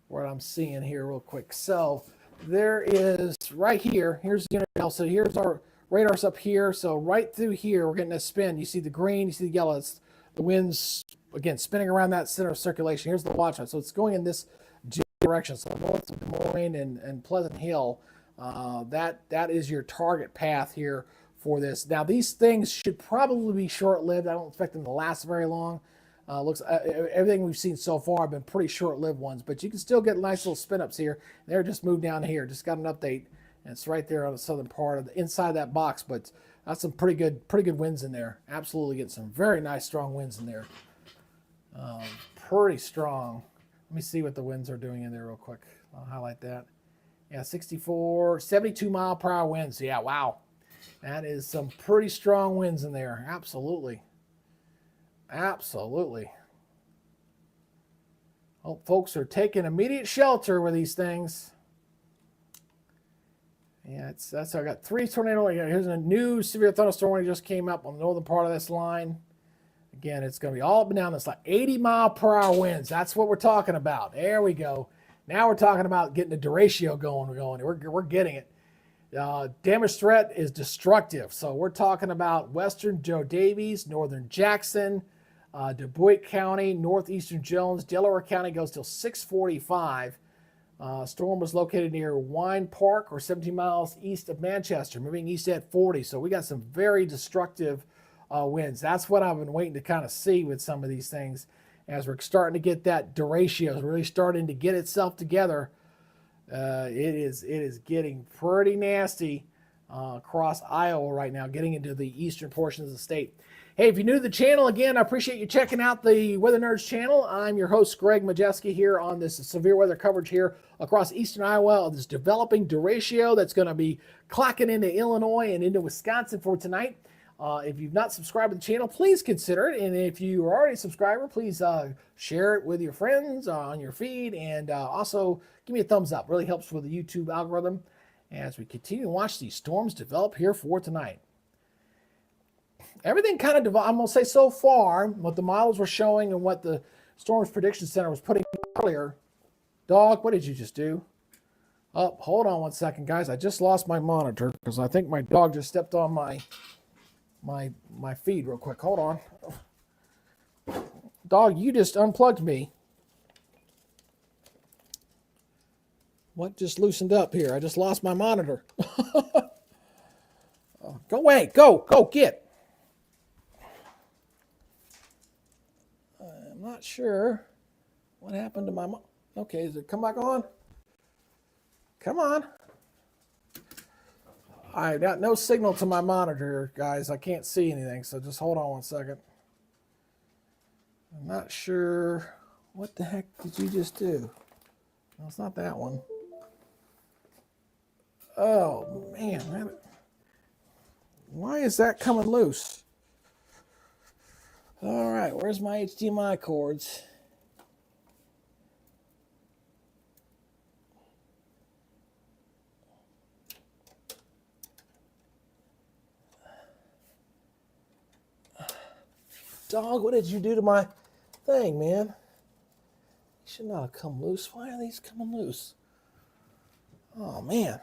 What I'm seeing here real quick. So there is right here. Here's the unit. So here's our radars up here. So right through here, we're getting a spin. You see the green, you see the yellow. It's the wind's, again, spinning around that center of circulation. Here's the watch out. So it's going in this direction. So north of Des Moines and Pleasant Hill, that is your target path here for this. Now, these things should probably be short-lived. I don't expect them to last very long. Everything we've seen so far have been pretty short-lived ones, but you can still get nice little spin-ups here. They're just moved down here. Just got an update, and it's right there on the southern part of the inside that box. But that's some pretty good winds in there. Absolutely getting some very nice strong winds in there. Pretty strong. Let me see what the winds are doing in there real quick. I'll highlight that. Yeah, 64, 72 mile per hour winds. Yeah, wow. That is some pretty strong winds in there. Absolutely. Absolutely. Hope folks are taking immediate shelter with these things. Yeah, that's I got 3 tornado. Here's a new severe thunderstorm warning just came up on the northern part of this line. Again, it's going to be all up and down this like 80 mile per hour winds. That's what we're talking about. There we go. Now we're talking about getting the derecho going. We're getting it. Damage threat is destructive. So we're talking about western Joe Davies, northern Jackson, DuBois County, northeastern Jones, Delaware County goes till 6:45. Storm was located near Wine Park or 17 miles east of Manchester, moving east at 40. So we got some very destructive winds. That's what I've been waiting to kind of see with some of these things as we're starting to get that derecho really starting to get itself together. It is getting pretty nasty across Iowa right now, getting into the eastern portions of the state. Hey, if you're new to the channel, again, I appreciate you checking out the Weather Nerds channel. I'm your host, Greg Majeski, here on this severe weather coverage here across eastern Iowa of this developing derecho that's going to be clocking into Illinois and into Wisconsin for tonight. If you've not subscribed to the channel, please consider it. And if you are already a subscriber, please share it with your friends on your feed. And also give me a thumbs up. Really helps with the YouTube algorithm as we continue to watch these storms develop here for tonight. Everything kind of developed, I'm going to say so far, what the models were showing and what the Storms Prediction Center was putting earlier. Dog, what did you just do? Oh, hold on one second, guys. I just lost my monitor because I think my dog just stepped on my feed real quick. Hold on. Dog, you just unplugged me. What just loosened up here? I just lost my monitor. Go away. Go, get. I'm not sure what happened to my Okay, is it come back on? Come on. I got no signal to my monitor, guys. I can't see anything, so just hold on one second. I'm not sure. What the heck did you just do? No, it's not that one. Oh, man. Why is that coming loose? All right, where's my HDMI cords? Dog, what did you do to my thing, man? Should not have come loose. Why are these coming loose? Oh, man.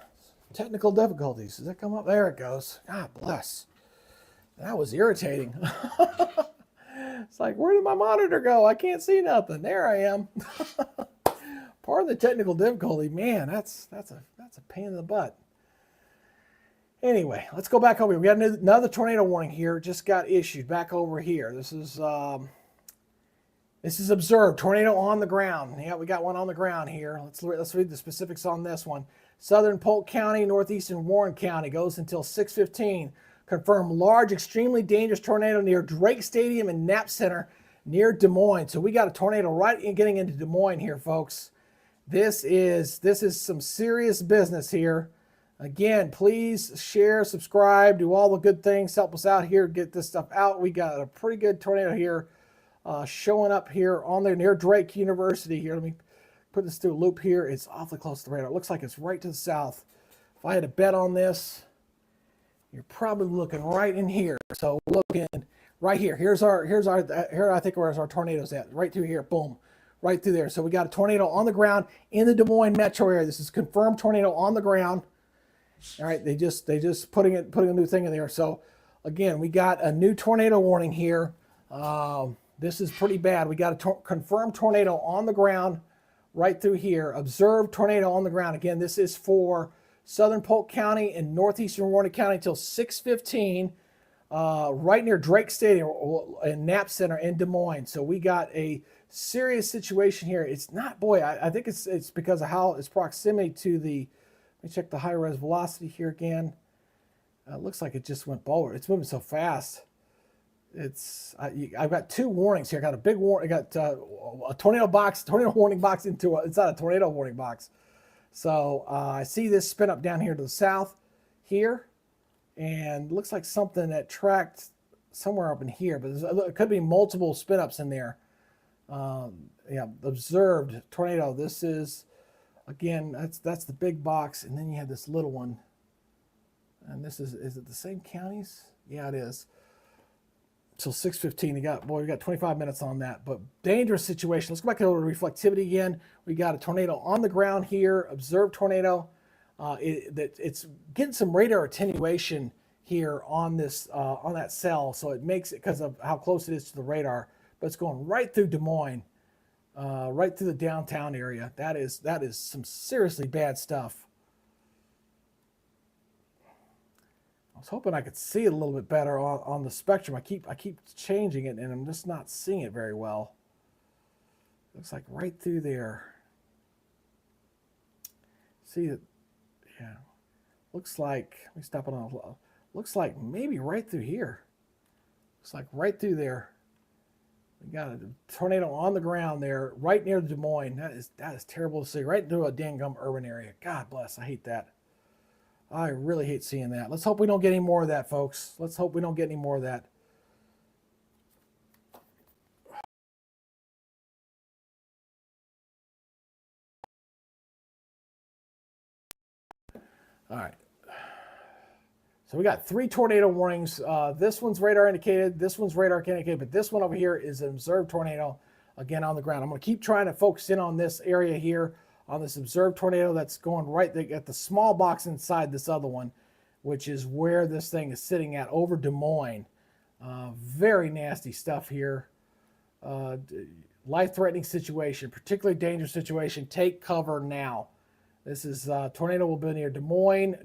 Technical difficulties. Does that come up? There it goes. God bless. That was irritating. It's like, where did my monitor go? I can't see nothing. There I am. Part of the technical difficulty, man, that's a pain in the butt. Anyway, let's go back over here. We got another tornado warning here. Just got issued back over here. This is observed. Tornado on the ground. Yeah, we got one on the ground here. Let's read the specifics on this one. Southern Polk County, northeastern Warren County goes until 6:15. Confirmed large, extremely dangerous tornado near Drake Stadium and Knapp Center near Des Moines. So we got a tornado getting into Des Moines here, folks. This is some serious business here. Again, please share, subscribe, do all the good things, help us out here, get this stuff out. We got a pretty good tornado here showing up here on there near Drake University here. Let me put this through a loop here. It's awfully close to the radar. It looks like it's right to the south. If I had to bet on this, you're probably looking right in here. So looking right here. Here I think where's our tornadoes at. Right through here. Boom. Right through there. So we got a tornado on the ground in the Des Moines metro area. This is confirmed tornado on the ground. All right, they just putting a new thing in there. So again, we got a new tornado warning here. This is pretty bad. We got a confirmed tornado on the ground right through here. Observed tornado on the ground. Again, this is for Southern Polk County and northeastern Warren County until 6:15, right near Drake Stadium and Knapp Center in Des Moines. So we got a serious situation here. It's not, boy, I think it's because of how its proximity to the. Let me check the high-res velocity here again. It looks like it just went forward. It's moving so fast. I've got two warnings here. I got a big warning. I got a tornado warning box inside a tornado warning box. So I see this spin up down here to the south here, and it looks like something that tracked somewhere up in here, but it could be multiple spin ups in there. Yeah, observed tornado. This is. Again, that's the big box, and then you have this little one. And this is it the same counties? Yeah, it is. Till 6:15, we got 25 minutes on that. But dangerous situation. Let's go back over to reflectivity again. We got a tornado on the ground here, observed tornado. It's getting some radar attenuation here on this on that cell, so it makes it because of how close it is to the radar. But it's going right through Des Moines. Right through the downtown area. That is some seriously bad stuff. I was hoping I could see it a little bit better on the spectrum. I keep changing it, and I'm just not seeing it very well. Looks like right through there. See it? Yeah. Looks like. Let me stop it on. Looks like maybe right through here. Looks like right through there. We got a tornado on the ground there, right near Des Moines. That is terrible to see. Right through a dang-gum urban area. God bless. I hate that. I really hate seeing that. Let's hope we don't get any more of that, folks. Let's hope we don't get any more of that. All right. So we got 3 tornado warnings. This one's radar indicated. This one's radar indicated. But this one over here is an observed tornado, again, on the ground. I'm going to keep trying to focus in on this area here, on this observed tornado that's going right at the small box inside this other one, which is where this thing is sitting at over Des Moines. Very nasty stuff here. Life-threatening situation, particularly dangerous situation. Take cover now. This is tornado will be near Des Moines,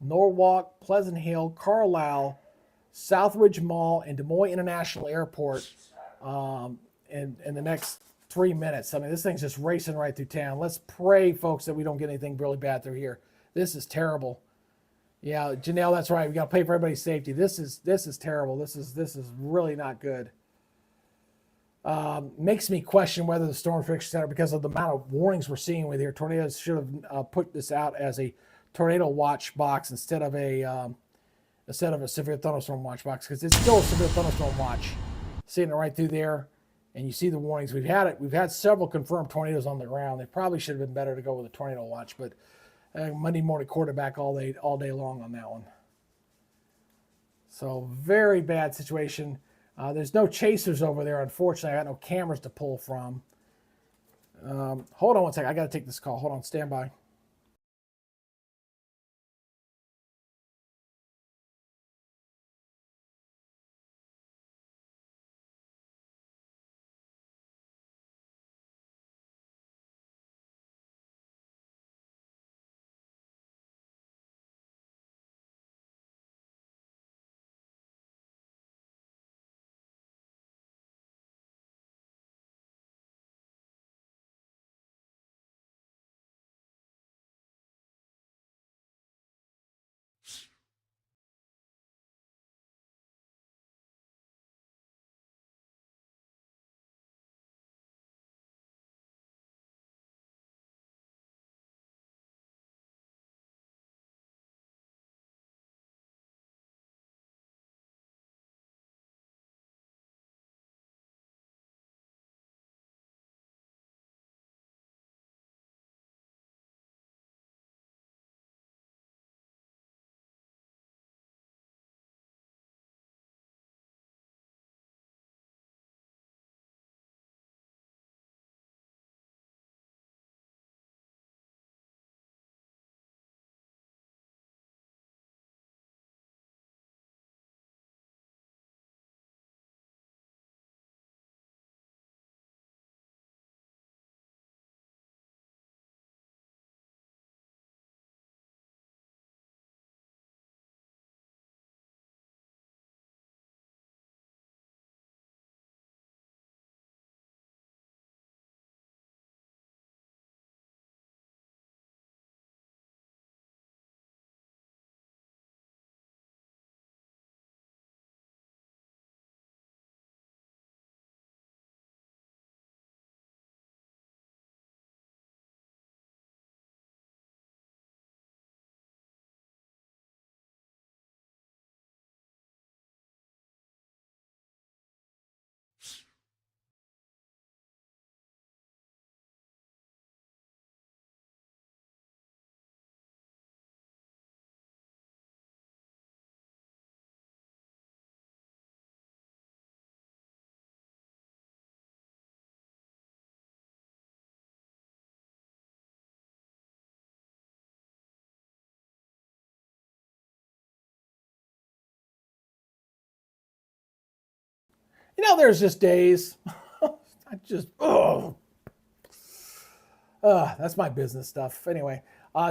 Norwalk, Pleasant Hill, Carlisle, Southridge Mall, and Des Moines International Airport in the next 3 minutes. I mean, this thing's just racing right through town. Let's pray, folks, that we don't get anything really bad through here. This is terrible. Yeah, Janelle, that's right. We got to pay for everybody's safety. This is terrible. This is really not good. Makes me question whether the Storm Prediction Center, because of the amount of warnings we're seeing with here, tornadoes should have put this out as a tornado watch box instead of a severe thunderstorm watch box, because it's still a severe thunderstorm watch, seeing it right through there, and you see the warnings. We've had several confirmed tornadoes on the ground. They probably should have been better to go with a tornado watch, but Monday morning quarterback all day long on that one. So very bad situation. There's no chasers over there, unfortunately. I got no cameras to pull from. Hold on one second. I got to take this call. Hold on. Stand by. There's just days. That's my business stuff. Anyway,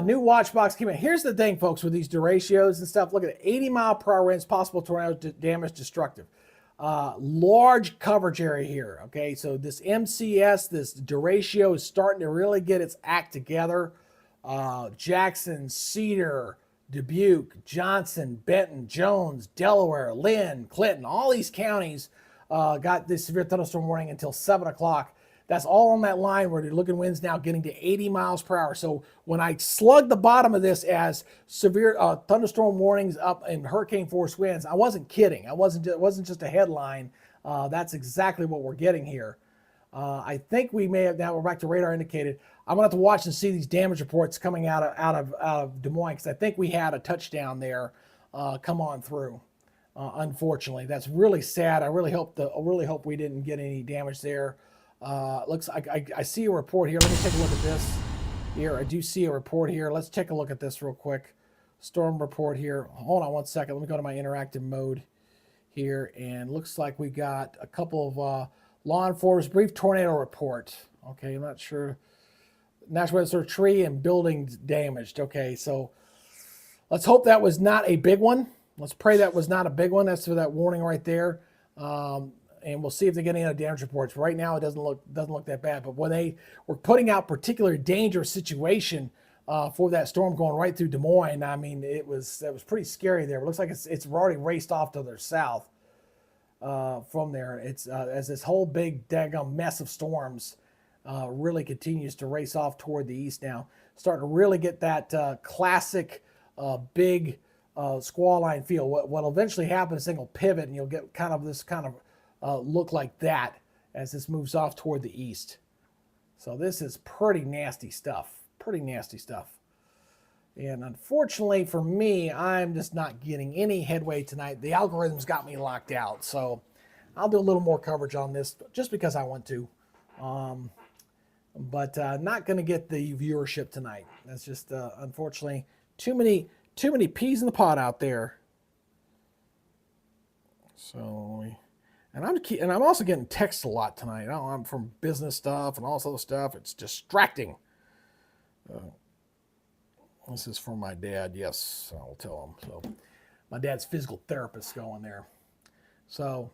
new watch box came in. Here's the thing, folks, with these derechos and stuff. Look at it. 80-mile-per-hour winds, possible tornado damage, destructive. Large coverage area here. Okay, so this MCS, this derecho is starting to really get its act together. Jackson, Cedar, Dubuque, Johnson, Benton, Jones, Delaware, Lynn, Clinton, all these counties got this severe thunderstorm warning until 7 o'clock. That's all on that line where you're looking winds now getting to 80 miles per hour. So when I slug the bottom of this as severe thunderstorm warnings up and hurricane force winds, I wasn't kidding. It wasn't just a headline. That's exactly what we're getting here. I think we may have, now we're back to radar indicated. I'm gonna have to watch and see these damage reports coming out of Des Moines, because I think we had a touchdown there come on through. Unfortunately, that's really sad. I really hope we didn't get any damage there. Looks like I see a report here. Let me take a look at this here. I do see a report here. Let's take a look at this real quick. Storm report here. Hold on one second. Let me go to my interactive mode here. And looks like we got a couple of law enforcement brief tornado report. Okay, I'm not sure. National Weather tree and buildings damaged. Okay, so let's hope that was not a big one. Let's pray that was not a big one. That's for that warning right there. And we'll see if they get any other damage reports. Right now, it doesn't look that bad. But when they were putting out particular dangerous situation for that storm going right through Des Moines, I mean, that was pretty scary there. It looks like it's already raced off to their south from there. It's as this whole big daggum mess of storms really continues to race off toward the east now. Starting to really get that classic big squall line feel. What'll eventually happen is thing will pivot and you'll get kind of this kind of look like that as this moves off toward the east. So this is pretty nasty stuff. Pretty nasty stuff. And unfortunately for me, I'm just not getting any headway tonight. The algorithm's got me locked out. So I'll do a little more coverage on this just because I want to. But not going to get the viewership tonight. That's just, unfortunately, too many peas in the pot out there. So, and I'm also getting texts a lot tonight. I'm from business stuff and all this other stuff. It's distracting. This is from my dad. Yes, I'll tell him. So, my dad's physical therapist going there. So,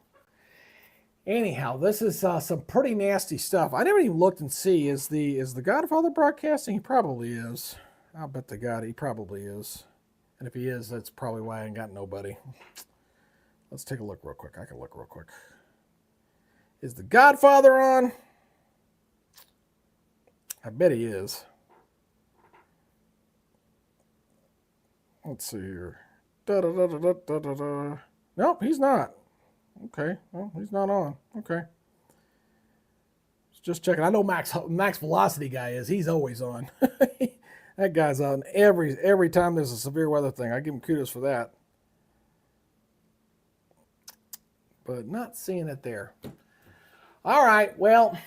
anyhow, this is some pretty nasty stuff. I never even looked and see, is the Godfather broadcasting? He probably is. I'll bet to God he probably is. And if he is, that's probably why I ain't got nobody. Let's take a look real quick. I can look real quick. Is the Godfather on? I bet he is. Let's see here. Nope, he's not. Okay, well, he's not on. Okay. Just checking. I know Max Velocity guy is. He's always on. That guy's on every time there's a severe weather thing. I give him kudos for that. But not seeing it there. All right, well,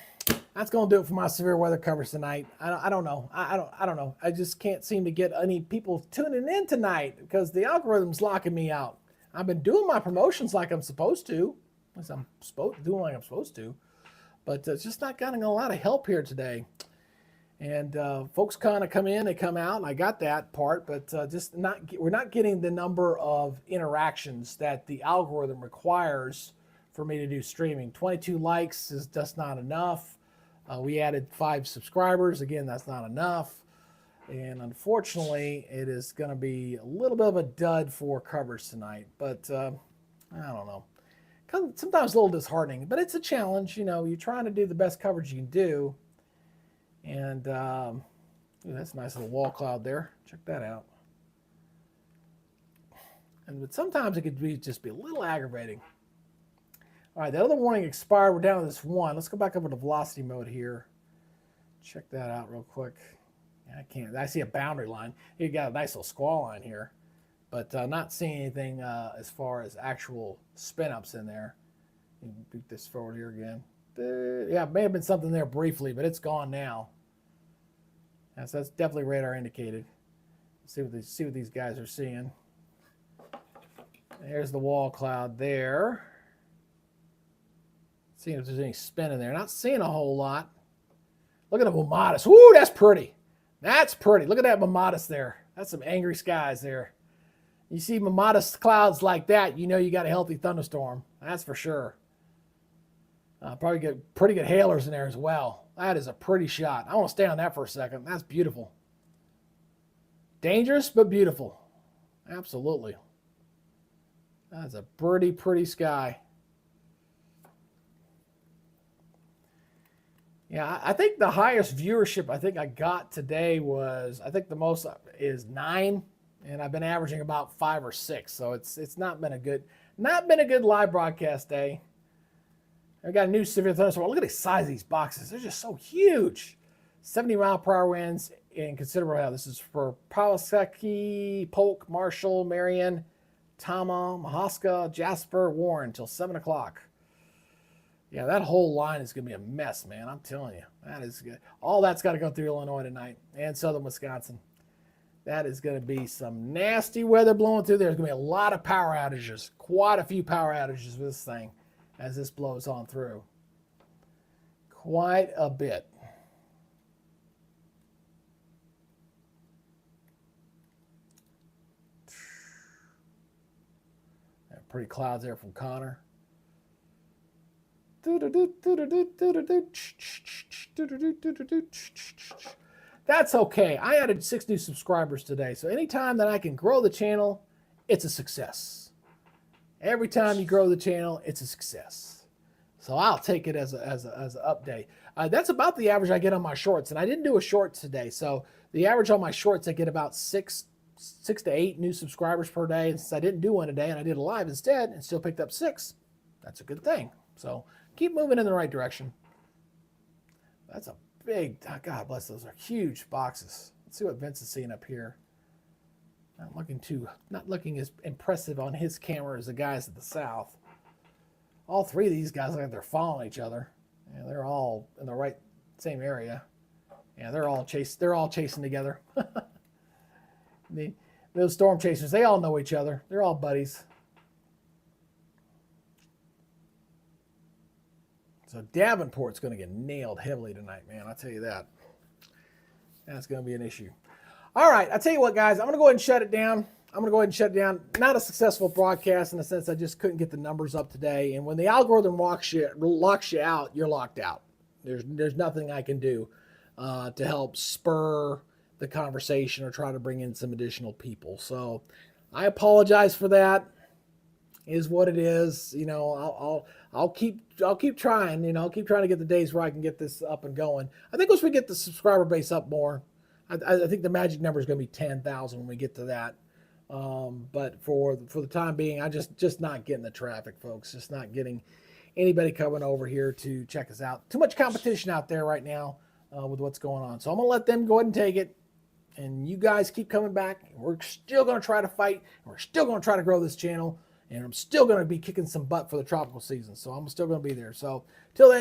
that's going to do it for my severe weather coverage tonight. I don't know. I don't know. I just can't seem to get any people tuning in tonight because the algorithm's locking me out. I've been doing my promotions like I'm supposed to. Doing like I'm supposed to. But it's just not getting a lot of help here today. And folks kind of come in, they come out, and I got that part, but we're not getting the number of interactions that the algorithm requires for me to do streaming. 22 likes is just not enough. We added 5 subscribers. Again, that's not enough. And unfortunately, it is going to be a little bit of a dud for coverage tonight. But I don't know. Sometimes a little disheartening, but it's a challenge. You know, you're trying to do the best coverage you can do. And ooh, that's a nice little wall cloud there. Check that out. But sometimes it could just be a little aggravating. All right, the other warning expired. We're down to this one. Let's go back over to velocity mode here. Check that out real quick. I can't. I see a boundary line. You got a nice little squall line here, but not seeing anything as far as actual spin ups in there. Beat this forward here again. Yeah, it may have been something there briefly, but it's gone now. So that's definitely radar indicated. See what these guys are seeing. There's the wall cloud there. Seeing if there's any spin in there. Not seeing a whole lot. Look at the Mamadas. Woo, that's pretty. That's pretty. Look at that Mamadas there. That's some angry skies there. You see Mamadas clouds like that, you know you got a healthy thunderstorm. That's for sure. Probably get pretty good hailers in there as well. That is a pretty shot. I want to stay on that for a second. That's beautiful. Dangerous, but beautiful. Absolutely. That's a pretty sky. Yeah, I think the highest viewership I think I got today was, I think the most is 9, and I've been averaging about 5 or 6. So it's not been a good live broadcast day. I got a new severe thunderstorm. Look at the size of these boxes. They're just so huge. 70-mile-per-hour winds in considerable hail. This is for Pawasaki, Polk, Marshall, Marion, Tama, Mahaska, Jasper, Warren until 7 o'clock. Yeah, that whole line is going to be a mess, man. I'm telling you. That is good. All that's got to go through Illinois tonight and southern Wisconsin. That is going to be some nasty weather blowing through there. There's going to be a lot of power outages. Quite a few power outages with this thing as this blows on through. Quite a bit. Pretty clouds there from Connor. That's okay. I added 6 new subscribers today. So anytime that I can grow the channel, it's a success. Every time you grow the channel, it's a success. So I'll take it as an update. That's about the average I get on my shorts. And I didn't do a shorts today. So the average on my shorts, I get about six to eight new subscribers per day. And since I didn't do one today and I did a live instead and still picked up 6, that's a good thing. So keep moving in the right direction. That's a big, God bless, those are huge boxes. Let's see what Vince is seeing up here. Not looking as impressive on his camera as the guys at the south. All 3 of these guys look like they're following each other. Yeah, they're all in the same area. Yeah, they're all chasing together. Those storm chasers, they all know each other. They're all buddies. So Davenport's going to get nailed heavily tonight, man. I'll tell you that. That's going to be an issue. All right, I'll tell you what, guys. I'm going to go ahead and shut it down. Not a successful broadcast in the sense I just couldn't get the numbers up today. And when the algorithm locks you out, you're locked out. There's nothing I can do to help spur the conversation or try to bring in some additional people. So I apologize for that. Is what it is. You know, I'll keep trying. You know, I'll keep trying to get the days where I can get this up and going. I think once we get the subscriber base up more, I think the magic number is going to be 10,000 when we get to that. But for the time being, I just not getting the traffic, folks. Just not getting anybody coming over here to check us out. Too much competition out there right now with what's going on. So I'm going to let them go ahead and take it. And you guys keep coming back. We're still going to try to fight. And we're still going to try to grow this channel. And I'm still going to be kicking some butt for the tropical season. So I'm still going to be there. So till then.